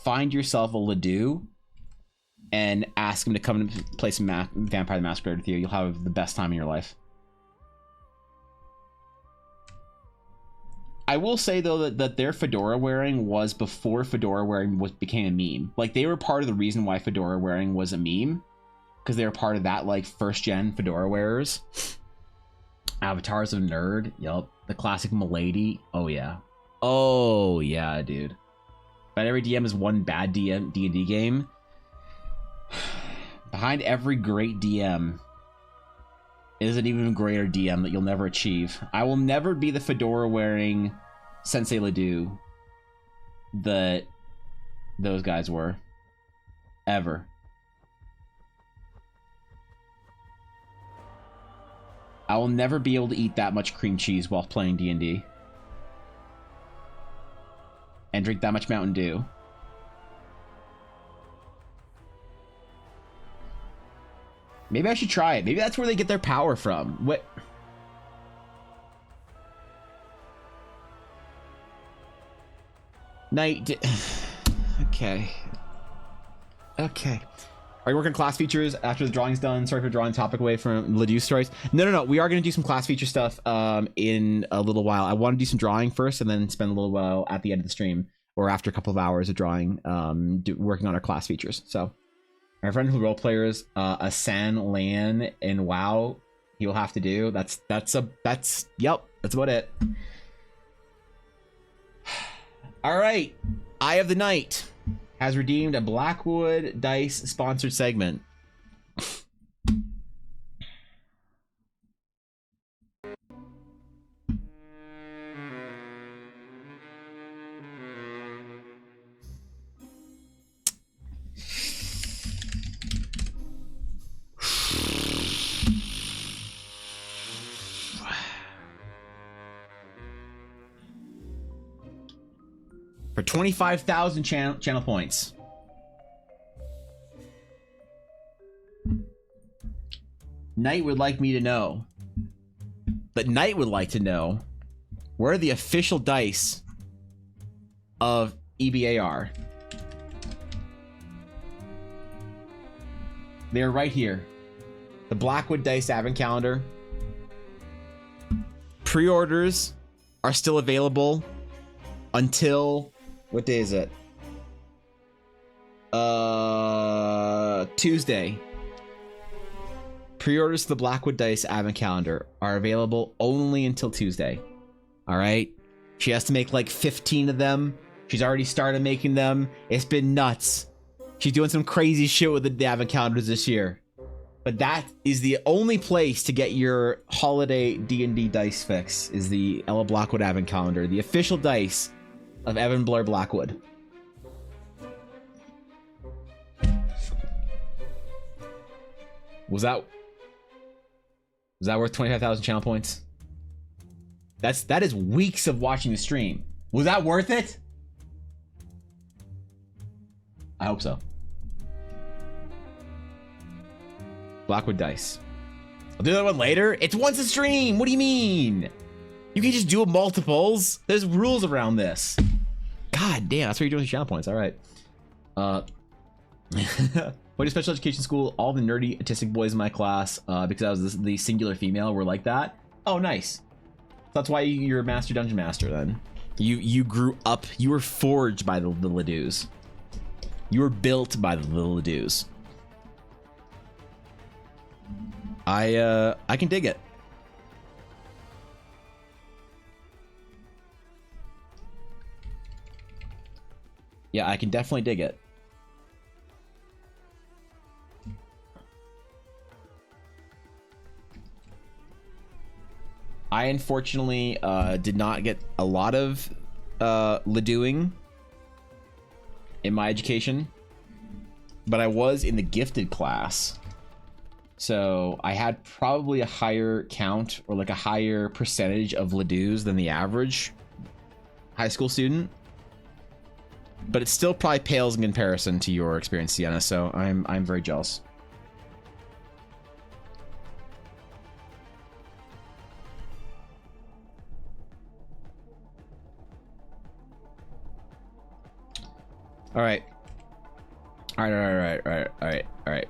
Find yourself a Ledoux and ask him to come and play some Vampire the Masquerade with you. You'll have the best time in your life. I will say though that their fedora wearing was before fedora wearing became a meme. Like, they were part of the reason why fedora wearing was a meme, because they were part of that, like, first gen fedora wearers. Avatars of Nerd, yup. The classic Milady, oh yeah. Oh yeah, dude. But every DM is one bad D&D game. Behind every great DM is an even greater DM that you'll never achieve. I will never be the fedora wearing Sensei Ledoux that those guys were. Ever. I will never be able to eat that much cream cheese while playing D&D. And drink that much Mountain Dew. Maybe I should try it. Maybe that's where they get their power from. What? Night. Okay. Okay. Are you working class features after the drawing's done? Sorry for drawing the topic away from Ledoux stories. No. We are going to do some class feature stuff in a little while. I want to do some drawing first and then spend a little while at the end of the stream or after a couple of hours of drawing, working on our class features. So our friend who role players, a San Lan and WoW, he will have to do. That's about it. All right. Eye of the Night has redeemed a Blackwood Dice sponsored segment. For 25,000 channel points. Knight would like me to know. But Knight would like to know where the official dice of EBA are. They're right here. The Blackwood Dice Advent Calendar. Pre-orders are still available until... What day is it? Tuesday. Pre-orders to the Blackwood Dice Advent Calendar are available only until Tuesday. All right? She has to make like 15 of them. She's already started making them. It's been nuts. She's doing some crazy shit with the Advent Calendars this year. But that is the only place to get your holiday D&D dice fix, is the Ella Blackwood Advent Calendar, the official dice of Evan Blair Blackwood. Was that worth 25,000 channel points? That is weeks of watching the stream. Was that worth it? I hope so. Blackwood Dice. I'll do that one later. It's once a stream. What do you mean? You can just do multiples. There's rules around this. God damn, that's what you're doing with channel points. All right. Went to special education school. All the nerdy autistic boys in my class, because I was the singular female, were like that. Oh, nice. That's why you're a master dungeon master then. You grew up. You were forged by the Ledouxs. You were built by the Ledouxs. I can dig it. Yeah, I can definitely dig it. I unfortunately did not get a lot of Ledouxing in my education, but I was in the gifted class. So I had probably a higher count or like a higher percentage of Ledouxs than the average high school student. But it still probably pales in comparison to your experience, Sienna, so I'm very jealous. All right. All right.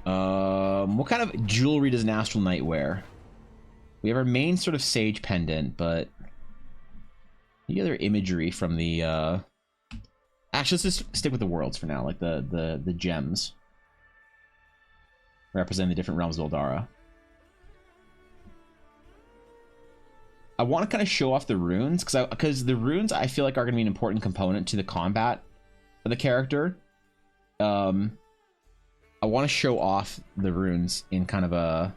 What kind of jewelry does an Astral Knight wear? We have our main sort of sage pendant, but the other imagery from the actually, let's just stick with the worlds for now, like the gems representing the different realms of Eldara. I want to kind of show off the runes because the runes I feel like are going to be an important component to the combat of the character. I want to show off the runes in kind of a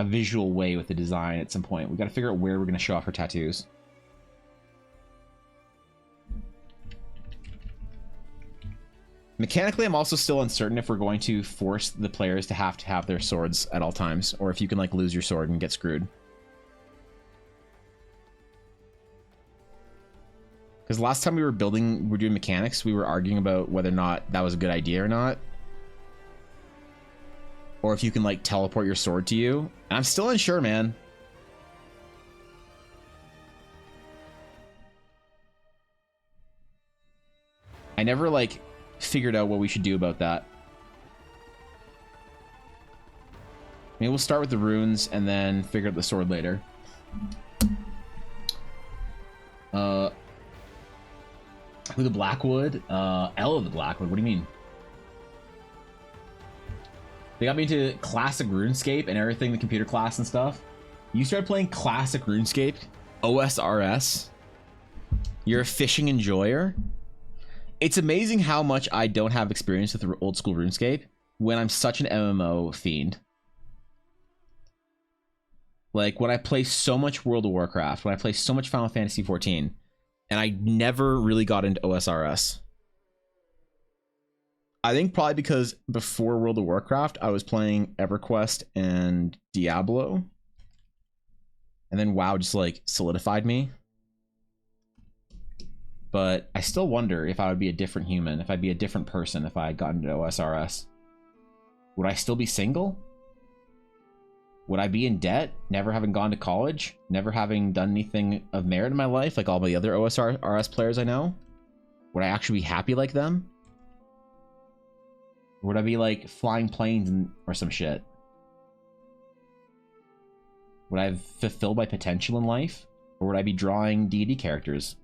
visual way with the design at some point. We got to figure out where we're going to show off her tattoos. Mechanically, I'm also still uncertain if we're going to force the players to have their swords at all times, or if you can like lose your sword and get screwed. Because last time we were doing mechanics, we were arguing about whether or not that was a good idea or not. Or if you can like teleport your sword to you. And I'm still unsure, man. I never like figured out what we should do about that. Maybe we'll start with the runes and then figure out the sword later. Who the Blackwood? L of the Blackwood. What do you mean? They got me into classic RuneScape and everything, the computer class and stuff. You started playing classic RuneScape? OSRS? You're a fishing enjoyer? It's amazing how much I don't have experience with the old school RuneScape when I'm such an MMO fiend. Like, when I play so much World of Warcraft, when I play so much Final Fantasy XIV, and I never really got into OSRS. I think probably because before World of Warcraft, I was playing EverQuest and Diablo. And then WoW just like solidified me. But I still wonder if I would be a different human, if I'd be a different person if I had gotten into OSRS. Would I still be single? Would I be in debt, never having gone to college, never having done anything of merit in my life like all the other OSRS players I know? Would I actually be happy like them? Or would I be like flying planes or some shit? Would I have fulfilled my potential in life? Or would I be drawing D&D characters?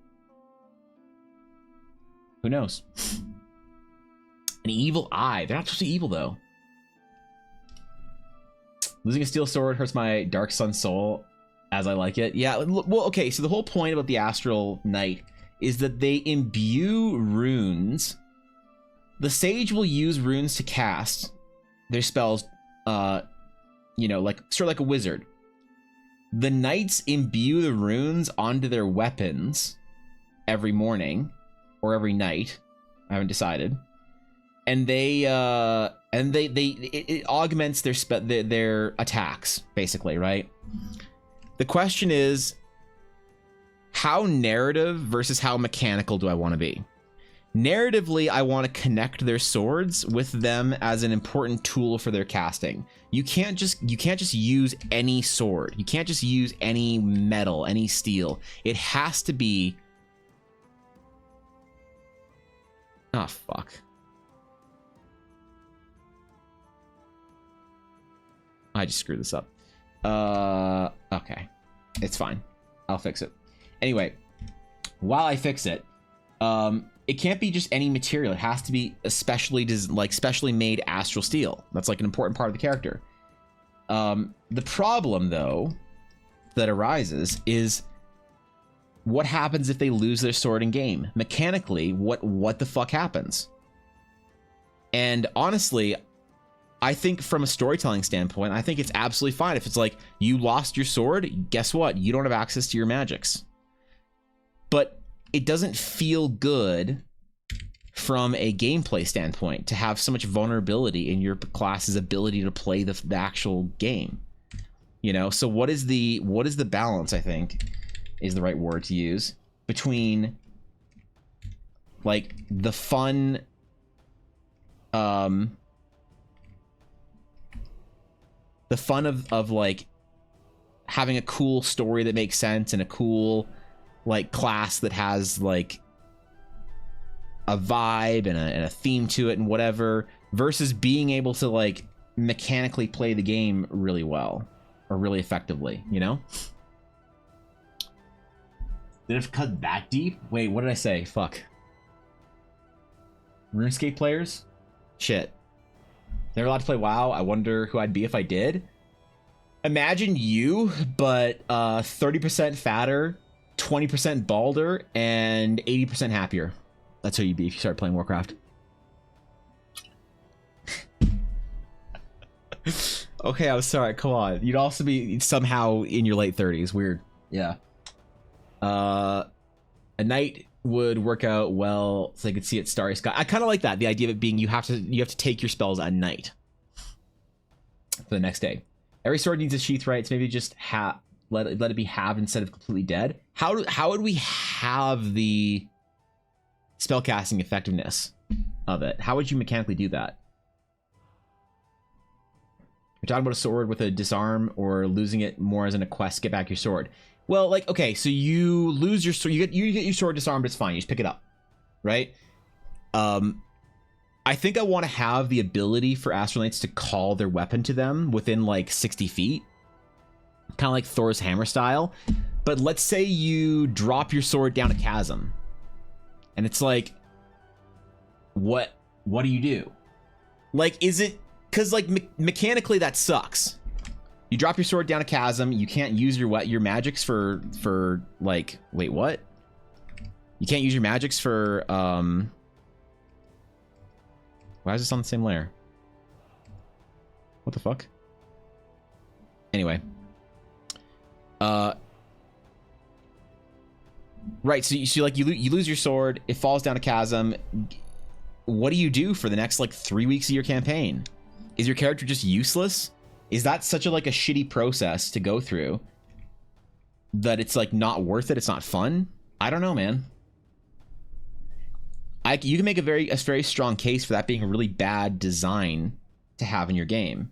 Who knows? An evil eye. They're not supposed to be evil though. Losing a steel sword hurts my Dark Sun soul as I like it. Yeah, well, okay, so the whole point about the Astral Knight is that they imbue runes. The Sage will use runes to cast their spells, you know, like sort of like a wizard. The Knights imbue the runes onto their weapons every morning or every night. I haven't decided. And it augments their attacks, basically, right? The question is, how narrative versus how mechanical do I want to be? Narratively, I want to connect their swords with them as an important tool for their casting. You can't just use any sword. You can't just use any metal, any steel. It has to be... Oh, fuck. I just screwed this up. Okay. It's fine. I'll fix it. Anyway, while I fix it, it can't be just any material. It has to be specially made astral steel. That's like an important part of the character. The problem, though, that arises is what happens if they lose their sword in game? Mechanically, what the fuck happens? And honestly, I think from a storytelling standpoint, I think it's absolutely fine. If it's like, you lost your sword, guess what? You don't have access to your magics. But it doesn't feel good from a gameplay standpoint to have so much vulnerability in your class's ability to play the actual game. You know, so what is the balance, I think, is the right word to use, between like the fun of like having a cool story that makes sense and a cool like class that has like a vibe and a theme to it and whatever, versus being able to like mechanically play the game really well or really effectively, you know? Did it cut that deep? Wait, what did I say? Fuck. RuneScape players? Shit. They're allowed to play WoW. I wonder who I'd be if I did. Imagine you, but 30% fatter, 20% balder, and 80% happier. That's who you'd be if you start playing Warcraft. Okay, I'm sorry. Come on. You'd also be somehow in your late 30s. Weird. Yeah. A knight would work out well so they could see it starry sky. I kind of like that. The idea of it being you have to take your spells at night for the next day. Every sword needs a sheath, right? So maybe just let it be halved instead of completely dead. How would we have the spellcasting effectiveness of it? How would you mechanically do that? You're talking about a sword with a disarm or losing it more as in a quest, get back your sword. Well, like, okay, so you lose your sword, you get your sword disarmed, it's fine, you just pick it up, right? I think I want to have the ability for Astral Knights to call their weapon to them within like 60 feet. Kind of like Thor's hammer style. But let's say you drop your sword down a chasm. And it's like, what do you do? Like, is it, because like mechanically that sucks. You drop your sword down a chasm, you can't use your magics for like, wait, what? You can't use your magics for why is this on the same layer? What the fuck? Anyway. Right, so you lose your sword, it falls down a chasm. What do you do for the next like 3 weeks of your campaign? Is your character just useless? Is that such a like a shitty process to go through that it's like not worth it? It's not fun? I don't know, man. You can make a very strong case for that being a really bad design to have in your game.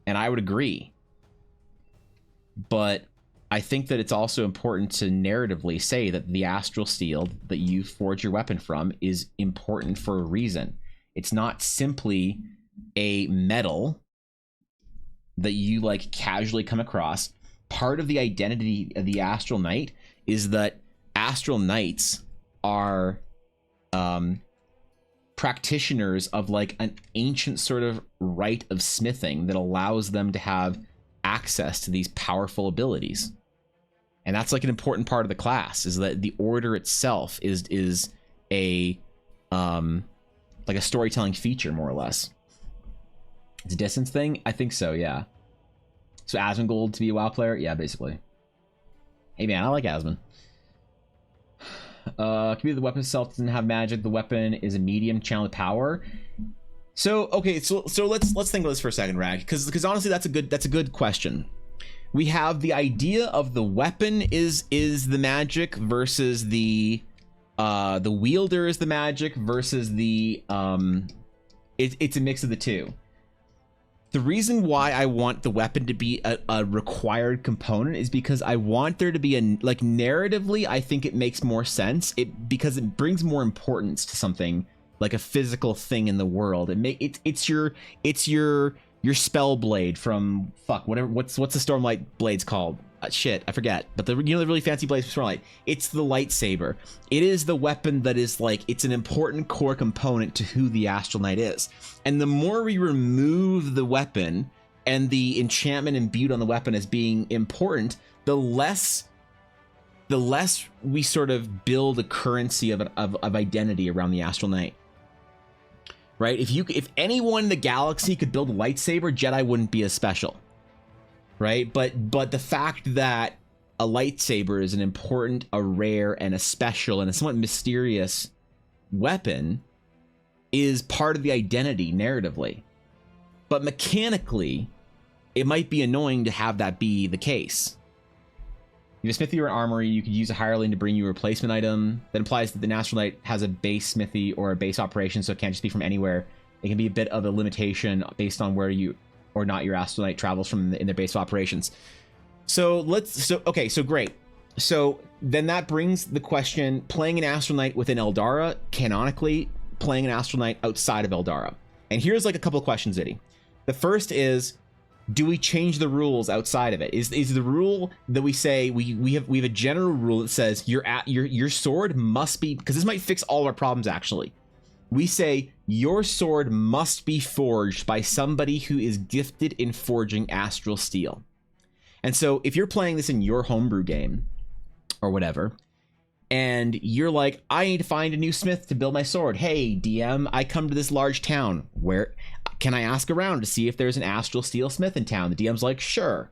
And I would agree. But I think that it's also important to narratively say that the astral steel that you forge your weapon from is important for a reason. It's not simply a metal that you like casually come across. Part of the identity of the Astral Knight is that Astral Knights are practitioners of like an ancient sort of rite of smithing that allows them to have access to these powerful abilities. And that's like an important part of the class, is that the order itself is a like a storytelling feature, more or less. It's a distance thing? I think so, yeah. So Asmongold to be a WoW player? Yeah, basically. Hey man, I like Asmon. Could be the weapon itself doesn't have magic. The weapon is a medium channel power. So okay, so let's think about this for a second, Rag, because honestly that's a good question. We have the idea of the weapon is the magic versus the wielder is the magic versus the it's a mix of the two. The reason why I want the weapon to be a required component is because I want there to be a, like, narratively, I think it makes more sense because it brings more importance to something like a physical thing in the world. It's your spell blade from what's the Stormlight blades called? Shit, I forget. But the really fancy blades from Stormlight. It's the lightsaber. It is the weapon that is like, it's an important core component to who the Astral Knight is. And the more we remove the weapon and the enchantment imbued on the weapon as being important, the less we sort of build a currency of identity around the Astral Knight. Right? If anyone in the galaxy could build a lightsaber, Jedi wouldn't be as special. Right? But the fact that a lightsaber is an important, a rare, and a special, and a somewhat mysterious weapon is part of the identity narratively. But mechanically, it might be annoying to have that be the case. You have a smithy or an armory, you could use a hireling to bring you a replacement item. That implies that the Astral Knight has a base smithy or a base operation, so it can't just be from anywhere. It can be a bit of a limitation based on where you or not your Astral Knight travels from in their base of operations. So great. So then that brings the question, playing an Astral Knight within Eldara, canonically, playing an Astral Knight outside of Eldara. And here's like a couple of questions, Ziddy. The first is, do we change the rules outside of it? Is the rule that we say we have a general rule that says your sword must be, because this might fix all our problems actually. We say your sword must be forged by somebody who is gifted in forging astral steel. And so if you're playing this in your homebrew game or whatever, and you're like, I need to find a new smith to build my sword. Hey, DM, I come to this large town. Where can I ask around to see if there's an astral steel smith in town? The DM's like, sure.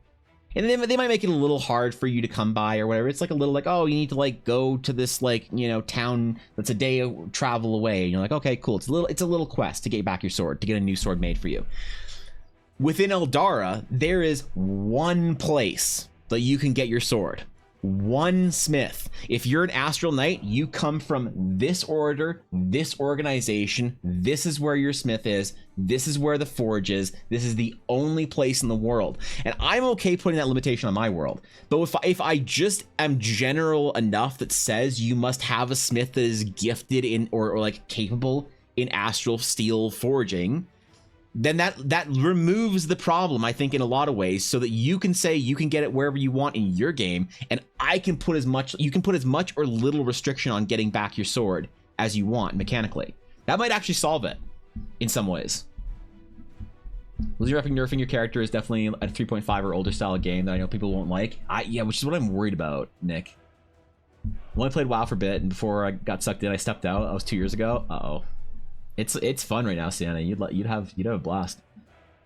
And then they might make it a little hard for you to come by or whatever. It's like a little like, oh, you need to like go to this like, you know, town that's a day of travel away. And you're like, okay, cool. It's a little quest to get back your sword, to get a new sword made for you. Within Eldara, there is one place that you can get your sword. One smith. If you're an Astral Knight, you come from this order, this organization. This is where your smith is. This is where the forge is. This is the only place in the world. And I'm okay putting that limitation on my world. But if I just am general enough that says you must have a smith that is gifted in or like capable in astral steel forging, then that removes the problem, I think, in a lot of ways, so that you can say you can get it wherever you want in your game, and I can put as much, you can put as much or little restriction on getting back your sword as you want mechanically. That might actually solve it in some ways. Losing Repping nerfing your character is definitely a 3.5 or older style of game that I know people won't like. Yeah, which is what I'm worried about, Nick. I only played WoW for a bit, and before I got sucked in, I stepped out. That was 2 years ago. Uh-oh. It's fun right now, Sienna. You'd have a blast.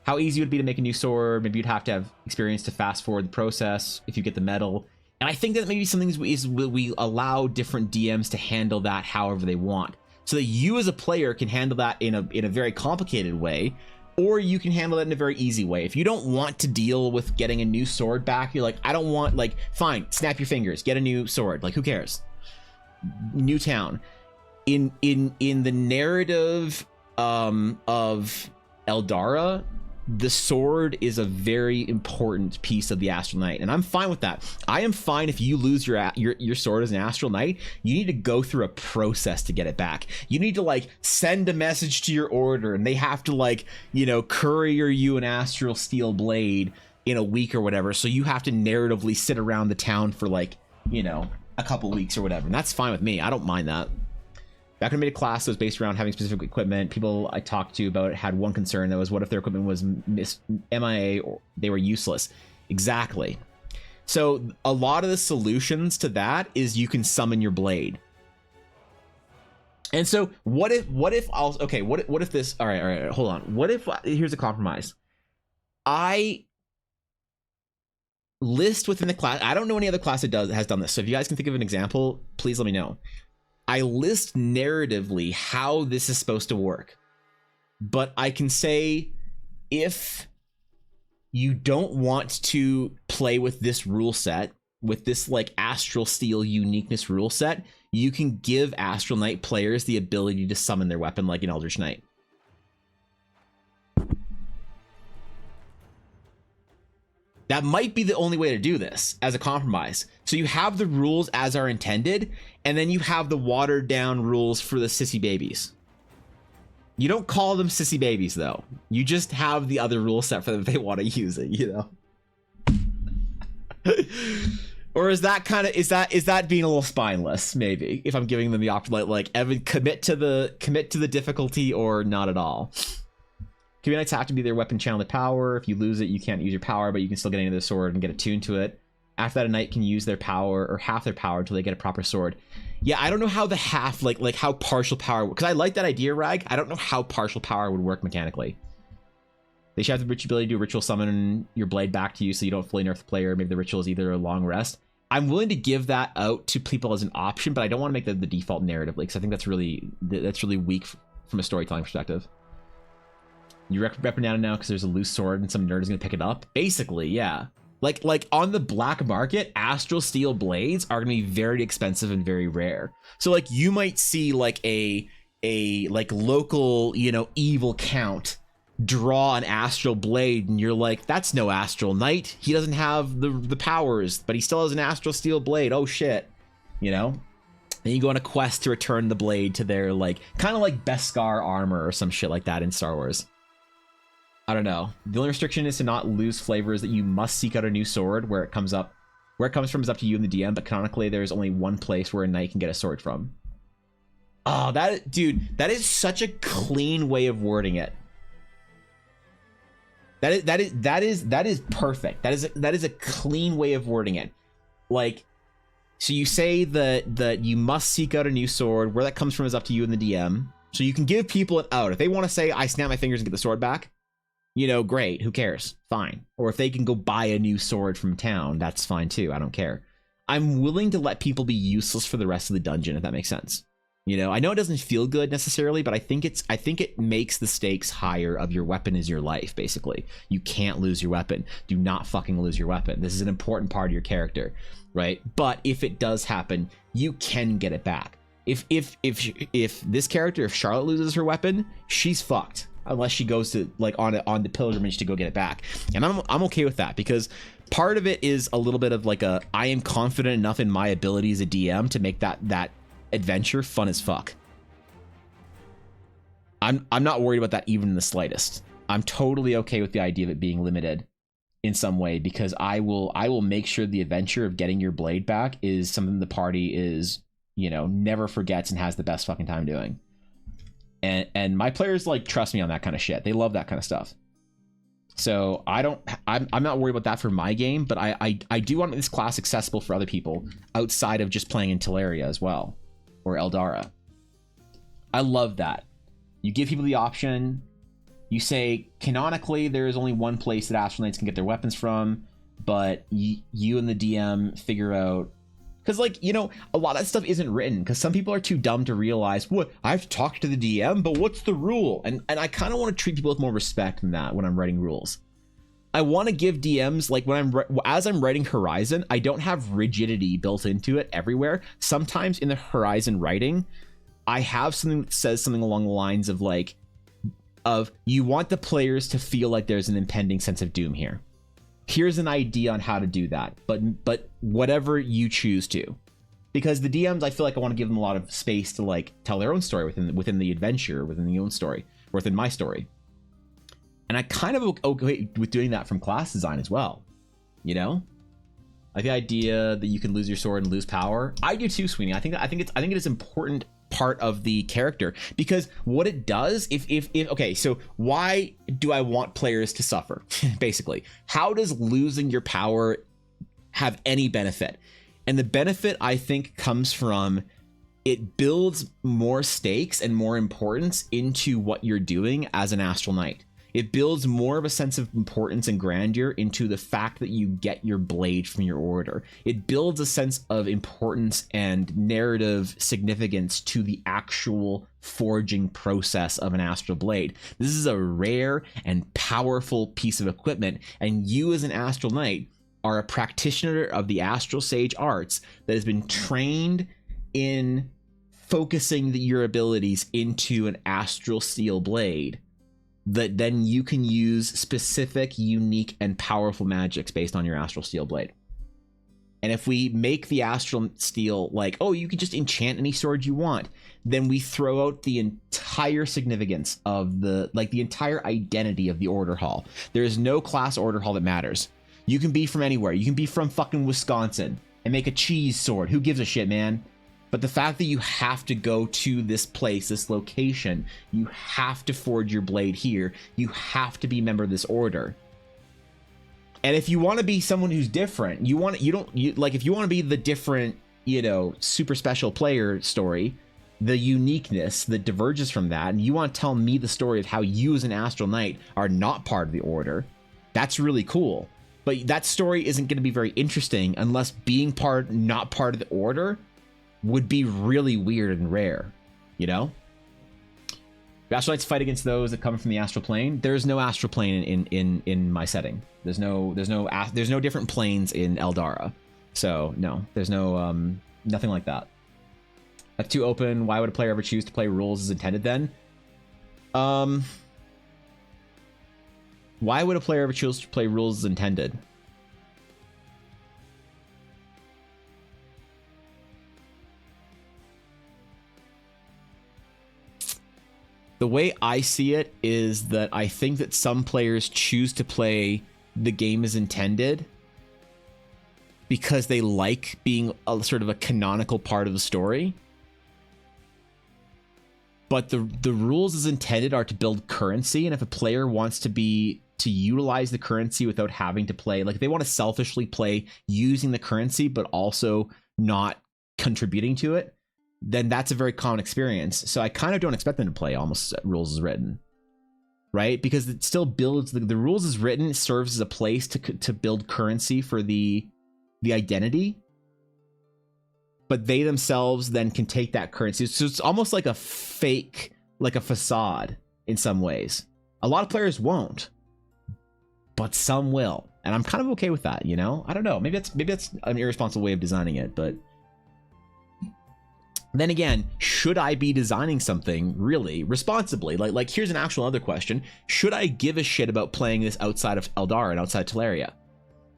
How easy would it be to make a new sword? Maybe you'd have to have experience to fast forward the process if you get the medal. And I think that maybe something is we allow different DMs to handle that however they want, so that you as a player can handle that in a very complicated way, or you can handle it in a very easy way. If you don't want to deal with getting a new sword back, you're like, I don't want, like, fine, snap your fingers, get a new sword. Like, who cares? New town. In the narrative of Eldara, the sword is a very important piece of the Astral Knight, and I'm fine with that. I am fine if you lose your sword as an Astral Knight. You need to go through a process to get it back. You need to like send a message to your order, and they have to like, you know, courier you an astral steel blade in a week or whatever. So you have to narratively sit around the town for like, you know, a couple weeks or whatever, and that's fine with me. I don't mind that. Back when I made a class that was based around having specific equipment, people I talked to about it had one concern. That was, what if their equipment was MIA or they were useless? Exactly. So a lot of the solutions to that is you can summon your blade. And so what if this, all right, hold on. What if, here's a compromise. I list within the class, I don't know any other class that has done this. So if you guys can think of an example, please let me know. I list narratively how this is supposed to work, but I can say, if you don't want to play with this rule set, with this like Astral Steel uniqueness rule set, you can give Astral Knight players the ability to summon their weapon like an Eldritch Knight. That might be the only way to do this as a compromise. So you have the rules as are intended, and then you have the watered down rules for the sissy babies. You don't call them sissy babies though. You just have the other rule set for them if they want to use it, you know? Or is that kind of, is that being a little spineless, maybe, if I'm giving them the option, like Evan, commit to the difficulty or not at all? Community Knights have to be their weapon channel to power. If you lose it, you can't use your power, but you can still get into the sword and get attuned to it. After that, a knight can use their power or half their power until they get a proper sword. Yeah, I don't know how the half, like how partial power, because I like that idea, Rag. I don't know how partial power would work mechanically. They should have the rich ability to do a ritual summon your blade back to you so you don't fully nerf the player. Maybe the ritual is either a long rest. I'm willing to give that out to people as an option, but I don't want to make that the default narratively, because I think that's really weak from a storytelling perspective. You repping down now because there's a loose sword and some nerd is gonna pick it up. Basically, yeah. Like on the black market, Astral Steel blades are gonna be very expensive and very rare. So like you might see like a like local, you know, evil count draw an astral blade and you're like, that's no astral knight. He doesn't have the powers, but he still has an astral steel blade. Oh shit. You know? Then you go on a quest to return the blade to their, like, kind of like Beskar armor or some shit like that in Star Wars. I don't know. The only restriction is to not lose flavors that you must seek out a new sword. Where it comes from is up to you and the DM, but canonically there's only one place where a knight can get a sword from. Oh, dude, that is such a clean way of wording it. That is perfect. That is a clean way of wording it. Like, so you say that you must seek out a new sword. Where that comes from is up to you and the DM. So you can give people an out. If they want to say, I snap my fingers and get the sword back, you know, great. Who cares? Fine. Or if they can go buy a new sword from town, that's fine too. I don't care. I'm willing to let people be useless for the rest of the dungeon, if that makes sense. You know, I know it doesn't feel good necessarily, but I think it makes the stakes higher of your weapon is your life, basically. You can't lose your weapon. Do not fucking lose your weapon. This is an important part of your character, right? But if it does happen, you can get it back. If this character, if Charlotte loses her weapon, she's fucked. Unless she goes to, like, on the pilgrimage to go get it back. And I'm okay with that, because part of it is a little bit of like I am confident enough in my ability as a DM to make that adventure fun as fuck. I'm not worried about that even in the slightest. I'm totally okay with the idea of it being limited in some way, because I will make sure the adventure of getting your blade back is something the party is, you know, never forgets and has the best fucking time doing. And my players, like, trust me on that kind of shit. They love that kind of stuff. So I'm not worried about that for my game, but I do want this class accessible for other people outside of just playing in Teleria as well, or Eldara. I love that. You give people the option. You say, canonically, there is only one place that Astral Knights can get their weapons from, but you and the DM figure out. Because, like, you know, a lot of that stuff isn't written, because some people are too dumb to realize, what, I have to talk to the DM, but what's the rule? And I kind of want to treat people with more respect than that when I'm writing rules. I want to give DMs, like, as I'm writing Horizon, I don't have rigidity built into it everywhere. Sometimes in the Horizon writing, I have something that says something along the lines of, like, you want the players to feel like there's an impending sense of doom here. Here's an idea on how to do that, but whatever you choose to, because the DMs, I feel like I want to give them a lot of space to, like, tell their own story within the adventure, within the own story, within my story. And I kind of okay with doing that from class design as well. You know, like the idea that you can lose your sword and lose power. I do too, Sweeney. I think it is important part of the character, because what it does, if okay, so why do I want players to suffer? Basically, how does losing your power have any benefit? And the benefit, I think, comes from it builds more stakes and more importance into what you're doing as an Astral Knight. It builds more of a sense of importance and grandeur into the fact that you get your blade from your order. It builds a sense of importance and narrative significance to the actual forging process of an astral blade. This is a rare and powerful piece of equipment, and you as an Astral Knight are a practitioner of the Astral Sage arts that has been trained in focusing your abilities into an astral steel blade that then you can use specific, unique, and powerful magics based on your astral steel blade. And if we make the astral steel like, oh, you can just enchant any sword you want, then we throw out the entire significance of the entire identity of the order hall. There is no class order hall that matters. You can be from anywhere. You can be from fucking Wisconsin and make a cheese sword. Who gives a shit, man? But the fact that you have to go to this place, this location, you have to forge your blade here, you have to be a member of this order. And if you want to be someone who's different, if you want to be the different, you know, super special player story, the uniqueness that diverges from that, and you want to tell me the story of how you as an Astral Knight are not part of the order, that's really cool. But that story isn't going to be very interesting unless being not part of the order would be really weird and rare, you know? Astral Knights fight against those that come from the astral plane. There's no astral plane in my setting. There's no different planes in Eldara. So no, there's no nothing like that. That's too open. Why would a player ever choose to play rules as intended then? Why would a player ever choose to play rules as intended? The way I see it is that I think that some players choose to play the game as intended because they like being a sort of a canonical part of the story. But the rules as intended are to build currency, and if a player wants to utilize the currency without having to play, like if they want to selfishly play using the currency but also not contributing to it, then that's a very common experience. So I kind of don't expect them to play almost rules as written, right? Because it still builds the rules as written serves as a place to build currency for the identity, but they themselves then can take that currency. So it's almost like a fake, like a facade in some ways. A lot of players won't, but some will, and I'm kind of okay with that. You know, I don't know. Maybe that's an irresponsible way of designing it, but. Then again, should I be designing something really responsibly? Like here's an actual other question. Should I give a shit about playing this outside of Eldar and outside Teleria?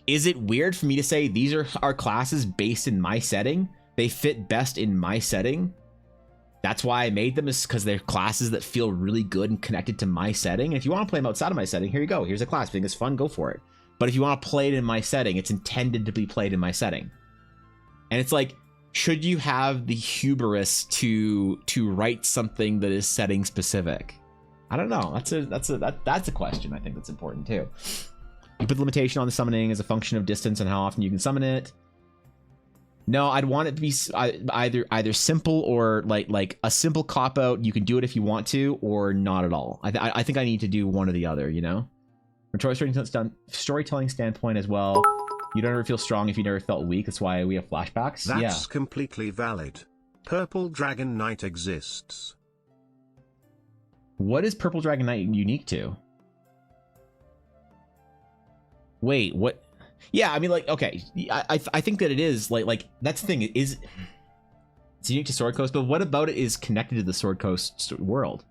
Is it weird for me to say these are our classes based in my setting? They fit best in my setting. That's why I made them, is because they're classes that feel really good and connected to my setting. And if you want to play them outside of my setting, here you go. Here's a class. If you think it's fun, go for it. But if you want to play it in my setting, it's intended to be played in my setting. And it's like, should you have the hubris to write something that is setting specific? I don't know. That's a question I think that's important too. You put the limitation on the summoning as a function of distance and how often you can summon it. No, I'd want it to be either simple or like a simple cop out. You can do it if you want to, or not at all. I think I need to do one or the other. You know, from storytelling standpoint as well. You don't ever feel strong if you never felt weak. That's why we have flashbacks. That's completely valid. Purple Dragon Knight exists. What is Purple Dragon Knight unique to? Wait, what? Yeah, I mean, like, okay, I think that it is like that's the thing. It's unique to Sword Coast, but what about it is connected to the Sword Coast world?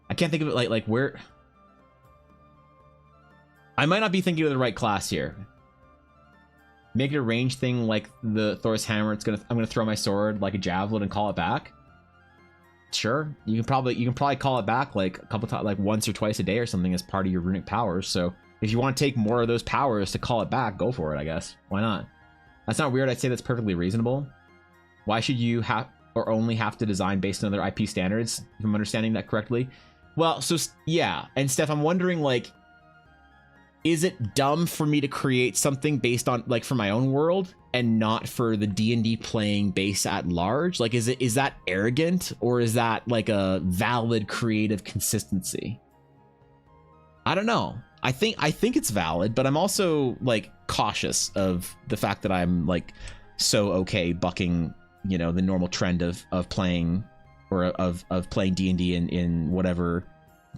I can't think of it like where. I might not be thinking of the right class here. Make it a range thing like the Thor's hammer. I'm gonna throw my sword like a javelin and call it back. Sure, you can probably call it back like a couple times, like once or twice a day or something as part of your runic powers. So if you want to take more of those powers to call it back, go for it. I guess, why not? That's not weird. I'd say that's perfectly reasonable. Why should you have or only have to design based on other IP standards? If I'm understanding that correctly. Well, so yeah, and Steph, I'm wondering like. Is it dumb for me to create something based on like for my own world and not for the D&D playing base at large? Like, is that arrogant, or is that like a valid creative consistency? I don't know. I think it's valid, but I'm also like cautious of the fact that I'm like so okay bucking, you know, the normal trend of playing or of playing D&D in whatever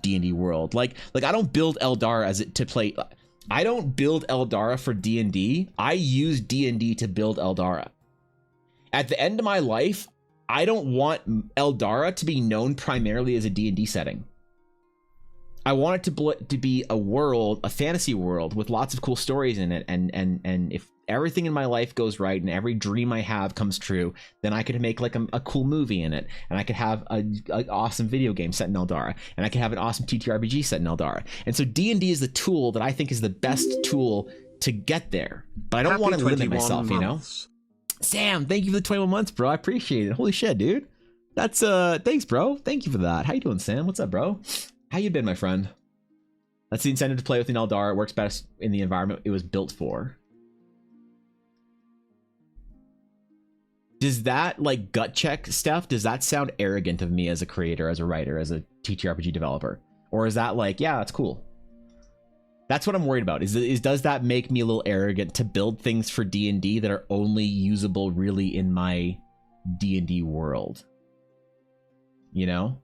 D&D world. Like I don't build Eldar as it to play. I don't build Eldara for D&D. I use D&D to build Eldara. At the end of my life, I don't want Eldara to be known primarily as a D&D setting. I want it to be a world, a fantasy world with lots of cool stories in it, and if everything in my life goes right and every dream I have comes true, then I could make like a cool movie in it, and I could have an awesome video game set in Eldara, and I could have an awesome TTRPG set in Eldara. And so D&D is the tool that I think is the best tool to get there, but I don't want to limit myself, you know? Sam, thank you for the 21 months, bro. I appreciate it. Holy shit, dude. That's thanks, bro. Thank you for that. How you doing, Sam? What's up, bro? How you been, my friend? That's the incentive to play within Eldar. It works best in the environment it was built for. Does that, like, gut check stuff, does that sound arrogant of me as a creator, as a writer, as a TTRPG developer? Or is that like, yeah, that's cool? That's what I'm worried about. Is does that make me a little arrogant to build things for D&D that are only usable really in my D&D world? You know?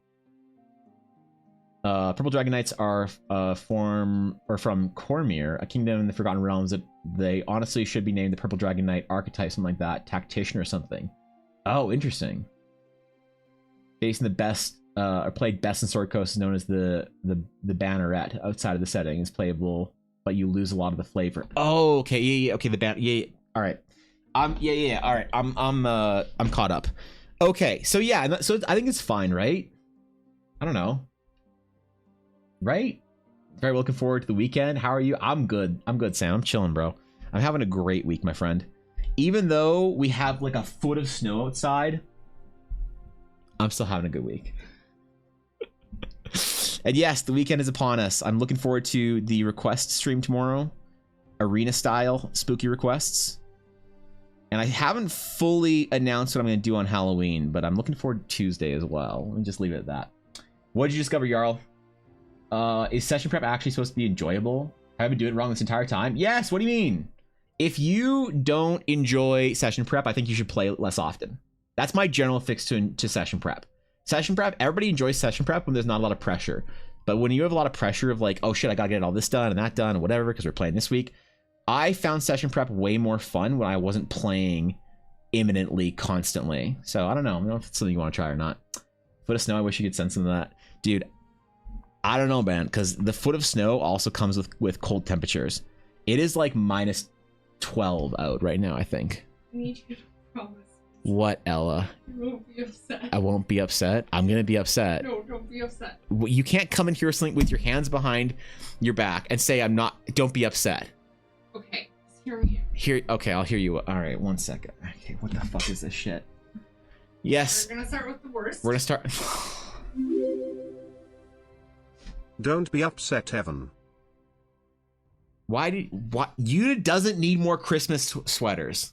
Purple Dragon Knights are from Cormyr, a kingdom in the Forgotten Realms that they honestly should be named the Purple Dragon Knight archetype, something like that, tactician or something. Oh, interesting. Based in the best or played best in Sword Coast is known as the banneret outside of the setting. It's playable, but you lose a lot of the flavor. Oh, okay, yeah, okay, the ban, yeah, all right. Yeah, all right. I'm caught up. Okay, so yeah, so I think it's fine, right? I don't know. Right? Very looking forward to the weekend. How are you? I'm good, Sam. I'm chilling, bro. I'm having a great week, my friend. Even though we have like a foot of snow outside, I'm still having a good week. And yes, the weekend is upon us. I'm looking forward to the request stream tomorrow. Arena style spooky requests. And I haven't fully announced what I'm going to do on Halloween, but I'm looking forward to Tuesday as well. Let me just leave it at that. What did you discover, Jarl? Is session prep actually supposed to be enjoyable? Have I been doing it wrong this entire time? Yes, what do you mean? If you don't enjoy session prep, I think you should play less often. That's my general fix to session prep. Session prep, everybody enjoys session prep when there's not a lot of pressure. But when you have a lot of pressure of like, oh shit, I gotta get all this done and that done and whatever because we're playing this week, I found session prep way more fun when I wasn't playing imminently constantly. So I don't know if it's something you want to try or not. Foot of snow, I wish you could send some of that. Dude, I don't know, man, because the foot of snow also comes with cold temperatures. It is like minus 12 out right now, I think. I need you to promise. What, Ella? You won't be upset. I won't be upset. I'm gonna be upset. No, don't be upset. You can't come in here with your hands behind your back and say I'm not. Don't be upset. Okay, just hear me out. Okay, I'll hear you. All right, 1 second. Okay, what the fuck is this shit? Yes. We're gonna start with the worst. We're gonna start. Don't be upset, Evan. What? Yuna doesn't need more Christmas sweaters.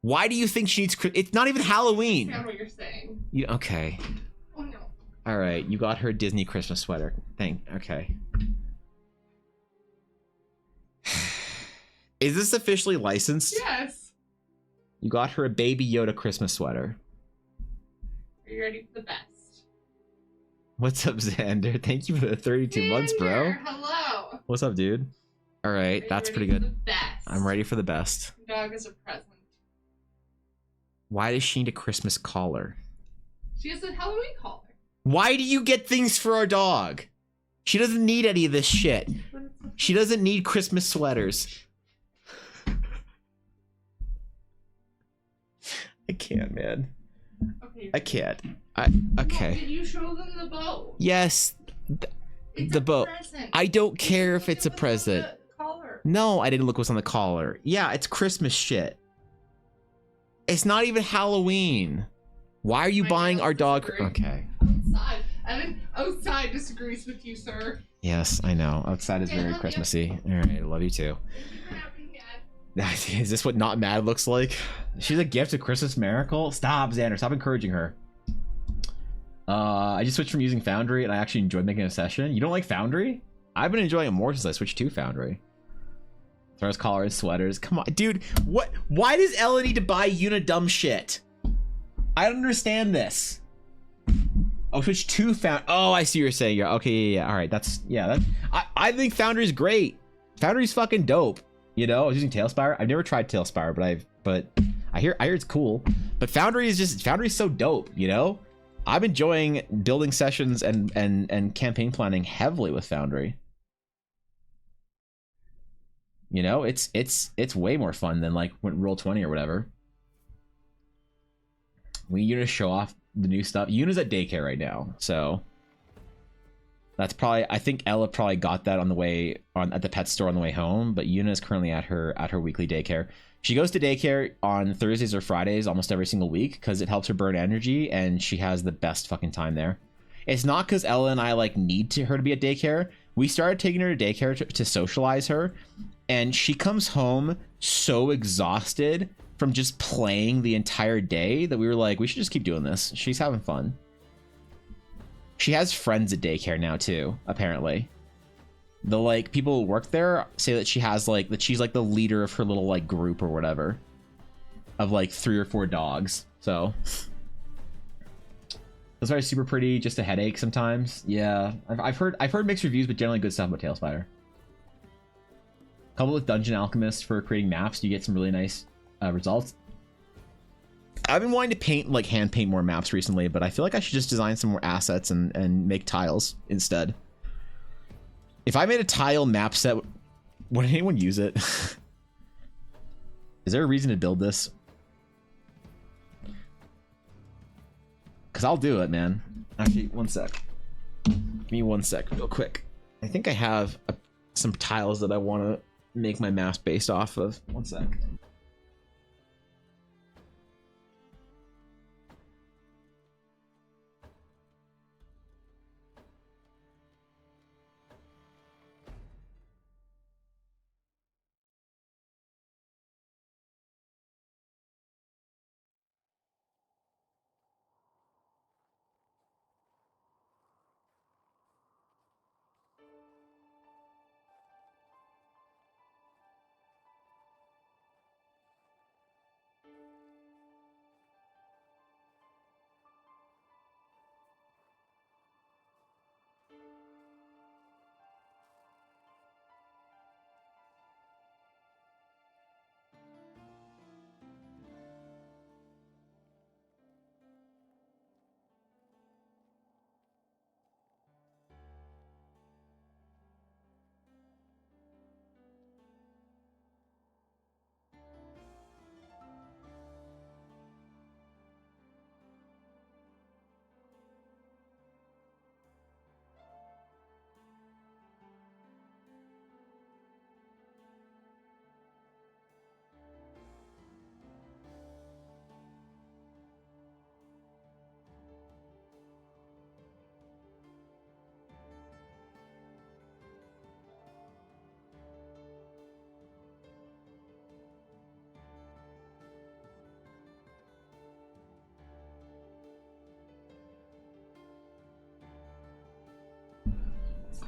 Why do you think she needs? It's not even Halloween. I understand what you're saying. Okay. Oh no. All right, you got her Disney Christmas sweater. Okay. Is this officially licensed? Yes. You got her a Baby Yoda Christmas sweater. Are you ready for the best? What's up, Xander? Thank you for the 32 months, bro. Xander, hello. What's up, dude? All right, that's pretty good. The best. I'm ready for the best. Dog is a present. Why does she need a Christmas collar? She has a Halloween collar. Why do you get things for our dog? She doesn't need any of this shit. She doesn't need Christmas sweaters. I can't, man. Okay. I can't. Okay. Did you show them the bow? Yes. The bow. Present. I don't care if it's a present. Collar. No, I didn't look what's on the collar. Yeah, it's Christmas shit. It's not even Halloween. Why are you buying our dog? Okay. Outside. Evan, outside disagrees with you, sir. Yes, I know. Outside is very Christmassy. All right, I love you too. Is this what not mad looks like? She's a gift to Christmas miracle. Stop, Xander. Stop encouraging her. I just switched from using Foundry and I actually enjoyed making a session. You don't like Foundry? I've been enjoying it more since I switched to Foundry. Throws collars, sweaters. Come on, dude. What? Why does Ella need to buy Yuna dumb shit? I don't understand this. Oh, switch to Foundry. Oh, I see what you're saying. Yeah. Okay. Yeah. All right. I think Foundry's great. Foundry's fucking dope. You know, I was using Tailspire. I've never tried Tailspire, but I hear it's cool. But Foundry's so dope. You know, I'm enjoying building sessions and campaign planning heavily with Foundry. You know, it's way more fun than like Roll20 or whatever. We need to show off the new stuff. Yuna's at daycare right now, so that's probably. I think Ella probably got that on the way at the pet store on the way home. But Yuna is currently at her weekly daycare. She goes to daycare on Thursdays or Fridays almost every single week because it helps her burn energy, and she has the best fucking time there. It's not because Ella and I like need her to be at daycare. We started taking her to daycare to socialize her, and she comes home so exhausted from just playing the entire day that we were like, we should just keep doing this. She's having fun. She has friends at daycare now too, apparently. The like people who work there say that she has like that she's like the leader of her little like group or whatever of like 3 or 4 dogs. So that's why it's super pretty, just a headache sometimes. Yeah, I've heard mixed reviews, but generally good stuff about Tailspire. Coupled with Dungeon Alchemist for creating maps, you get some really nice results. I've been wanting to paint, like, hand paint more maps recently, but I feel like I should just design some more assets and make tiles instead. If I made a tile map set, would anyone use it? Is there a reason to build this? Because I'll do it, man. Actually, one sec. Give me 1 sec, real quick. I think I have some tiles that I want to make my maps based off of. 1 sec.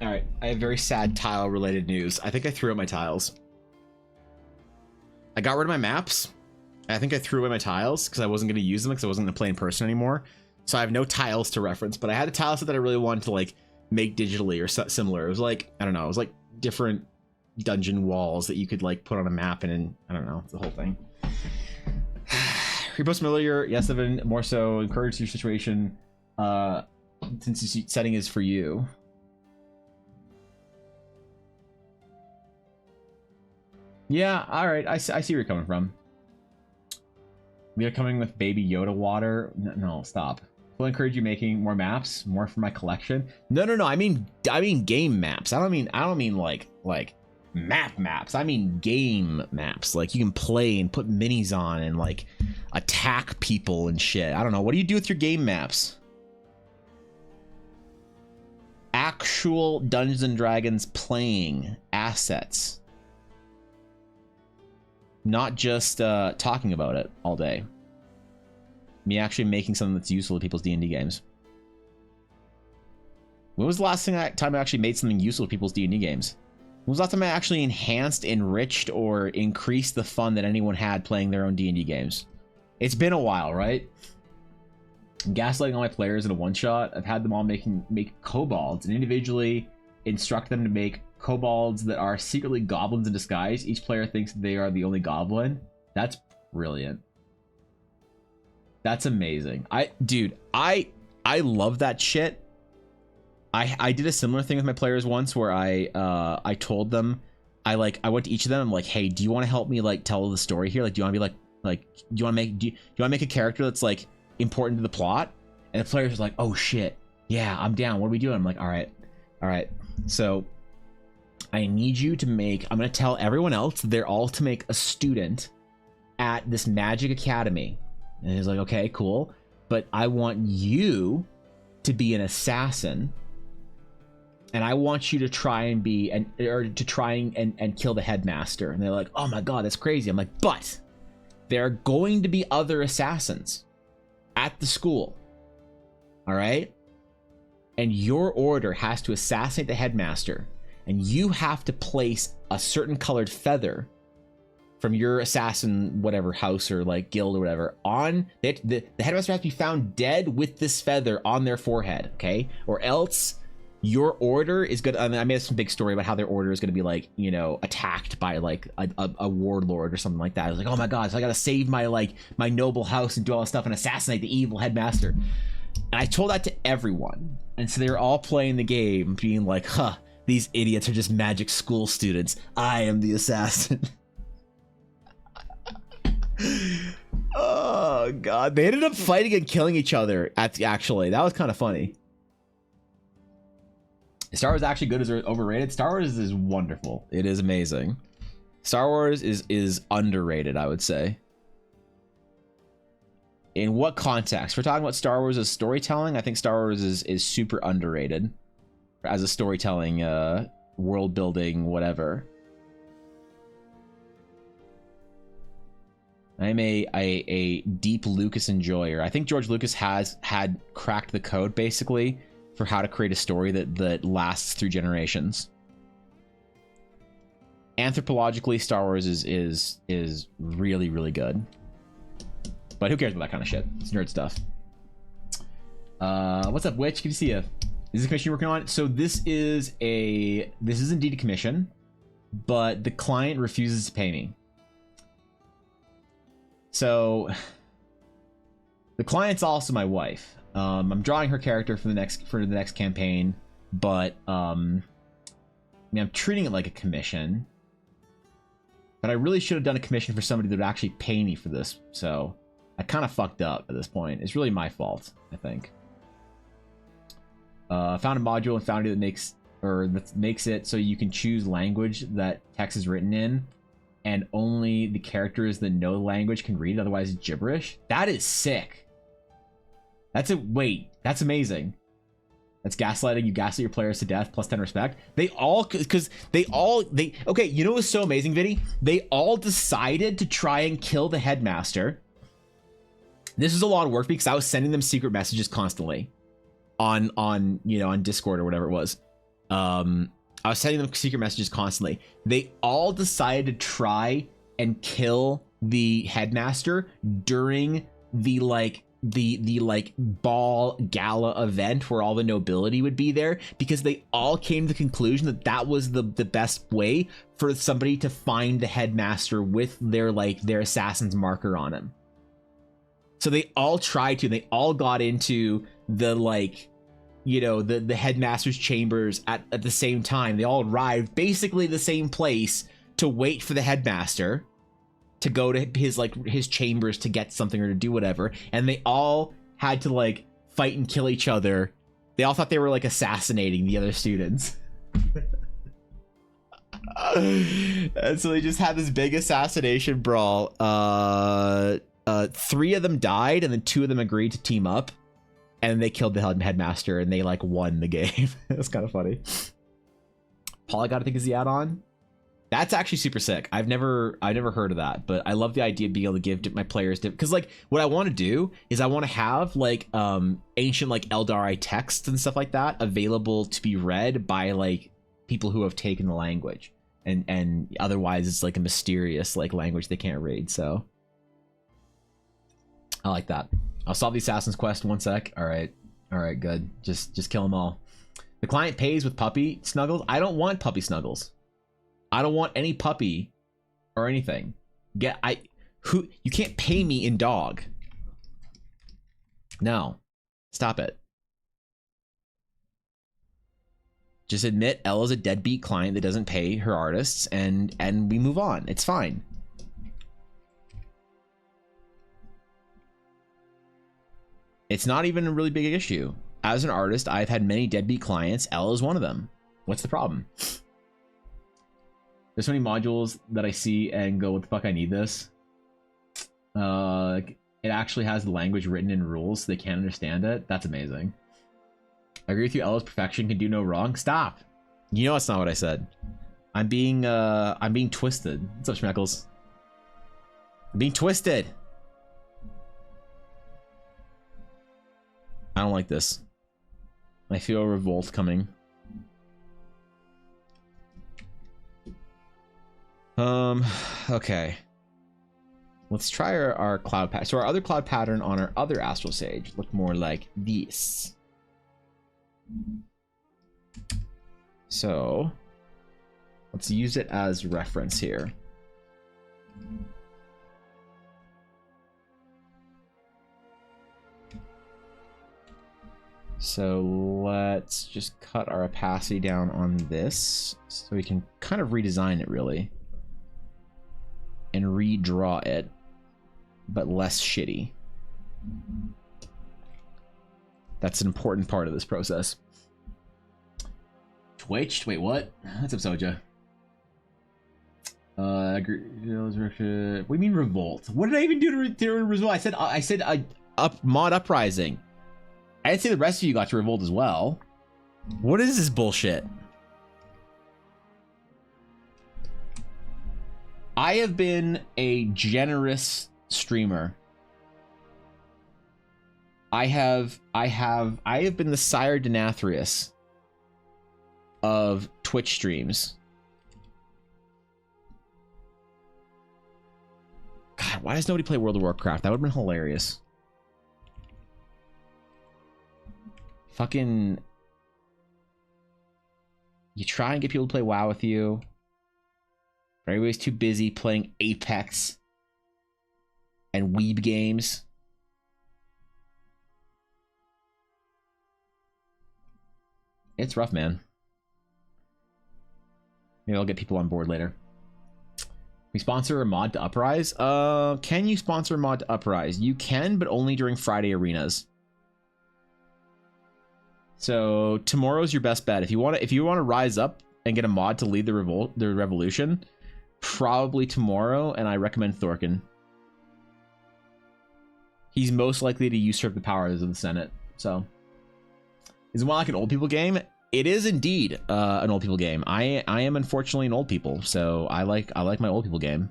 All right, I have very sad tile-related news. I think I threw out my tiles. I got rid of my maps. I think I threw away my tiles because I wasn't going to use them because I wasn't going to play in person anymore. So I have no tiles to reference, but I had a tile set that I really wanted to like make digitally or similar. It was like, I don't know, it was like different dungeon walls that you could like put on a map and I don't know, the whole thing. Repost familiar, yes, Evan, more so encourage your situation since the setting is for you. Yeah, all right. I see where you're coming from. We are coming with Baby Yoda water. No, stop. We'll encourage you making more maps, more for my collection. No. I mean game maps. I don't mean like maps. I mean game maps. Like you can play and put minis on and like attack people and shit. I don't know. What do you do with your game maps? Actual Dungeons and Dragons playing assets. Not just talking about it all day. Me actually making something that's useful to people's D&D games. When was the last time I actually made something useful to people's D&D games? When was the last time I actually enhanced, enriched, or increased the fun that anyone had playing their own D&D games? It's been a while, right? I'm gaslighting all my players in a one-shot. I've had them all make kobolds and individually instruct them to make kobolds that are secretly goblins in disguise. Each player thinks they are the only goblin. That's brilliant. That's amazing. I love that shit. I did a similar thing with my players once where I told them I went to each of them. I'm like, hey, do you want to help me like tell the story here? Like, do you want to be like do you want to make a character that's like important to the plot? And the players are like, oh shit, yeah, I'm down. What are we doing? I'm like, all right. So I need you to make, I'm going to tell everyone else they're all to make a student at this magic academy. And he's like, okay, cool. But I want you to be an assassin. And I want you to try and be, and kill the headmaster. And they're like, oh my God, that's crazy. I'm like, but there are going to be other assassins at the school. All right. And your order has to assassinate the headmaster. And you have to place a certain colored feather from your assassin, whatever house or like guild or whatever, on the headmaster has to be found dead with this feather on their forehead, okay? Or else your order is good. I mean, I made some big story about how their order is going to be like, you know, attacked by like a warlord or something like that. I was like, oh my god, so I got to save my like my noble house and do all this stuff and assassinate the evil headmaster. And I told that to everyone, and so they were all playing the game, being like, huh, these idiots are just magic school students. I am the assassin. Oh god, they ended up fighting and killing each other. Actually, that was kind of funny. Star Wars is actually good, is overrated? Star Wars is wonderful. It is amazing. Star Wars is underrated, I would say. In what context? We're talking about Star Wars as storytelling. I think Star Wars is super underrated as a storytelling, world building, whatever. I'm a deep Lucas enjoyer. I think George Lucas had cracked the code basically for how to create a story that lasts through generations. Anthropologically, Star Wars is really, really good. But who cares about that kind of shit? It's nerd stuff. What's up, Witch? Good to see you. Is this a commission you're working on? So this is indeed a commission, but the client refuses to pay me. So the client's also my wife. I'm drawing her character for the next campaign, but I mean, I'm treating it like a commission. But I really should have done a commission for somebody that would actually pay me for this. So I kind of fucked up at this point. It's really my fault, I think. Found a module in Foundry that makes it so you can choose language that text is written in, and only the characters that know the language can read it. Otherwise, it's gibberish. That is sick. That's amazing. That's gaslighting. You gaslight your players to death, plus 10 respect. Okay, you know what's so amazing, Vinny? They all decided to try and kill the headmaster. This is a lot of work because I was sending them secret messages constantly on Discord or whatever it was. I was sending them secret messages constantly. They all decided to try and kill the headmaster during the ball gala event where all the nobility would be there, because they all came to the conclusion that that was the best way for somebody to find the headmaster with their assassin's marker on him. So they all tried to, they all got into the headmaster's chambers at the same time. They all arrived basically the same place to wait for the headmaster to go to his chambers to get something or to do whatever, and they all had to fight and kill each other. They all thought they were assassinating the other students. And so they just had this big assassination brawl. 3 of them died, and then 2 of them agreed to team up, and they killed the headmaster, and they won the game. That's kind of funny. Polygon, I think, is the add-on. That's actually super sick. I've never heard of that, but I love the idea of being able to give my players, because what I want to do is I want to have ancient Eldari texts and stuff like that available to be read by people who have taken the language, and otherwise it's a mysterious language they can't read. So I like that. I'll solve the assassin's quest in 1 sec. All right, good. Just kill them all. The client pays with puppy snuggles. I don't want puppy snuggles. I don't want any puppy or anything. You can't pay me in dog. No. Stop it. Just admit Ella's a deadbeat client that doesn't pay her artists, and we move on. It's fine. It's not even a really big issue. As an artist, I've had many deadbeat clients. Ella is one of them. What's the problem? There's so many modules that I see and go, what the fuck, I need this. It actually has the language written in rules so they can't understand it. That's amazing. I agree with you, Ella's perfection can do no wrong. Stop. You know that's not what I said. I'm being twisted. What's up, Schmeckles? I'm being twisted. I don't like this. I feel a revolt coming. Okay. Let's try our cloud pattern. So our other cloud pattern on our other Astral Sage look more like this. So let's use it as reference here. So let's just cut our opacity down on this so we can kind of redesign it really and redraw it, but less shitty. That's an important part of this process. Twitch? Wait, what? What's up, Soja? What do you mean revolt? What did I even do to revolt? I said mod uprising. I didn't say the rest of you got to revolt as well. What is this bullshit? I have been a generous streamer. I have been the Sire Denathrius of Twitch streams. God, why does nobody play World of Warcraft? That would have been hilarious. Fucking... You try and get people to play WoW with you. But everybody's too busy playing Apex and weeb games. It's rough, man. Maybe I'll get people on board later. We sponsor a mod to Uprise? Can you sponsor a mod to Uprise? You can, but only during Friday arenas. So tomorrow's your best bet. If you want to rise up and get a mod to lead the revolution, probably tomorrow, and I recommend Thorkin. He's most likely to usurp the powers of the Senate. So is it more like an old people game? It is indeed an old people game. I am unfortunately an old people, so I like my old people game.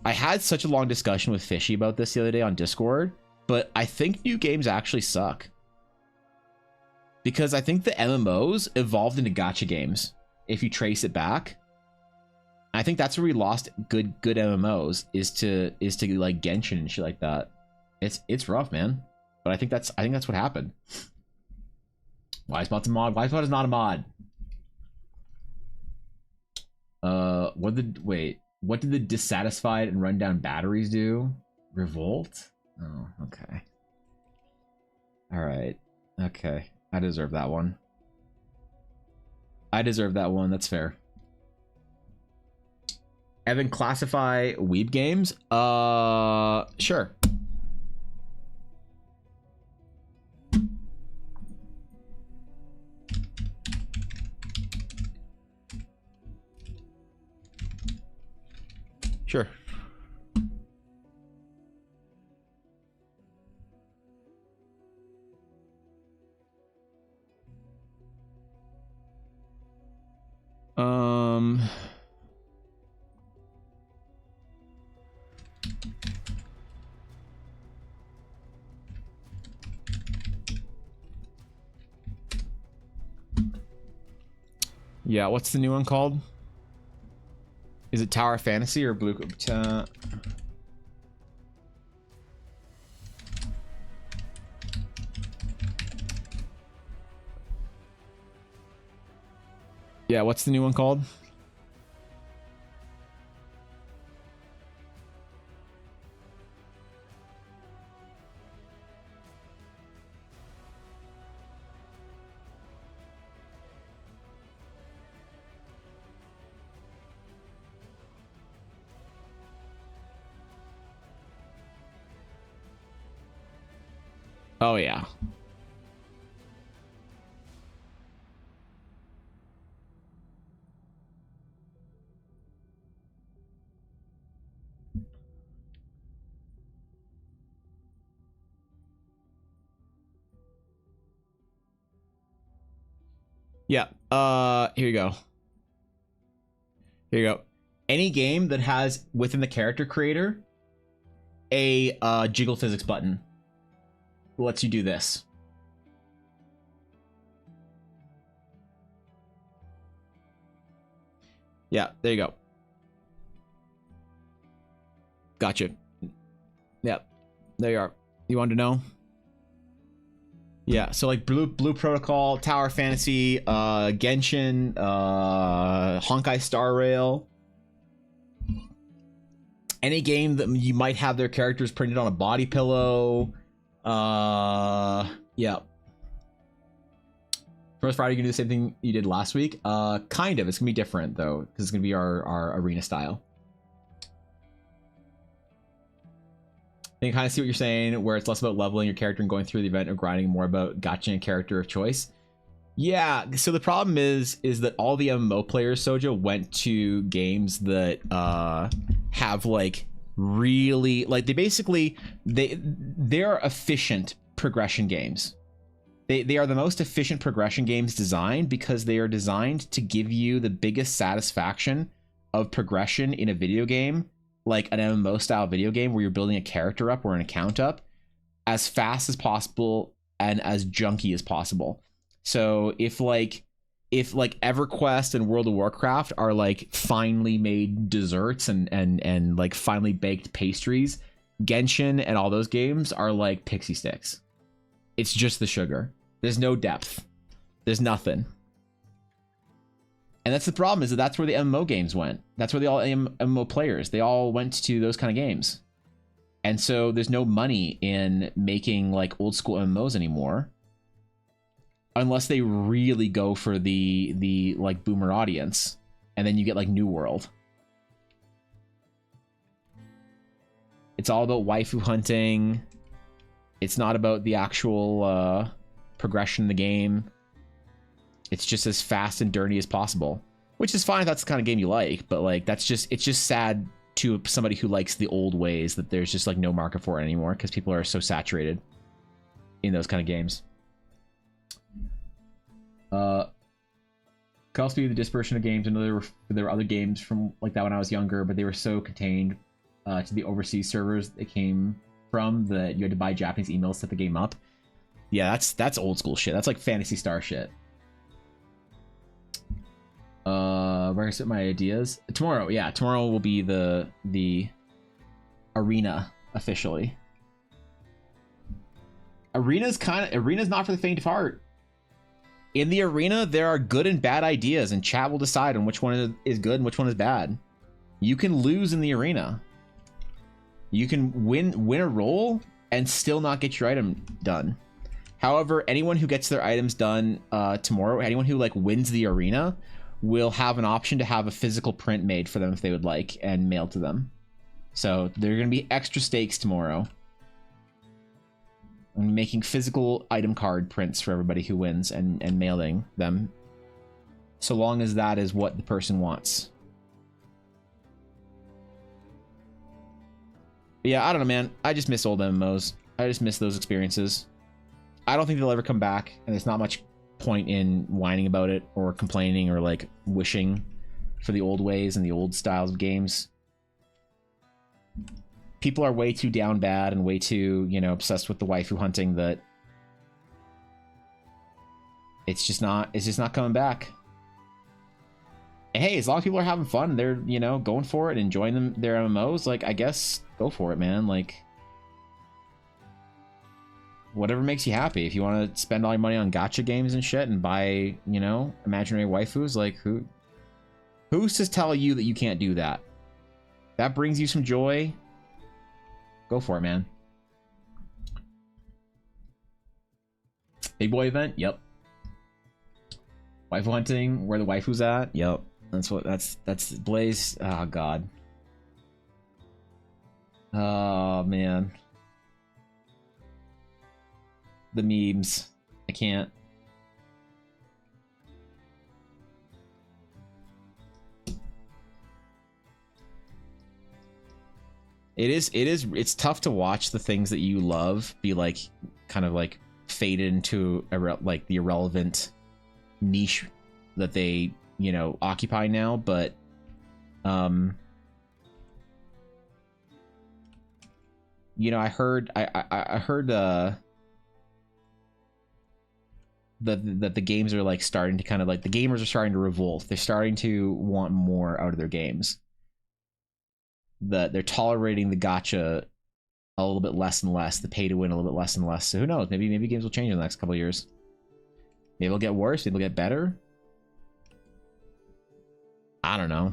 I had such a long discussion with Fishy about this the other day on Discord, but I think new games actually suck. Because I think the MMOs evolved into gacha games, if you trace it back. I think that's where we lost good MMOs, is to like Genshin and shit like that. It's rough, man. But I think that's what happened. Wisebot's a mod. Wisebot is not a mod. What did the dissatisfied and rundown batteries do? Revolt? Oh, okay. All right. Okay. I deserve that one. That's fair. Evan, classify weeb games? Sure. Sure. Yeah, what's the new one called? Is it Tower Fantasy or Blue? Yeah, what's the new one called? Oh, yeah. Yeah. Here you go. Here you go. Any game that has within the character creator a jiggle physics button lets you do this. Yeah, there you go. Gotcha. Yeah, there you are. You wanted to know? Yeah, so like Blue Protocol, Tower Fantasy, Genshin, Honkai Star Rail. Any game that you might have their characters printed on a body pillow. Yeah. First Friday, you can do the same thing you did last week. Kind of. It's gonna be different though, because it's gonna be our arena style. I can kind of see what you're saying, where it's less about leveling your character and going through the event or grinding, more about gotcha a character of choice. Yeah, so the problem is that all the MMO players, Soja, went to games that have like really like they're efficient progression games. They are the most efficient progression games designed because they are designed to give you the biggest satisfaction of progression in a video game, like an MMO style video game where you're building a character up or an account up as fast as possible and as junky as possible. So if EverQuest and World of Warcraft are like finely made desserts and like finely baked pastries, Genshin and all those games are like pixie sticks. It's just the sugar. There's no depth. There's nothing. And that's the problem, is that that's where the MMO games went. That's where all MMO players, they all went to those kind of games. And so there's no money in making like old school MMOs anymore, unless they really go for the like boomer audience, and then you get like New World. It's all about waifu hunting. It's not about the actual progression in the game. It's just as fast and dirty as possible, which is fine if that's the kind of game you like, but like it's just sad to somebody who likes the old ways that there's just like no market for it anymore because people are so saturated in those kind of games. Could also be the dispersion of games. I know there were other games from like that when I was younger, but they were so contained to the overseas servers they came from that you had to buy Japanese emails to set the game up. Yeah, that's old school shit. That's like Phantasy Star shit. Where I set my ideas tomorrow. Yeah, tomorrow will be the arena officially. Arena's not for the faint of heart. In the arena, there are good and bad ideas, and chat will decide on which one is good and which one is bad. You can lose in the arena. You can win a roll and still not get your item done. However, anyone who gets their items done tomorrow, anyone who like wins the arena, will have an option to have a physical print made for them if they would like and mailed to them. So there are going to be extra stakes tomorrow. I'm making physical item card prints for everybody who wins and mailing them, so long as that is what the person wants. But yeah, I don't know, man. I just miss old MMOs. I just miss those experiences. I don't think they'll ever come back, and there's not much point in whining about it or complaining or like wishing for the old ways and the old styles of games. People are way too down bad and way too, obsessed with the waifu hunting that it's just not coming back. And hey, as long as people are having fun, they're, going for it, enjoying their MMOs, like, I guess go for it, man. Like, whatever makes you happy. If you want to spend all your money on gacha games and shit and buy, imaginary waifus, like, who's to tell you that you can't do that? That brings you some joy. Go for it, man. Big boy event? Yep. Waifu hunting, where the waifu's at? Yep. That's Blaze. Oh god. Oh man. The memes. I can't. It's tough to watch the things that you love be like kind of like faded into like the irrelevant niche that they occupy now, but I heard that the games are like starting to kind of like, the gamers are starting to revolt. They're starting to want more out of their games. That they're tolerating the gacha a little bit less and less, the pay to win a little bit less and less. So who knows? Maybe games will change in the next couple of years. Maybe it'll get worse. Maybe it'll get better. I don't know.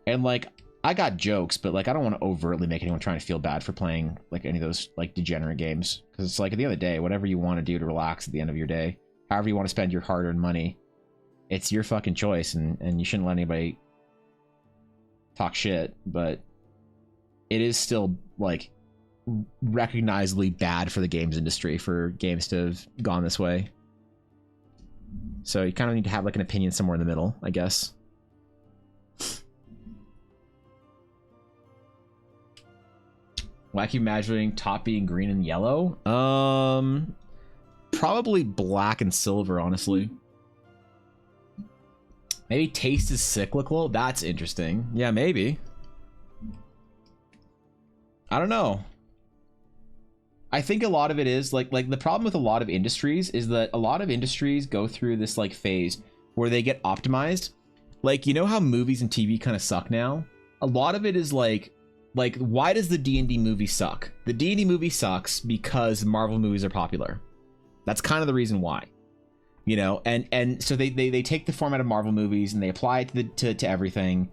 And like, I got jokes, but like, I don't want to overtly make anyone trying to feel bad for playing like any of those like degenerate games, because it's like at the end of the day, whatever you want to do to relax at the end of your day, however you want to spend your hard-earned money, it's your fucking choice, and you shouldn't let anybody talk shit. But it is still like recognizably bad for the games industry for games to have gone this way. So you kind of need to have like an opinion somewhere in the middle, I guess. Wacky imagining top being green and yellow. Probably black and silver, honestly. Maybe taste is cyclical. That's interesting. Yeah, maybe. I don't know. I think a lot of it is like the problem with a lot of industries is that a lot of industries go through this like phase where they get optimized. Like, you know how movies and TV kind of suck now? A lot of it is like why does the D&D movie suck? The D&D movie sucks because Marvel movies are popular. That's kind of the reason why. You know, and so they take the format of Marvel movies and they apply it to everything,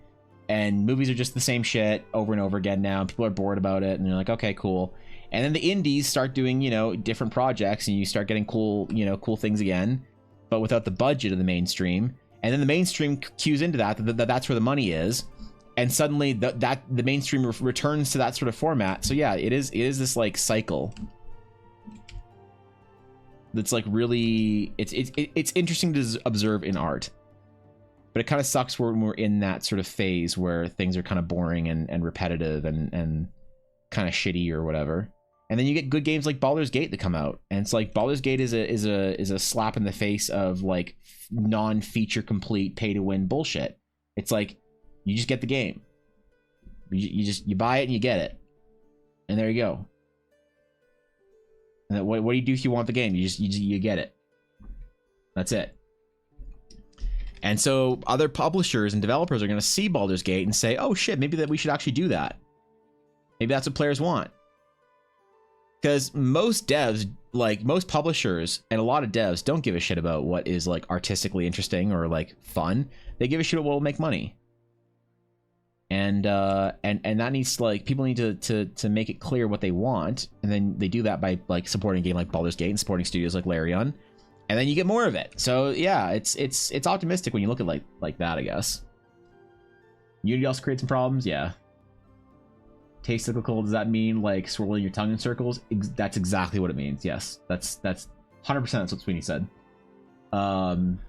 and movies are just the same shit over and over again now. People are bored about it, and they're like, okay, cool. And then the indies start doing, you know, different projects, and you start getting cool things again, but without the budget of the mainstream. And then the mainstream cues into that's where the money is. And suddenly the mainstream returns to that sort of format. So yeah, it is this like cycle that's like really, it's interesting to observe in art, but it kind of sucks when we're in that sort of phase where things are kind of boring and repetitive and kind of shitty or whatever. And then you get good games like Baldur's Gate that come out, and it's like Baldur's Gate is a slap in the face of like non-feature complete pay to win bullshit. It's like, you just get the game. You buy it and you get it, and there you go. And then what do you do if you want the game? You get it. That's it. And so other publishers and developers are going to see Baldur's Gate and say, "Oh shit, maybe that we should actually do that. Maybe that's what players want." Because most devs, like most publishers and a lot of devs, don't give a shit about what is like artistically interesting or like fun. They give a shit about what will make money. And that needs to, like, people need to make it clear what they want, and then they do that by like supporting a game like Baldur's Gate and supporting studios like Larian, and then you get more of it. So yeah, it's optimistic when you look at like that, I guess. Unity also creates some problems, yeah. Taste cyclical, does that mean like swirling your tongue in circles? That's exactly what it means. Yes, that's 100%. That's what Sweeney said. I'm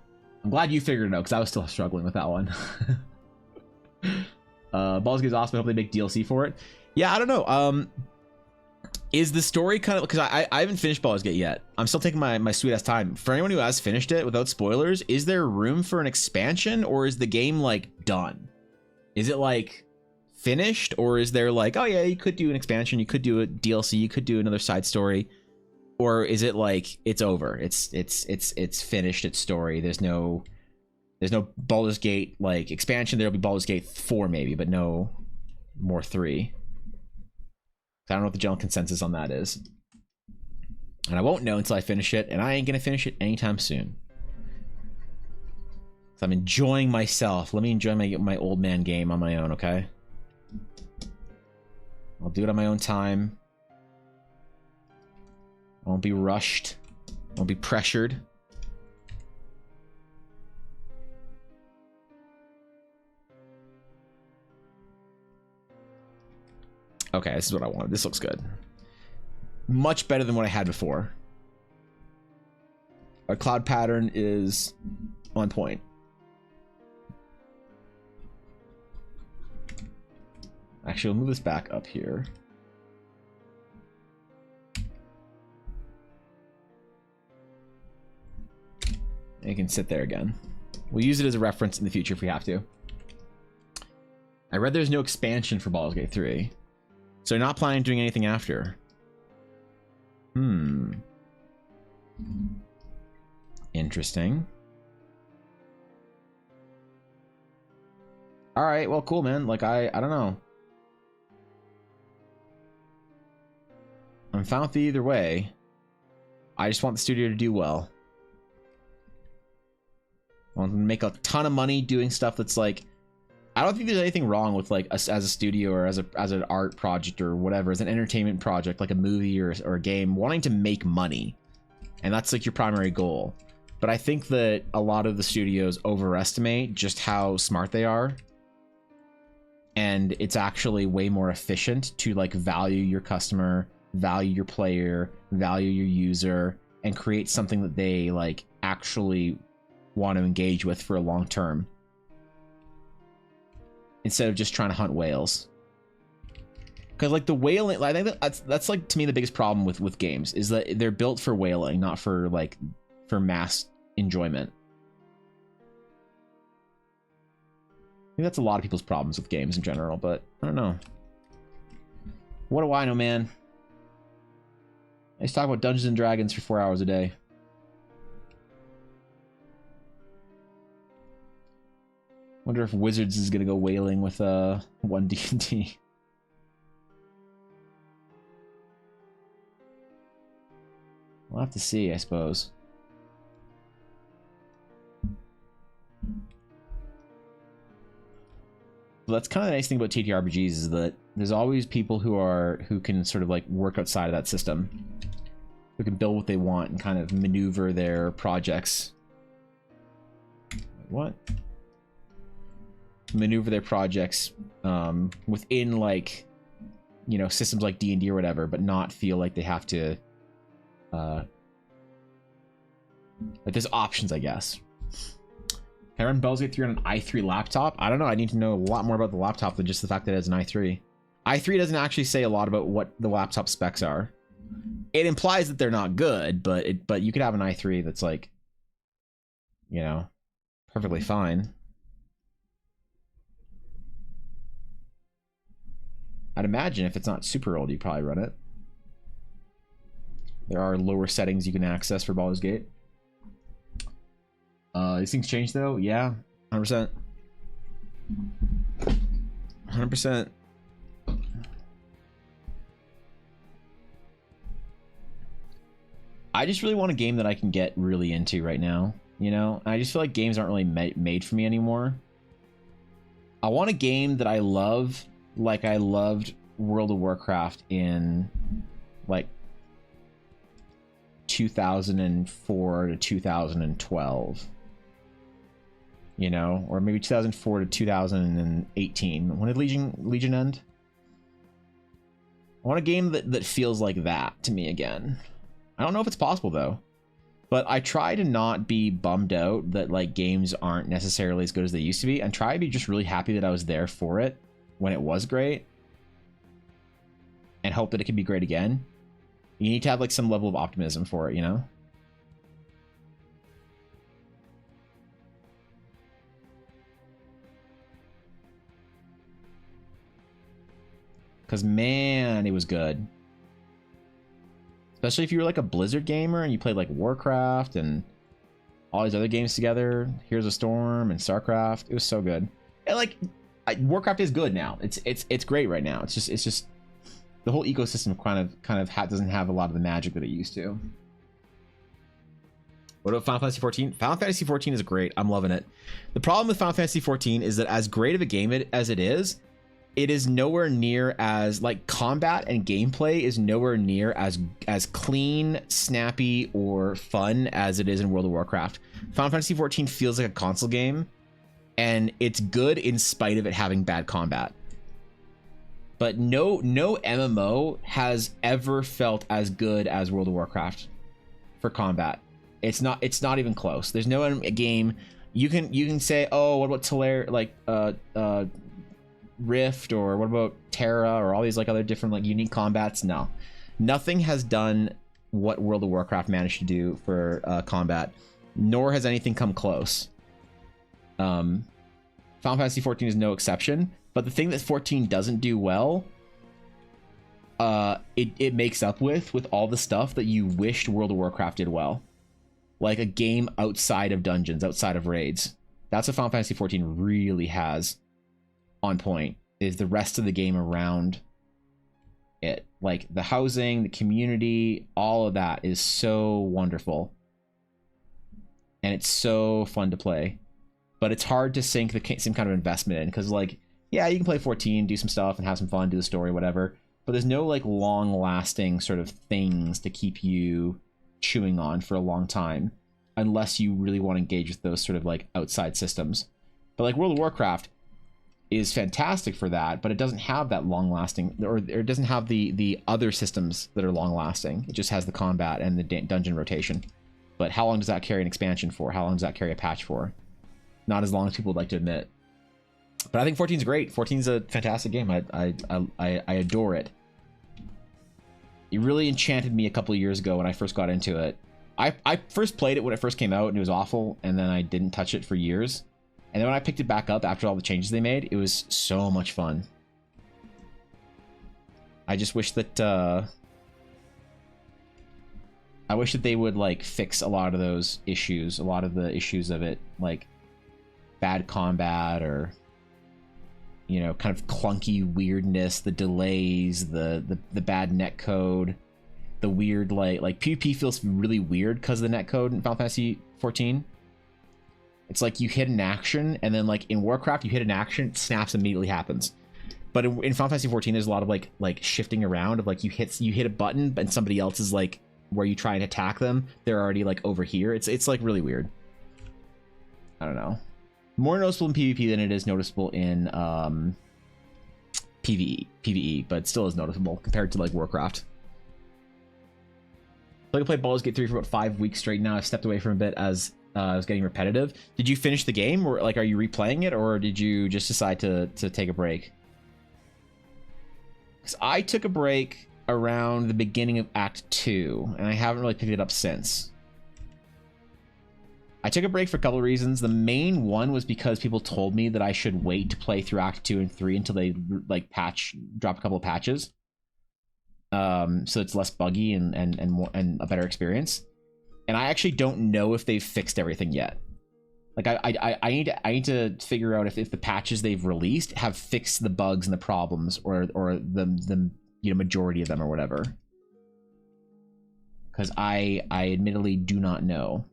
glad you figured it out, because I was still struggling with that one. Baldur's Gate is awesome. I hope they make DLC for it. Yeah, I don't know. Is the story kind of, because I haven't finished Baldur's Gate yet. I'm still taking my sweet ass time. For anyone who has finished it without spoilers, is there room for an expansion, or is the game like done? Is it like finished, or is there like, oh yeah, you could do an expansion, you could do a DLC, you could do another side story, or is it like it's over? It's finished. Its story. There's no Baldur's Gate like expansion. There'll be Baldur's Gate 4 maybe, but no more 3. I don't know what the general consensus on that is, and I won't know until I finish it, and I ain't gonna finish it anytime soon. So I'm enjoying myself. Let me enjoy my old man game on my own, okay? I'll do it on my own time. I won't be rushed. I won't be pressured. Okay, this is what I wanted. This looks good. Much better than what I had before. Our cloud pattern is on point. Actually, we'll move this back up here. And it can sit there again. We'll use it as a reference in the future if we have to. I read there's no expansion for Baldur's Gate 3. So you're not planning on doing anything after? Interesting. interesting. All right, well, cool, man. Like, I don't know. I'm fine with it either way. I just want the studio to do well. I want them to make a ton of money doing stuff that's like, I don't think there's anything wrong with like as a studio or as an art project or whatever, as an entertainment project, like a movie or a game, wanting to make money, and that's like your primary goal. But I think that a lot of the studios overestimate just how smart they are, and it's actually way more efficient to like value your customer, value your player, value your user, and create something that they like actually want to engage with for a long term, instead of just trying to hunt whales. Because like the whaling, I think that's like, to me, the biggest problem with games is that they're built for whaling, not for like for mass enjoyment. I think that's a lot of people's problems with games in general, but I don't know. What do I know, man? I just talk about Dungeons and Dragons for 4 hours a day. Wonder if Wizards is gonna go whaling with 1D&D. We'll have to see, I suppose. But that's kind of the nice thing about TTRPGs, is that there's always people who can sort of like work outside of that system, who can build what they want and kind of maneuver their projects. What? Maneuver their projects within, like, you know, systems like D&D or whatever, but not feel like they have to like, there's options, I guess. Can I run Baldur's Gate 3 on an i3 laptop? I don't know. I need to know a lot more about the laptop than just the fact that it's an i3. i3 doesn't actually say a lot about what the laptop specs are. It implies that they're not good, but you could have an i3 that's like, you know, perfectly fine. I'd imagine if it's not super old, you'd probably run it. There are lower settings you can access for Baldur's Gate. These things change though? Yeah, 100%. 100%. I just really want a game that I can get really into right now, you know? I just feel like games aren't really made for me anymore. I want a game that I love, like I loved World of Warcraft in like 2004 to 2012, you know, or maybe 2004 to 2018. When did Legion end? I want a game that feels like that to me again. I don't know if it's possible though, but I try to not be bummed out that like games aren't necessarily as good as they used to be, and try to be just really happy that I was there for it when it was great, and hope that it can be great again. You need to have like some level of optimism for it, you know? Because man, it was good. Especially if you were like a Blizzard gamer and you played like Warcraft and all these other games together, Heroes of Storm and StarCraft. It was so good. And like, Warcraft is good now. It's great right now. It's just the whole ecosystem kind of doesn't have a lot of the magic that it used to. What about Final Fantasy 14? Final Fantasy 14 is great. I'm loving it. The problem with Final Fantasy 14 is that as great of a game as it is nowhere near as, like, combat and gameplay is nowhere near as clean, snappy, or fun as it is in World of Warcraft. Final Fantasy 14 feels like a console game, and it's good in spite of it having bad combat. But no MMO has ever felt as good as World of Warcraft for combat. It's not even close. There's no game you can say, oh, what about Rift, or what about Terra, or all these like other different like unique combats? No, nothing has done what World of Warcraft managed to do for combat, nor has anything come close. Final Fantasy 14 is no exception, but the thing that 14 doesn't do well, it makes up with all the stuff that you wished World of Warcraft did well. like a game outside of dungeons, outside of raids. That's what Final Fantasy 14 really has on point, is the rest of the game around it. Like the housing, the community, all of that is so wonderful. And it's so fun to play. But it's hard to sink the same kind of investment in, because like, yeah, you can play 14, do some stuff and have some fun, do the story, whatever. But there's no like long lasting sort of things to keep you chewing on for a long time, unless you really want to engage with those sort of like outside systems. But like World of Warcraft is fantastic for that, but it doesn't have that long lasting, or it doesn't have the other systems that are long lasting. It just has the combat and the dungeon rotation. But how long does that carry an expansion for? How long does that carry a patch for? Not as long as people would like to admit. But I think 14 is great. 14 is a fantastic game. I adore it. It really enchanted me a couple of years ago when I first got into it. I first played it when it first came out and it was awful, and then I didn't touch it for years. And then when I picked it back up after all the changes they made, it was so much fun. I just wish that I wish that they would like fix a lot of those issues, a lot of the issues of it, like bad combat, or you know, kind of clunky weirdness, the delays, the bad netcode, the weird like PvP feels really weird because of the netcode in Final Fantasy 14. It's like you hit an action, and then like in Warcraft, you hit an action, it snaps, immediately happens. But in Final Fantasy 14, there's a lot of like shifting around of like you hit a button, and somebody else is like where you try and attack them, they're already like over here. It's like really weird. I don't know. More noticeable in PvP than it is noticeable in PvE, but still is noticeable compared to like Warcraft. I played Baldur's Gate 3 for about 5 weeks straight now. I've stepped away from a bit as it was getting repetitive. Did you finish the game, or like are you replaying it, or did you just decide to take a break? Because I took a break around the beginning of Act 2, and I haven't really picked it up since. I took a break for a couple of reasons. The main one was because people told me that I should wait to play through Act 2 and 3 until they like drop a couple of patches. So it's less buggy and more and a better experience. And I actually don't know if they've fixed everything yet. Like I need to figure out if the patches they've released have fixed the bugs and the problems, or the you know, majority of them or whatever. Because I admittedly do not know.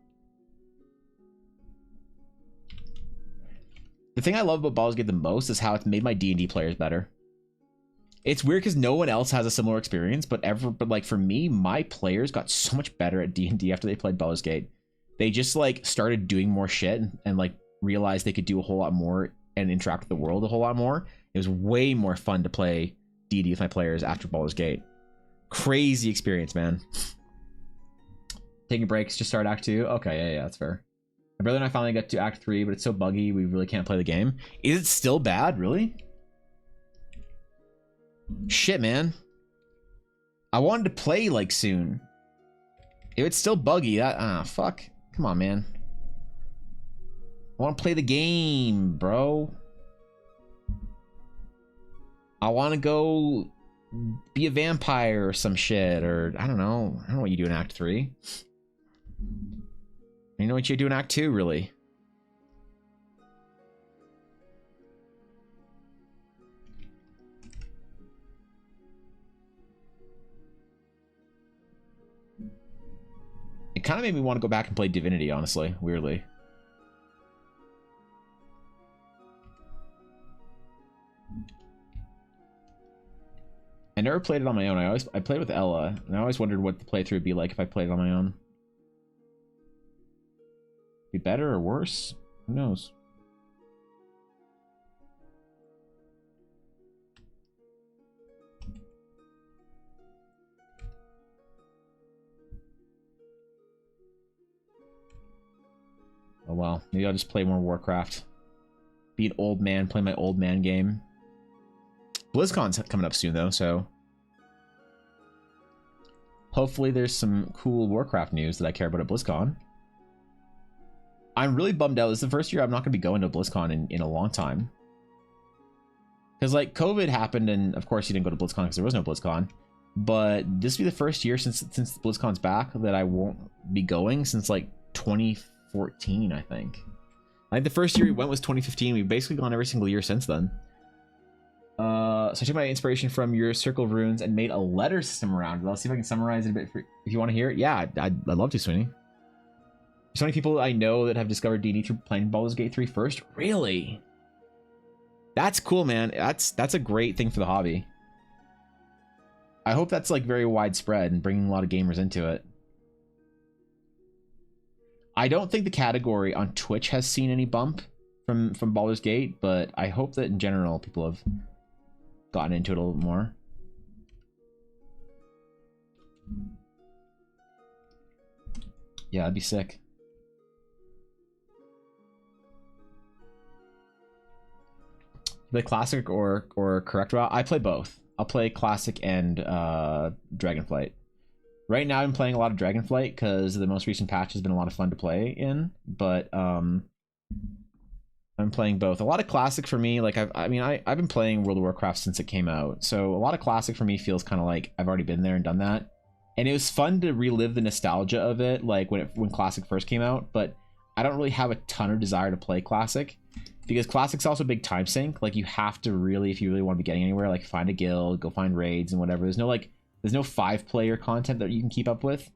The thing I love about Baldur's Gate the most is how it's made my D&D players better. It's weird because no one else has a similar experience, but like for me, my players got so much better at D&D after they played Baldur's Gate. They just like started doing more shit and like realized they could do a whole lot more and interact with the world a whole lot more. It was way more fun to play D&D with my players after Baldur's Gate. Crazy experience, man. Taking breaks to start Act 2? Okay, yeah, that's fair. My brother and I finally got to Act 3, but it's so buggy we really can't play the game. Is it still bad, really? Shit, man. I wanted to play like soon. If it's still buggy, fuck. Come on, man. I want to play the game, bro. I want to go be a vampire or some shit, or I don't know. I don't know what you do in Act 3. You know what you do in Act 2, really. It kind of made me want to go back and play Divinity, honestly, weirdly. I never played it on my own. I played with Ella, and I always wondered what the playthrough would be like if I played it on my own. Be better or worse? Who knows? Oh well, maybe I'll just play more Warcraft. Be an old man, play my old man game. BlizzCon's coming up soon though, so hopefully there's some cool Warcraft news that I care about at BlizzCon. I'm really bummed out. This is the first year I'm not going to be going to BlizzCon in a long time. Because, like, COVID happened, and of course you didn't go to BlizzCon because there was no BlizzCon. But this will be the first year since BlizzCon's back that I won't be going since, like, 2014, I think. I think the first year we went was 2015. We've basically gone every single year since then. So I took my inspiration from your Circle of Runes and made a letter system around it. Let's see if I can summarize it a bit. If you want to hear it, yeah, I'd love to, Sweeney. There's so many people I know that have discovered D&D through playing Baldur's Gate 3 first. Really? That's cool, man. That's a great thing for the hobby. I hope that's like very widespread and bringing a lot of gamers into it. I don't think the category on Twitch has seen any bump from Baldur's Gate, but I hope that in general people have gotten into it a little more. Yeah, that'd be sick. The classic or correct route? I play both. I'll play classic and Dragonflight. Right now I'm playing a lot of Dragonflight because the most recent patch has been a lot of fun to play in, but I'm playing both. A lot of classic for me, like I've been playing World of Warcraft since it came out, so a lot of classic for me feels kind of like I've already been there and done that, and it was fun to relive the nostalgia of it, like when classic first came out. But I don't really have a ton of desire to play classic because classic's also a big time sink. Like you have to really, if you really want to be getting anywhere, like find a guild, go find raids and whatever. There's no 5-player content that you can keep up with.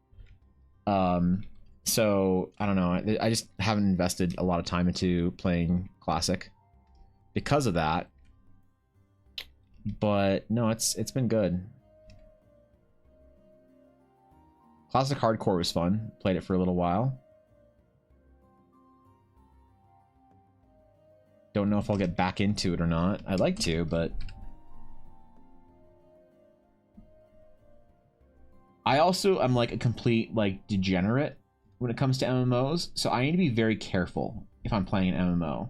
So I don't know. I just haven't invested a lot of time into playing classic because of that. But no, it's been good. Classic hardcore was fun. Played it for a little while. Don't know if I'll get back into it or not. I'd like to, but I also am like a complete like degenerate when it comes to MMOs, so I need to be very careful if I'm playing an MMO.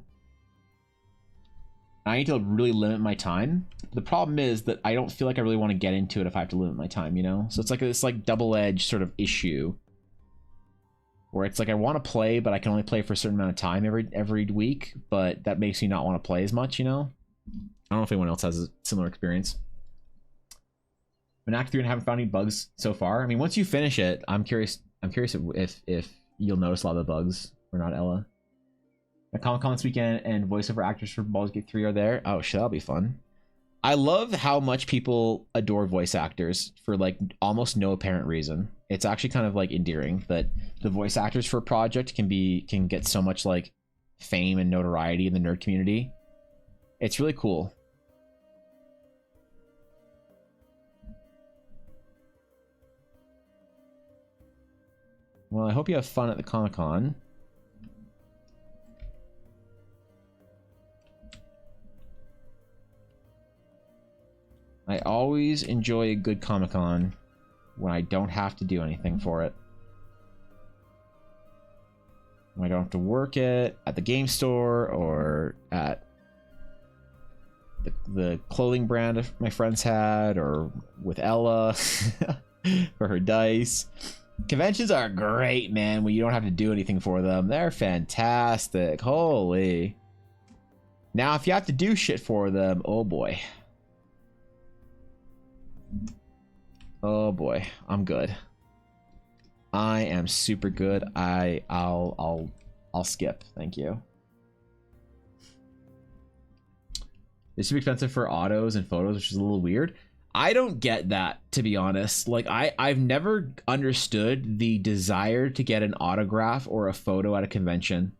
I need to really limit my time. The problem is that I don't feel like I really want to get into it if I have to limit my time, you know? So it's like this like double-edged sort of issue where it's like I want to play, but I can only play for a certain amount of time every week, but that makes me not want to play as much, you know? I don't know if anyone else has a similar experience. In Act 3 and haven't found any bugs so far. I mean, once you finish it, I'm curious if you'll notice a lot of the bugs or not, Ella. The Comic-Con this weekend and voiceover actors for Baldur's Gate 3 are there. Oh shit, that'll be fun. I love how much people adore voice actors for like almost no apparent reason. It's actually kind of like endearing that the voice actors for a project can get so much like fame and notoriety in the nerd community. It's really cool. Well, I hope you have fun at the Comic-Con. I always enjoy a good Comic-Con when I don't have to do anything for it. When I don't have to work it at the game store or at the clothing brand my friends had, or with Ella for her dice. Conventions are great, man, when you don't have to do anything for them. They're fantastic. Holy. Now, if you have to do shit for them, oh boy. Oh boy, I'm good. I am super good. I'll skip. Thank you. It's too expensive for autos and photos, which is a little weird. I don't get that, to be honest. Like I've never understood the desire to get an autograph or a photo at a convention.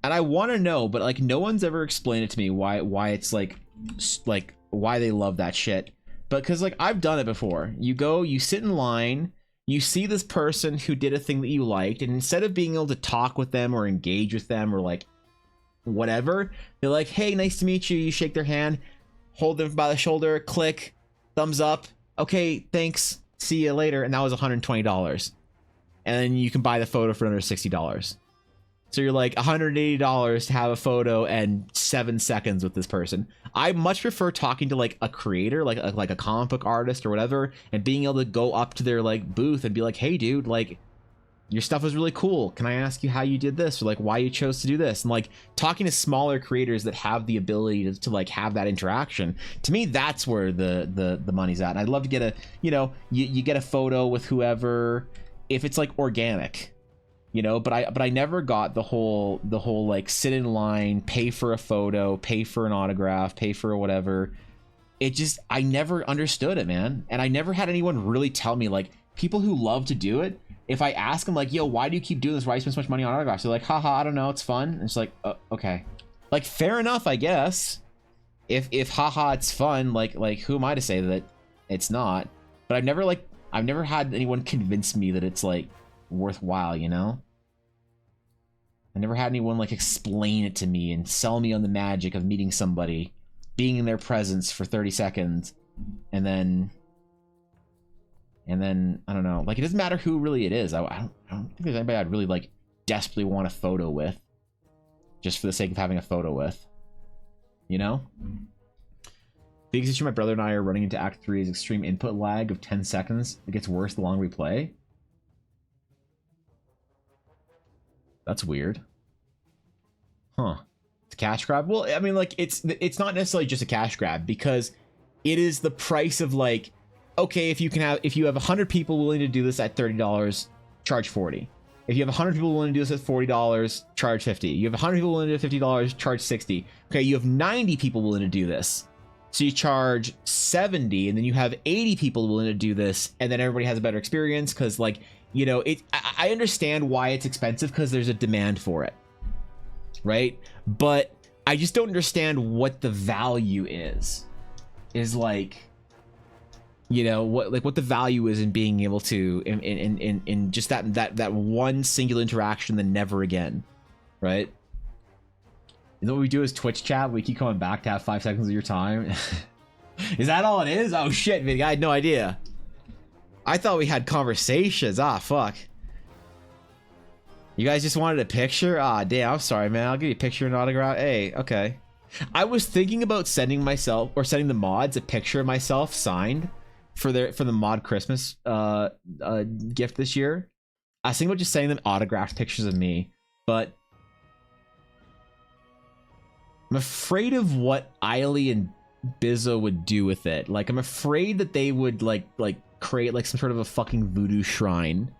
And I want to know, but like no one's ever explained it to me why it's like why they love that shit. But because like I've done it before. You go, you sit in line, you see this person who did a thing that you liked, and instead of being able to talk with them or engage with them or like whatever, they're like, hey, nice to meet you. You shake their hand, hold them by the shoulder, click, thumbs up. Okay, thanks. See you later. And that was $120. And then you can buy the photo for under $60. So you're like $180 to have a photo and 7 seconds with this person. I much prefer talking to like a creator, like a comic book artist or whatever, and being able to go up to their like booth and be like, hey dude, like your stuff is really cool. Can I ask you how you did this, or like why you chose to do this? And like talking to smaller creators that have the ability to like have that interaction. To me, that's where the money's at. And I'd love to get a, you know, you get a photo with whoever, if it's like organic, you know, but I never got the whole like sit in line, pay for a photo, pay for an autograph, pay for whatever. It just, I never understood it, man. And I never had anyone really tell me, like, people who love to do it, if I ask them, like, yo, why do you keep doing this? Why do you spend so much money on autographs? They're like, haha, I don't know, it's fun. And it's like, okay. Like, fair enough, I guess. If haha, it's fun, like who am I to say that it's not? But I've never had anyone convince me that it's, like, worthwhile, you know? I never had anyone, like, explain it to me and sell me on the magic of meeting somebody, being in their presence for 30 seconds, and then I don't know, like, it doesn't matter who really it is. I don't think there's anybody I'd really, like, desperately want a photo with just for the sake of having a photo with, you know? Biggest issue my brother and I are running into Act 3 is extreme input lag of 10 seconds. It gets worse the longer we play. That's weird. Huh. It's a cash grab? Well, I mean, like, it's not necessarily just a cash grab, because it is the price of, like, okay, if you have 100 people willing to do this at $30, charge 40. If you have 100 people willing to do this at $40, charge 50. You have 100 people willing to do $50, charge 60. Okay, you have 90 people willing to do this, so you charge 70, and then you have 80 people willing to do this, and then everybody has a better experience, because, like, you know, I understand why it's expensive, because there's a demand for it, right? But I just don't understand what the value is like, you know, what the value is in being able to in just that one single interaction, then never again, right? You know what we do is Twitch chat, we keep coming back to have 5 seconds of your time. Is that all it is? Oh shit, man, I had no idea. I thought we had conversations. Ah, fuck. You guys just wanted a picture? Ah, damn, I'm sorry, man. I'll give you a picture and autograph. Hey, okay. I was thinking about sending myself, or sending the mods, a picture of myself signed for the mod Christmas gift this year. I was thinking about just sending them autographed pictures of me, but I'm afraid of what Eiley and Bizzo would do with it. Like, I'm afraid that they would like create like some sort of a fucking voodoo shrine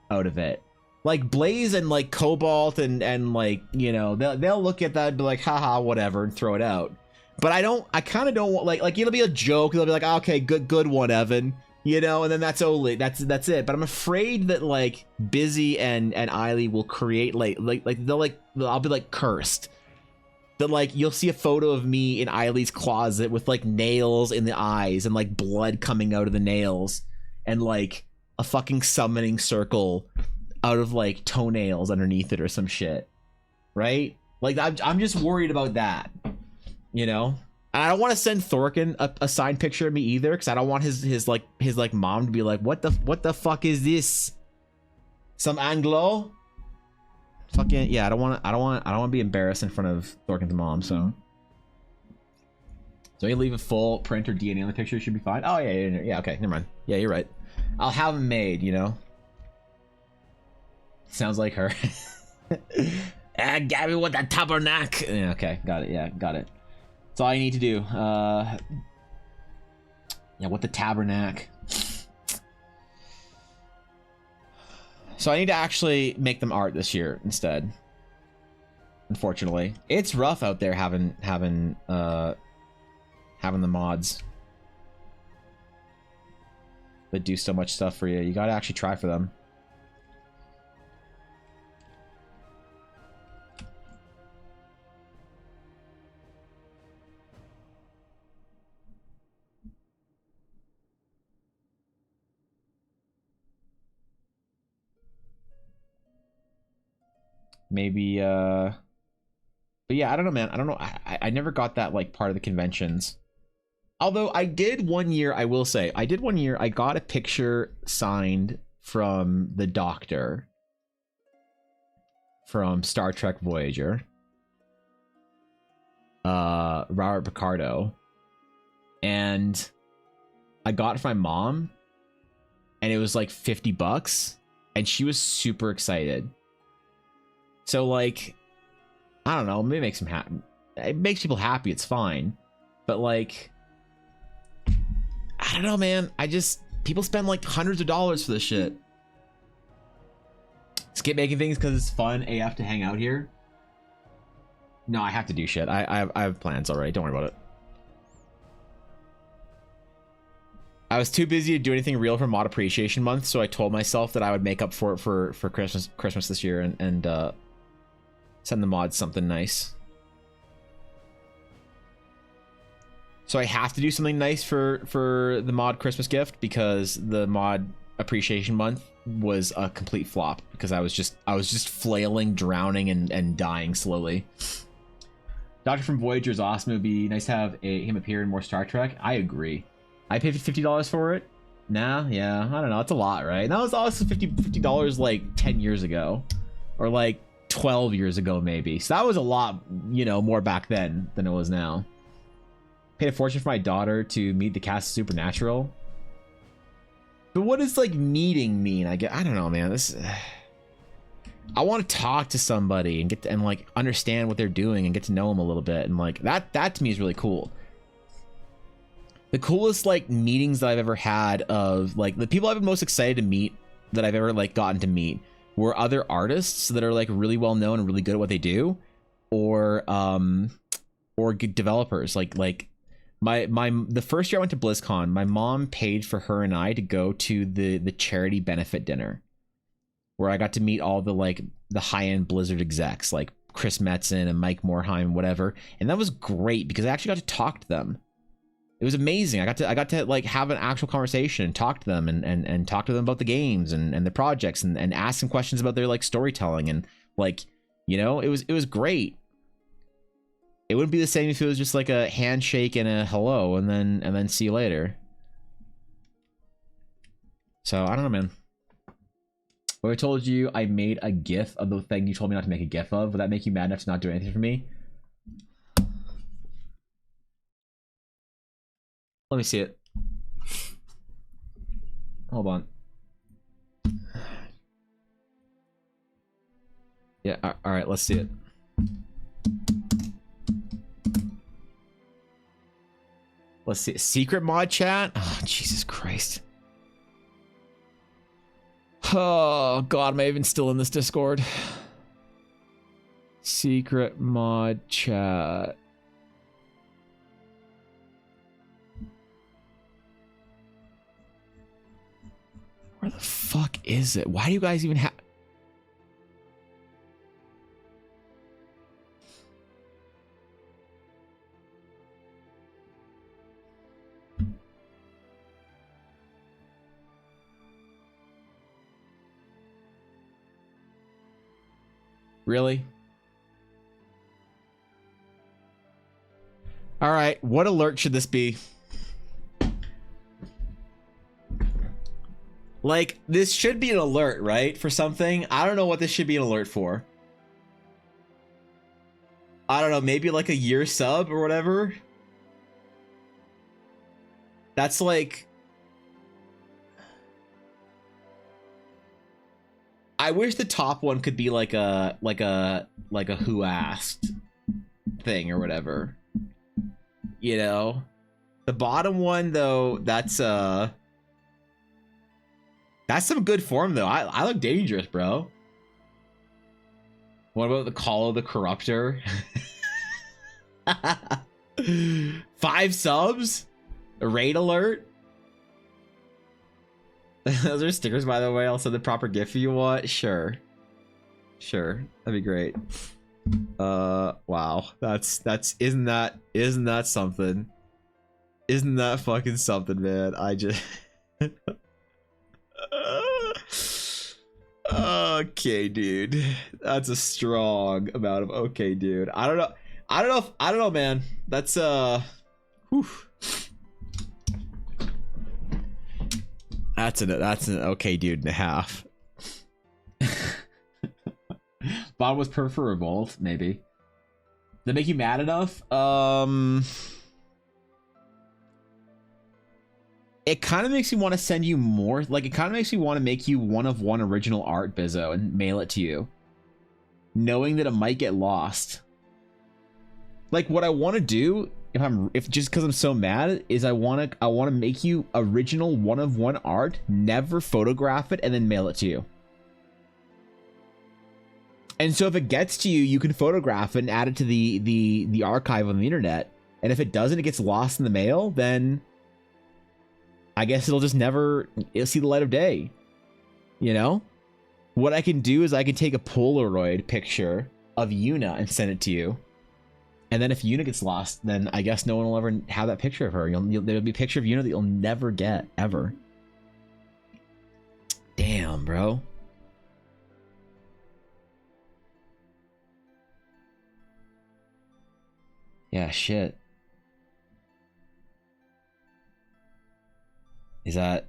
out of it. Like Blaze and like Cobalt and like, you know, they'll look at that and be like, haha, whatever, and throw it out. But I kind of don't want, like it'll be a joke. They'll be like, okay, good one, Evan, you know, and then that's it. But I'm afraid that like Busy and Eiley will create I'll be like cursed. That like you'll see a photo of me in Eiley's closet with like nails in the eyes and like blood coming out of the nails and like a fucking summoning circle out of like toenails underneath it or some shit, right? Like I'm just worried about that, you know. And I don't want to send Thorkin a signed picture of me either, because I don't want his mom to be like, what the fuck is this? Some Anglo? Fucking yeah, I don't want to be embarrassed in front of Thorkin's mom. So you leave a full print or DNA on the picture, should be fine. Oh yeah, okay, never mind. Yeah, you're right. I'll have them made, you know. Sounds like her. Gabby with that tabernacle. Yeah, okay, got it. Yeah, got it. That's all I need to do. Yeah, what the tabernacle. So I need to actually make them art this year instead. Unfortunately, it's rough out there having the mods that do so much stuff for you. You gotta actually try for them. Maybe but yeah, I don't know, man. I don't know. I never got that like part of the conventions. Although I did one year, I will say, I got a picture signed from the Doctor from Star Trek Voyager. Robert Picardo. And I got it from my mom, and it was like $50, and she was super excited. So like, I don't know, maybe it makes them happy. It makes people happy, it's fine. But like, I don't know, man. People spend like hundreds of dollars for this shit. skip making things because it's fun AF to hang out here. No, I have to do shit. I have plans already. Don't worry about it. I was too busy to do anything real for Mod Appreciation Month, so I told myself that I would make up for it for Christmas this year and send the mods something nice. So I have to do something nice for the mod Christmas gift because the Mod Appreciation Month was a complete flop because I was just flailing, drowning, and dying slowly. Doctor from Voyager is awesome. It would be nice to have him appear in more Star Trek. I agree. I paid $50 for it. Nah, yeah, I don't know. It's a lot, right? That was also $50 like 10 years ago, or like 12 years ago, maybe. So that was a lot, you know, more back then than it was now. Paid a fortune for my daughter to meet the cast of Supernatural. But what does like meeting mean? I don't know, man. I want to talk to somebody and get to, and like understand what they're doing and get to know them a little bit, and like that to me is really cool. The coolest like meetings that I've ever had of like the people I've been most excited to meet that I've ever like gotten to meet were other artists that are like really well known and really good at what they do, or good developers. Like the first year I went to BlizzCon, my mom paid for her and I to go to the charity benefit dinner, where I got to meet all the like the high-end Blizzard execs like Chris Metzen and Mike Morheim, whatever, and that was great because I actually got to talk to them. It was amazing. I got to like have an actual conversation and talk to them and talk to them about the games and the projects and ask them questions about their like storytelling and like, you know, it was great. It wouldn't be the same if it was just like a handshake and a hello and then see you later. So I don't know, man. When I told you I made a GIF of the thing you told me not to make a GIF of, would that make you mad enough to not do anything for me? Let me see it. Hold on. Yeah, all right, let's see it. Let's see. Secret mod chat? Oh, Jesus Christ. Oh, God, am I even still in this Discord? Secret mod chat. Where the fuck is it? Why do you guys even have... Really? All right, what alert should this be? Like, this should be an alert, right? For something. I don't know what this should be an alert for. I don't know, maybe like a year sub or whatever. That's like... I wish the top one could be like a who asked thing or whatever. You know? The bottom one though, that's some good form though. I look dangerous, bro. What about the Call of the Corruptor? 5 subs? A raid alert? Those are stickers, by the way. I'll send the proper GIF if you want. Sure. Sure. That'd be great. Wow. That's isn't that something? Isn't that fucking something, man? I just okay, dude. That's a strong amount of okay, dude. I don't know, man. That's whew. That's an okay dude and a half. Bot was perfect for Revolt, maybe. Did that make you mad enough? It kind of makes me want to send you more. Like, it kind of makes me want to make you one of one original art, Bizzo, and mail it to you, knowing that it might get lost. Like, what I want to do, if just because I'm so mad, is I want to make you original one of one art, never photograph it, and then mail it to you. And so if it gets to you, you can photograph it and add it to the archive on the internet. And if it doesn't, it gets lost in the mail, then I guess it'll see the light of day. You know? What I can do is I can take a Polaroid picture of Yuna and send it to you. And then if Yuna gets lost, then I guess no one will ever have that picture of her. There'll be a picture of Yuna that you'll never get, ever. Damn, bro. Yeah, shit. Is that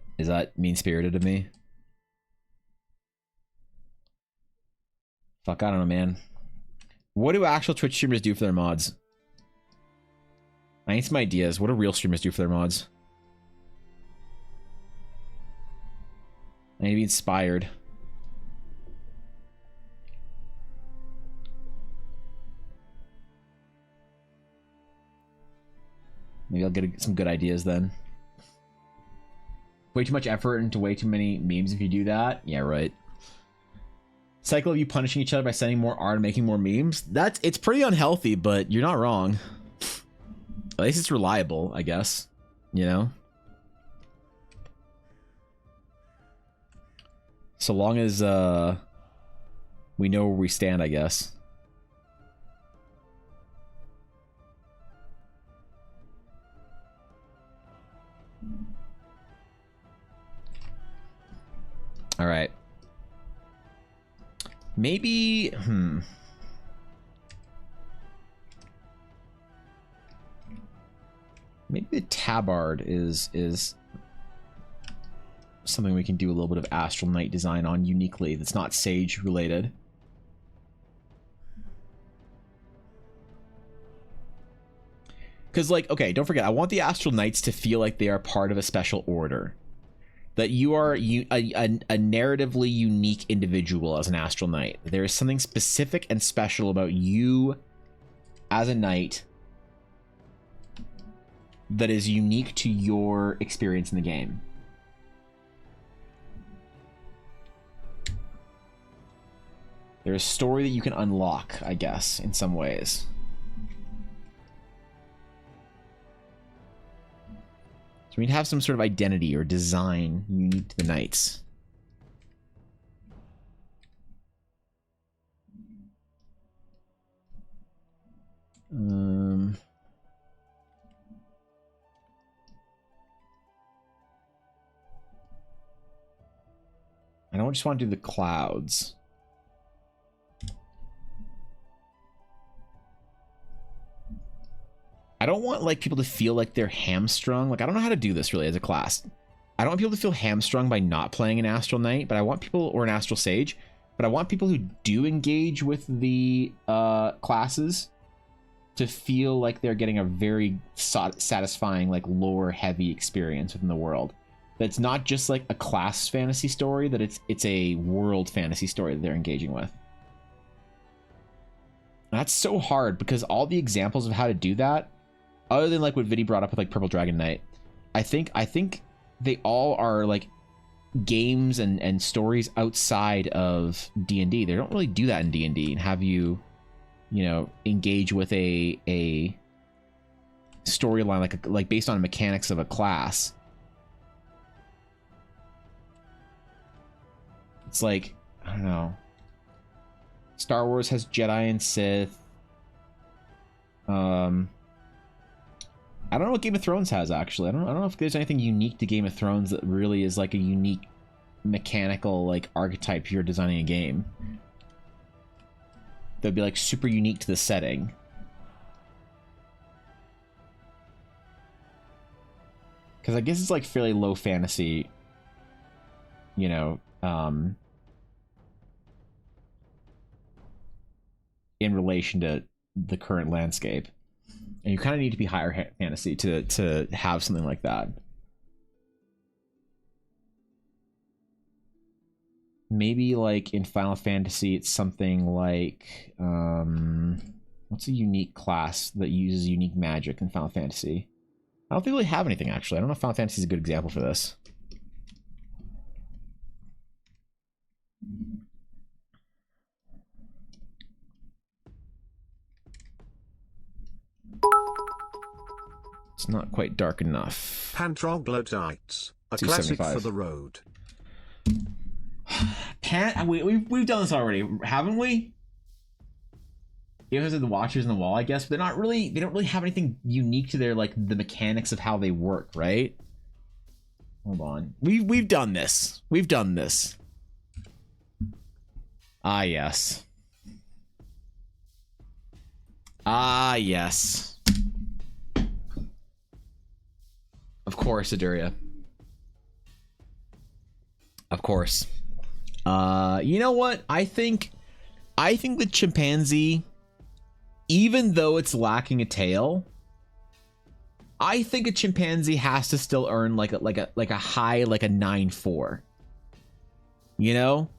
mean-spirited of me? Fuck, I don't know, man. What do actual Twitch streamers do for their mods? I need some ideas. What do real streamers do for their mods? I need to be inspired. Maybe I'll get some good ideas then. Way too much effort into way too many memes if you do that. Yeah, right. Cycle of you punishing each other by sending more art and making more memes. It's pretty unhealthy, but you're not wrong. At least it's reliable, I guess. You know? So long as we know where we stand, I guess. All right. Maybe, maybe the tabard is something we can do a little bit of Astral Knight design on uniquely that's not Sage related. Because, like, okay, don't forget, I want the Astral Knights to feel like they are part of a special order. That you are a narratively unique individual as an Astral Knight. There is something specific and special about you as a knight that is unique to your experience in the game. There's a story that you can unlock, I guess, in some ways. So we'd have some sort of identity or design unique to the knights. I don't just want to do the clouds. I don't want like people to feel like they're hamstrung. Like I don't know how to do this really as a class. I don't want people to feel hamstrung by not playing an Astral Knight, but I want people, or an Astral Sage, but I want people who do engage with the classes to feel like they're getting a very satisfying, like lore heavy experience within the world. That's not just like a class fantasy story, that it's a world fantasy story that they're engaging with. And that's so hard because all the examples of how to do that, other than like what Vinny brought up with like Purple Dragon Knight, I think they all are like games and stories outside of D&D. They don't really do that in D&D and have you know, engage with a storyline like based on mechanics of a class. It's like, I don't know. Star Wars has Jedi and Sith. I don't know what Game of Thrones has, actually. I don't know if there's anything unique to Game of Thrones that really is like a unique mechanical like archetype you're designing a game. That'd be like super unique to the setting. Because I guess it's like fairly low fantasy, you know, in relation to the current landscape. And you kind of need to be higher fantasy to have something like that. Maybe like in Final Fantasy, it's something like what's a unique class that uses unique magic in Final Fantasy? I don't think we have anything actually. I don't know if Final Fantasy is a good example for this. It's not quite dark enough. Pantroglodytes, a classic 275. for the road. We've done this already, haven't we? Yeah, those are the watchers in the wall, I guess. But they're not really. They don't really have anything unique to their like the mechanics of how they work, right? Hold on. We've done this. We've done this. Ah yes. Ah yes. Of course, Aduria. Of course. You know what? I think the chimpanzee, even though it's lacking a tail, I think a chimpanzee has to still earn like a high, like a 9.4. You know?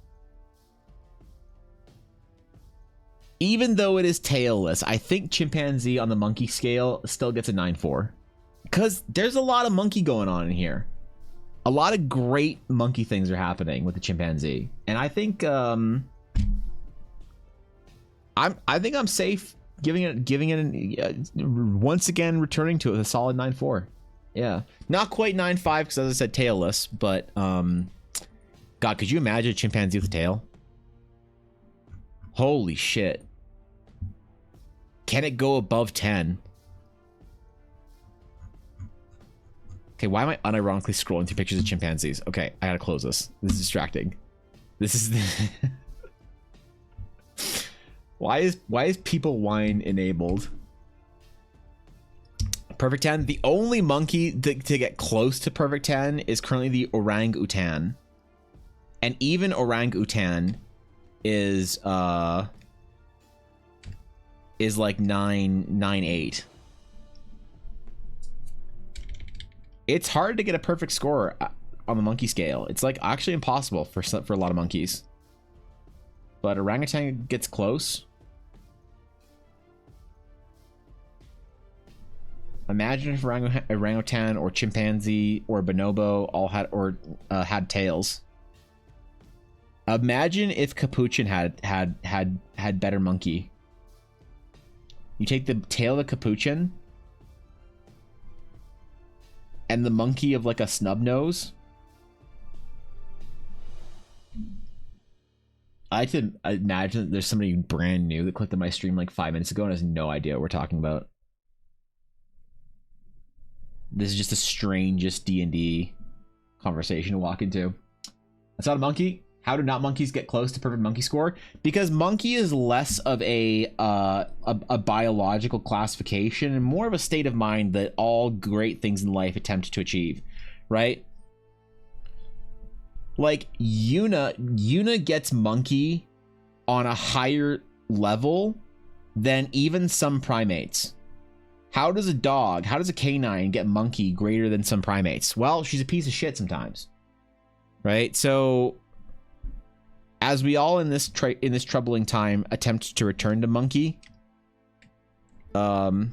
Even though it is tailless, I think chimpanzee on the monkey scale still gets a 9.4. Because there's a lot of monkey going on in here. A lot of great monkey things are happening with the chimpanzee. And I think I'm safe giving it once again returning to it with a solid 9.4. Yeah. Not quite 9.5 because as I said tailless, but God, could you imagine a chimpanzee with a tail? Holy shit. Can it go above 10? Okay, why am I unironically scrolling through pictures of chimpanzees? Okay, I gotta close this. This is distracting. This is why is people wine enabled? Perfect 10. The only monkey to get close to perfect 10 is currently the orangutan. And even orangutan is like 9.8. It's hard to get a perfect score on the monkey scale. It's like actually impossible for a lot of monkeys. But orangutan gets close. Imagine if orangutan or chimpanzee or bonobo all had tails. Imagine if capuchin had better monkey. You take the tail of the capuchin and the monkey of like a snub nose. I like to imagine that there's somebody brand new that clicked on my stream like 5 minutes ago and has no idea what we're talking about. This is just the strangest D&D conversation to walk into. That's not a monkey. How do not monkeys get close to perfect monkey score? Because monkey is less of a biological classification and more of a state of mind that all great things in life attempt to achieve, right? Like Yuna gets monkey on a higher level than even some primates. How does a canine get monkey greater than some primates? Well, she's a piece of shit sometimes, right? So as we all in this troubling time attempt to return to monkey, we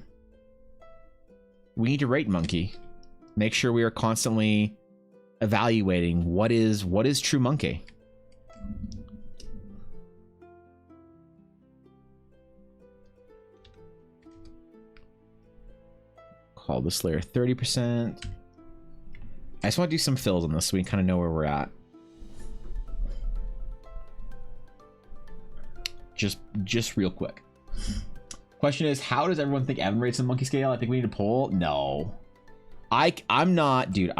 need to rate monkey. Make sure we are constantly evaluating what is true monkey. Call the Slayer 30%. I just want to do some fills on this so we kind of know where we're at. Just real quick. Question is, how does everyone think Evan rates on monkey scale? I think we need a poll. No. I'm not, dude.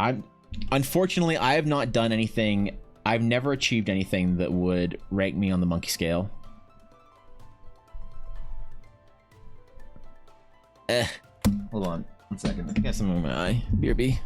Unfortunately, I have not done anything. I've never achieved anything that would rank me on the monkey scale. Hold on 1 second. I think I have something in my eye. BRB.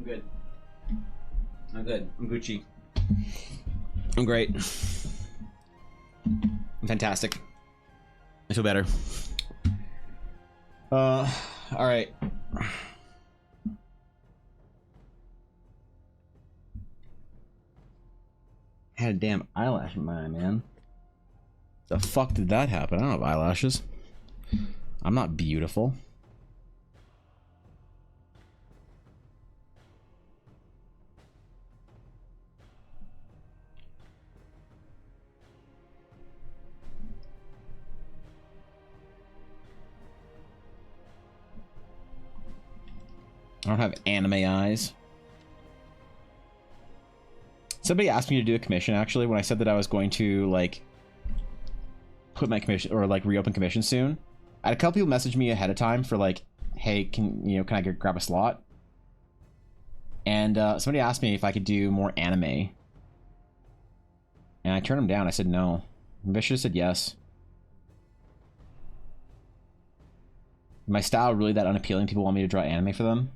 good. I'm good. I'm Gucci. I'm great. I'm fantastic. I feel better. All right. Had a damn eyelash in my eye, man. The fuck did that happen? I don't have eyelashes. I'm not beautiful. I don't have anime eyes. Somebody asked me to do a commission, actually, when I said that I was going to, like, put my commission, or, like, reopen commission soon. I had a couple people message me ahead of time for, like, hey, can I grab a slot? And somebody asked me if I could do more anime. And I turned them down. I said no. Maybe I should have said yes. My style really that unappealing? People want me to draw anime for them?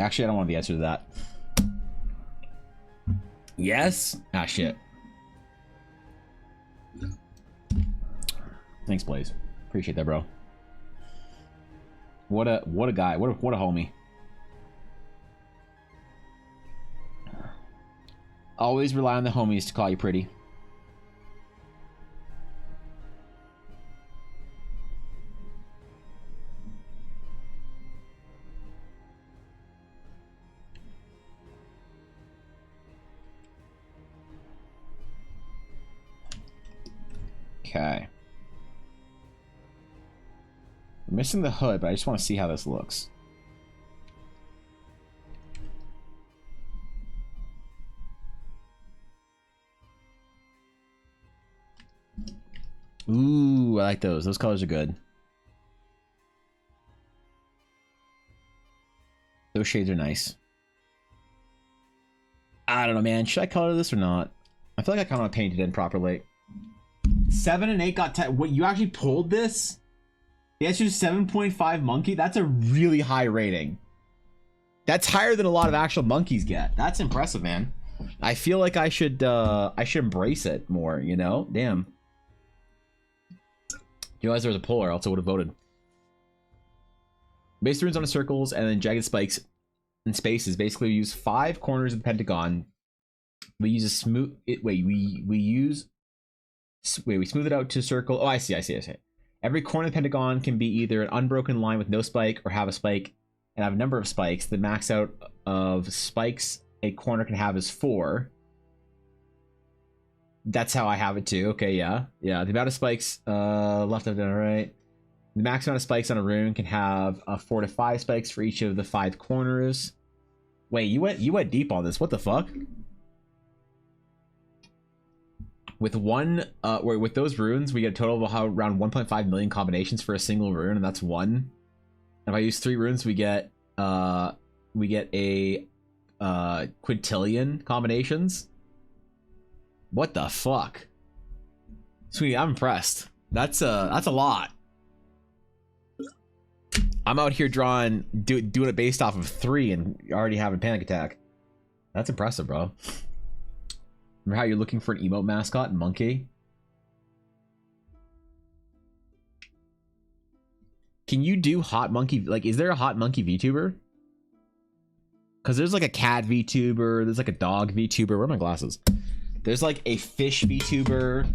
Actually, I don't want the answer to that. Yes? Ah, shit. Thanks, Blaze. Appreciate that, bro. What a guy. What a homie. Always rely on the homies to call you pretty. Okay. I'm missing the hood, but I just want to see how this looks. Ooh, I like those. Those colors are good. Those shades are nice. I don't know, man. Should I color this or not? I feel like I kind of painted it in properly. 7 and 8 got 10. What, you actually pulled this? The answer is 7.5 monkey. That's a really high rating. That's higher than a lot of actual monkeys get. That's impressive, man. I feel like I should embrace it more, you know? Damn. You realize there was a poll, or else I would have voted. Base runes on the circles and then jagged spikes and spaces. Basically, we use 5 corners of the pentagon. We use a smooth. We smooth it out to circle. Oh, I see. Every corner of the pentagon can be either an unbroken line with no spike or have a spike and have a number of spikes. The max out of spikes a corner can have is 4. That's how I have it too. Okay, yeah. The amount of spikes, left, down, right. The max amount of spikes on a rune can have 4 to 5 spikes for each of the 5 corners. Wait, you went deep on this. What the fuck? With with those runes, we get a total of around 1.5 million combinations for a single rune, and that's 1. If I use 3 runes, we get a quintillion combinations. What the fuck? Sweet, I'm impressed. That's a lot. I'm out here doing it based off of 3 and already having a panic attack. That's impressive, bro. Remember how you're looking for an emote mascot, Monkey? Can you do hot monkey? Like, is there a hot monkey VTuber? Because there's like a cat VTuber. There's like a dog VTuber. Where are my glasses? There's like a fish VTuber.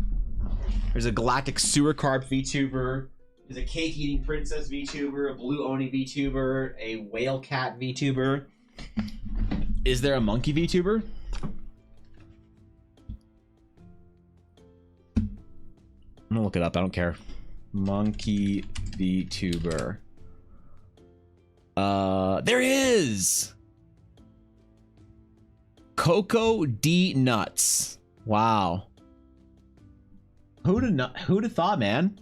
There's a galactic sewer carp VTuber. There's a cake eating princess VTuber. A blue oni VTuber. A whale cat VTuber. Is there a monkey VTuber? I'm gonna look it up. I don't care. Monkey VTuber. There is Coco D Nuts. Wow. Who'd have thought, man?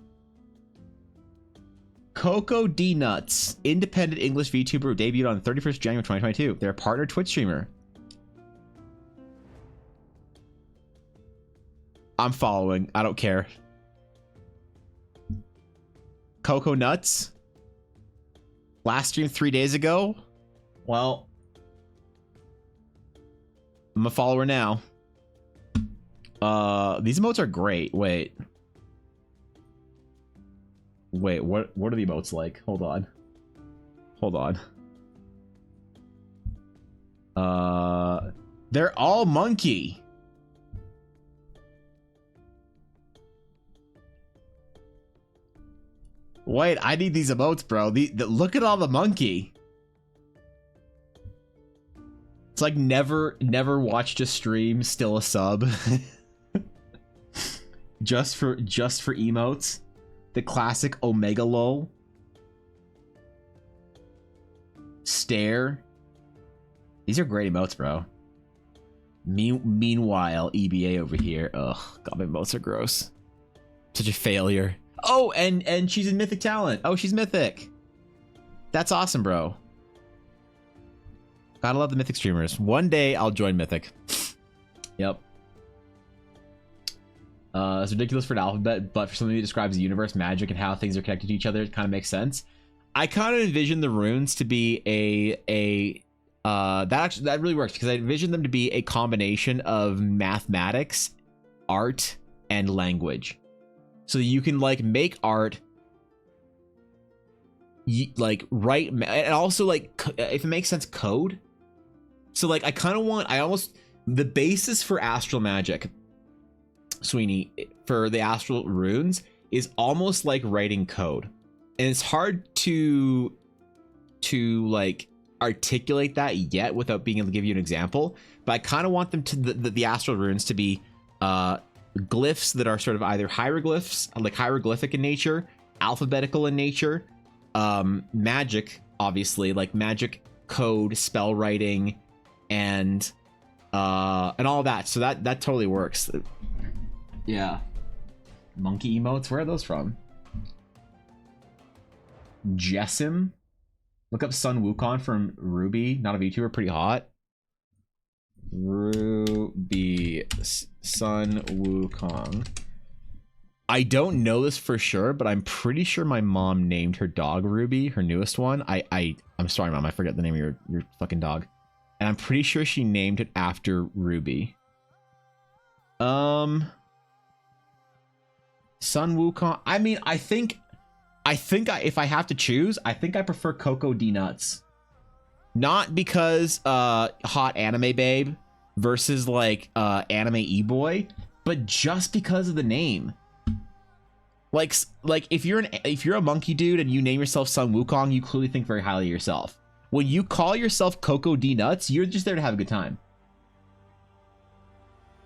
Coco D Nuts, independent English VTuber, debuted on 31st January 2022. They're a partner Twitch streamer. I'm following. I don't care. Cocoa Nuts. Last stream 3 days ago. Well, I'm a follower now. These emotes are great. Wait, what are the emotes like? Hold on. They're all monkey. Wait, I need these emotes, bro. Look at all the monkey. It's like never watched a stream, still a sub. just for emotes. The classic Omega lol. Stare. These are great emotes, bro. Meanwhile, EBA over here. Ugh, God, my emotes are gross. Such a failure. Oh, and she's in Mythic Talent. Oh, she's Mythic. That's awesome, bro. Gotta love the Mythic streamers. One day I'll join Mythic. Yep. It's ridiculous for an alphabet, but for something that describes the universe, magic, and how things are connected to each other, it kind of makes sense. I kind of envision the runes to be that really works because I envision them to be a combination of mathematics, art, and language. So you can like make art, like write, and also like if it makes sense, code. So like the basis for astral magic, Sweeney, for the astral runes is almost like writing code, and it's hard to like articulate that yet without being able to give you an example. But I kind of want them to the astral runes to be glyphs that are sort of either hieroglyphs, like hieroglyphic in nature, alphabetical in nature, magic, obviously, like magic code, spell writing, and all that. So that totally works. Yeah. Monkey emotes, where are those from? Jessim. Look up Sun Wukong from Ruby, not a VTuber, pretty hot. Ruby Sun Wukong. I don't know this for sure, but I'm pretty sure my mom named her dog Ruby, her newest one. I'm sorry, Mom, I forget the name of your fucking dog. And I'm pretty sure she named it after Ruby. Sun Wukong. I mean, I think if I have to choose, I think I prefer Coco D Nuts. Not because hot anime babe versus like anime e-boy, but just because of the name. Like if you're a monkey dude and you name yourself Sun Wukong, you clearly think very highly of yourself. When you call yourself Coco D Nuts, you're just there to have a good time.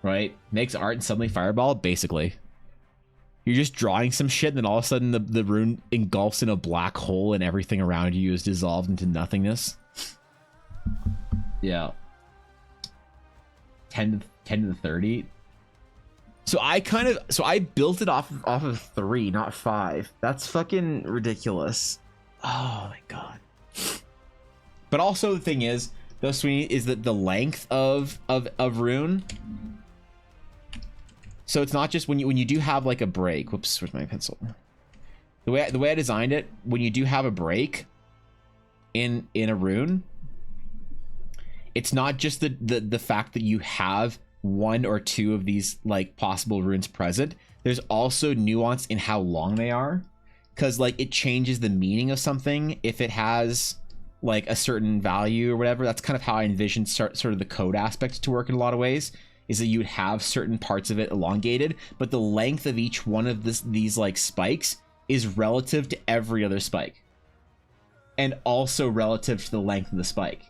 Right? Makes art and suddenly fireball, basically. You're just drawing some shit, and then all of a sudden the rune engulfs in a black hole and everything around you is dissolved into nothingness. Yeah. 10 to the 30. So I built it off of 3, not 5. That's fucking ridiculous. Oh my god. But also the thing is, though, Sweeney, is that the length of rune. So it's not just when you do have like a break. Whoops, where's my pencil? The way I designed it, when you do have a break in a rune, it's not just the fact that you have 1 or 2 of these like possible runes present. There's also nuance in how long they are, because like it changes the meaning of something if it has like a certain value or whatever. That's kind of how I envisioned sort of the code aspect to work in a lot of ways. Is that you would have certain parts of it elongated, but the length of each one of these like spikes is relative to every other spike, and also relative to the length of the spike,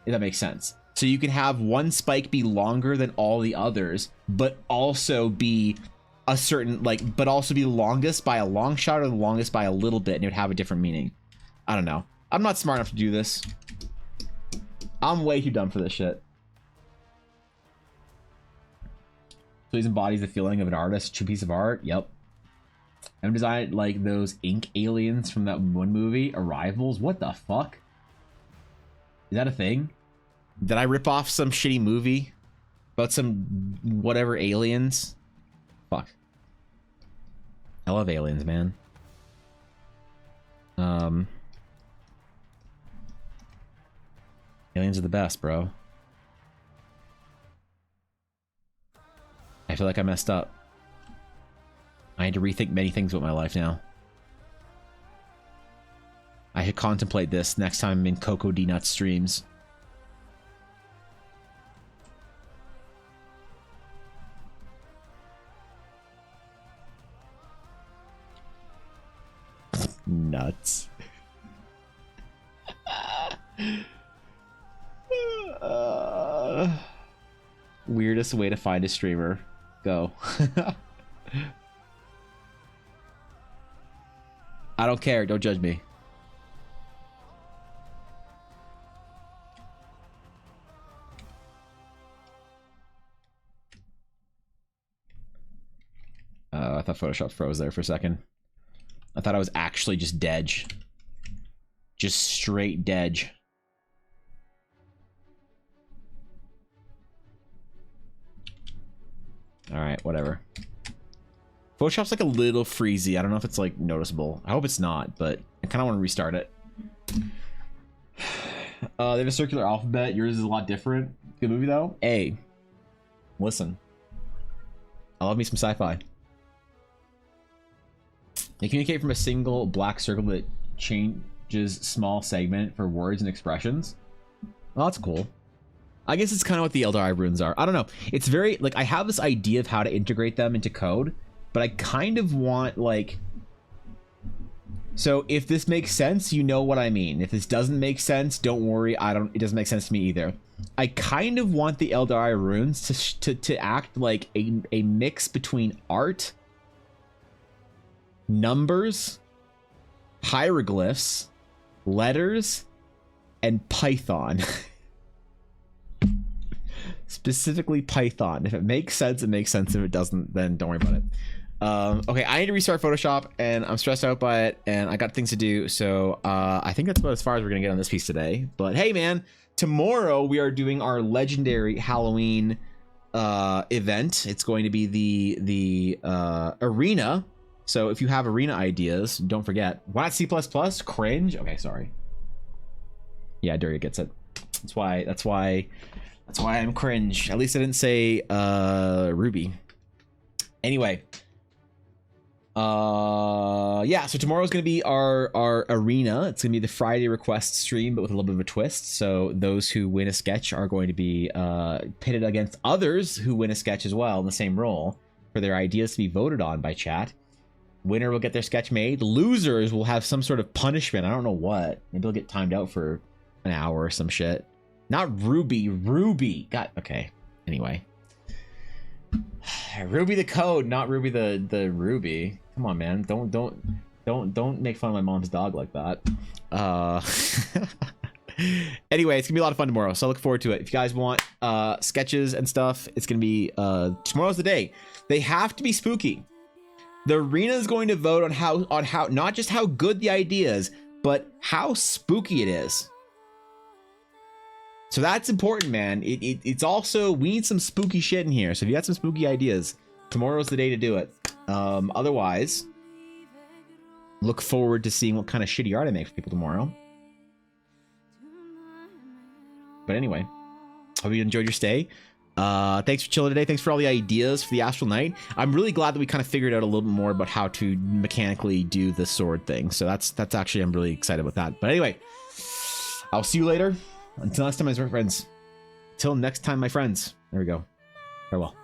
if that makes sense. So you can have one spike be longer than all the others, but also be a certain like, but also be longest by a long shot or the longest by a little bit, and it would have a different meaning. I don't know. I'm not smart enough to do this. I'm way too dumb for this shit. So he embodies the feeling of an artist, true piece of art. Yep. I've designed like those ink aliens from that one movie, Arrivals. What the fuck? Is that a thing? Did I rip off some shitty movie about some whatever aliens? Fuck. I love aliens, man. Aliens are the best, bro. I feel like I messed up. I need to rethink many things about my life now. I should contemplate this next time I'm in Coco D Nut streams. Nuts. Weirdest way to find a streamer. Go. I don't care. Don't judge me. I thought Photoshop froze there for a second. I thought I was actually just Dej. Just straight Dej. Alright, whatever. Photoshop's like a little freezy. I don't know if it's like noticeable. I hope it's not, but I kind of want to restart it. They have a circular alphabet. Yours is a lot different. Good movie though. A. Listen. I love me some sci-fi. They communicate from a single black circle that changes small segment for words and expressions. Well, that's cool. I guess it's kind of what the Eldar runes are. I don't know. It's very, like, I have this idea of how to integrate them into code, but I kind of want, like... So, if this makes sense, you know what I mean. If this doesn't make sense, don't worry. It doesn't make sense to me either. I kind of want the Eldar runes to act like a mix between art, numbers, hieroglyphs, letters, and Python. Specifically Python. If it makes sense, it makes sense. If it doesn't, then don't worry about it. Okay, I need to restart Photoshop, and I'm stressed out by it, and I got things to do, so I think that's about as far as we're gonna get on this piece today. But hey, man, tomorrow we are doing our legendary Halloween event. It's going to be the arena. So if you have arena ideas, don't forget. Why not C++? Cringe? Okay, sorry. Yeah, Daria gets it. That's why I'm cringe. At least I didn't say Ruby. Anyway. Yeah, so tomorrow's gonna be our arena. It's gonna be the Friday request stream, but with a little bit of a twist. So those who win a sketch are going to be pitted against others who win a sketch as well in the same role for their ideas to be voted on by chat. Winner will get their sketch made. Losers will have some sort of punishment. I don't know what. Maybe they'll get timed out for an hour or some shit. Not Ruby. God, okay. Anyway. Ruby the code, not Ruby the Ruby. Come on, man. Don't make fun of my mom's dog like that. Anyway, it's gonna be a lot of fun tomorrow, so I look forward to it. If you guys want sketches and stuff, it's gonna be tomorrow's the day. They have to be spooky. The arena is going to vote on how not just how good the idea is, but how spooky it is. So that's important, man. It's also, we need some spooky shit in here. So if you got some spooky ideas, tomorrow's the day to do it. Otherwise, look forward to seeing what kind of shitty art I make for people tomorrow. But anyway, hope you enjoyed your stay. Thanks for chilling today. Thanks for all the ideas for the Astral Night. I'm really glad that we kind of figured out a little bit more about how to mechanically do the sword thing. So that's actually, I'm really excited with that. But anyway, I'll see you later. Until next time, my friends. Till next time, my friends. There we go. Farewell.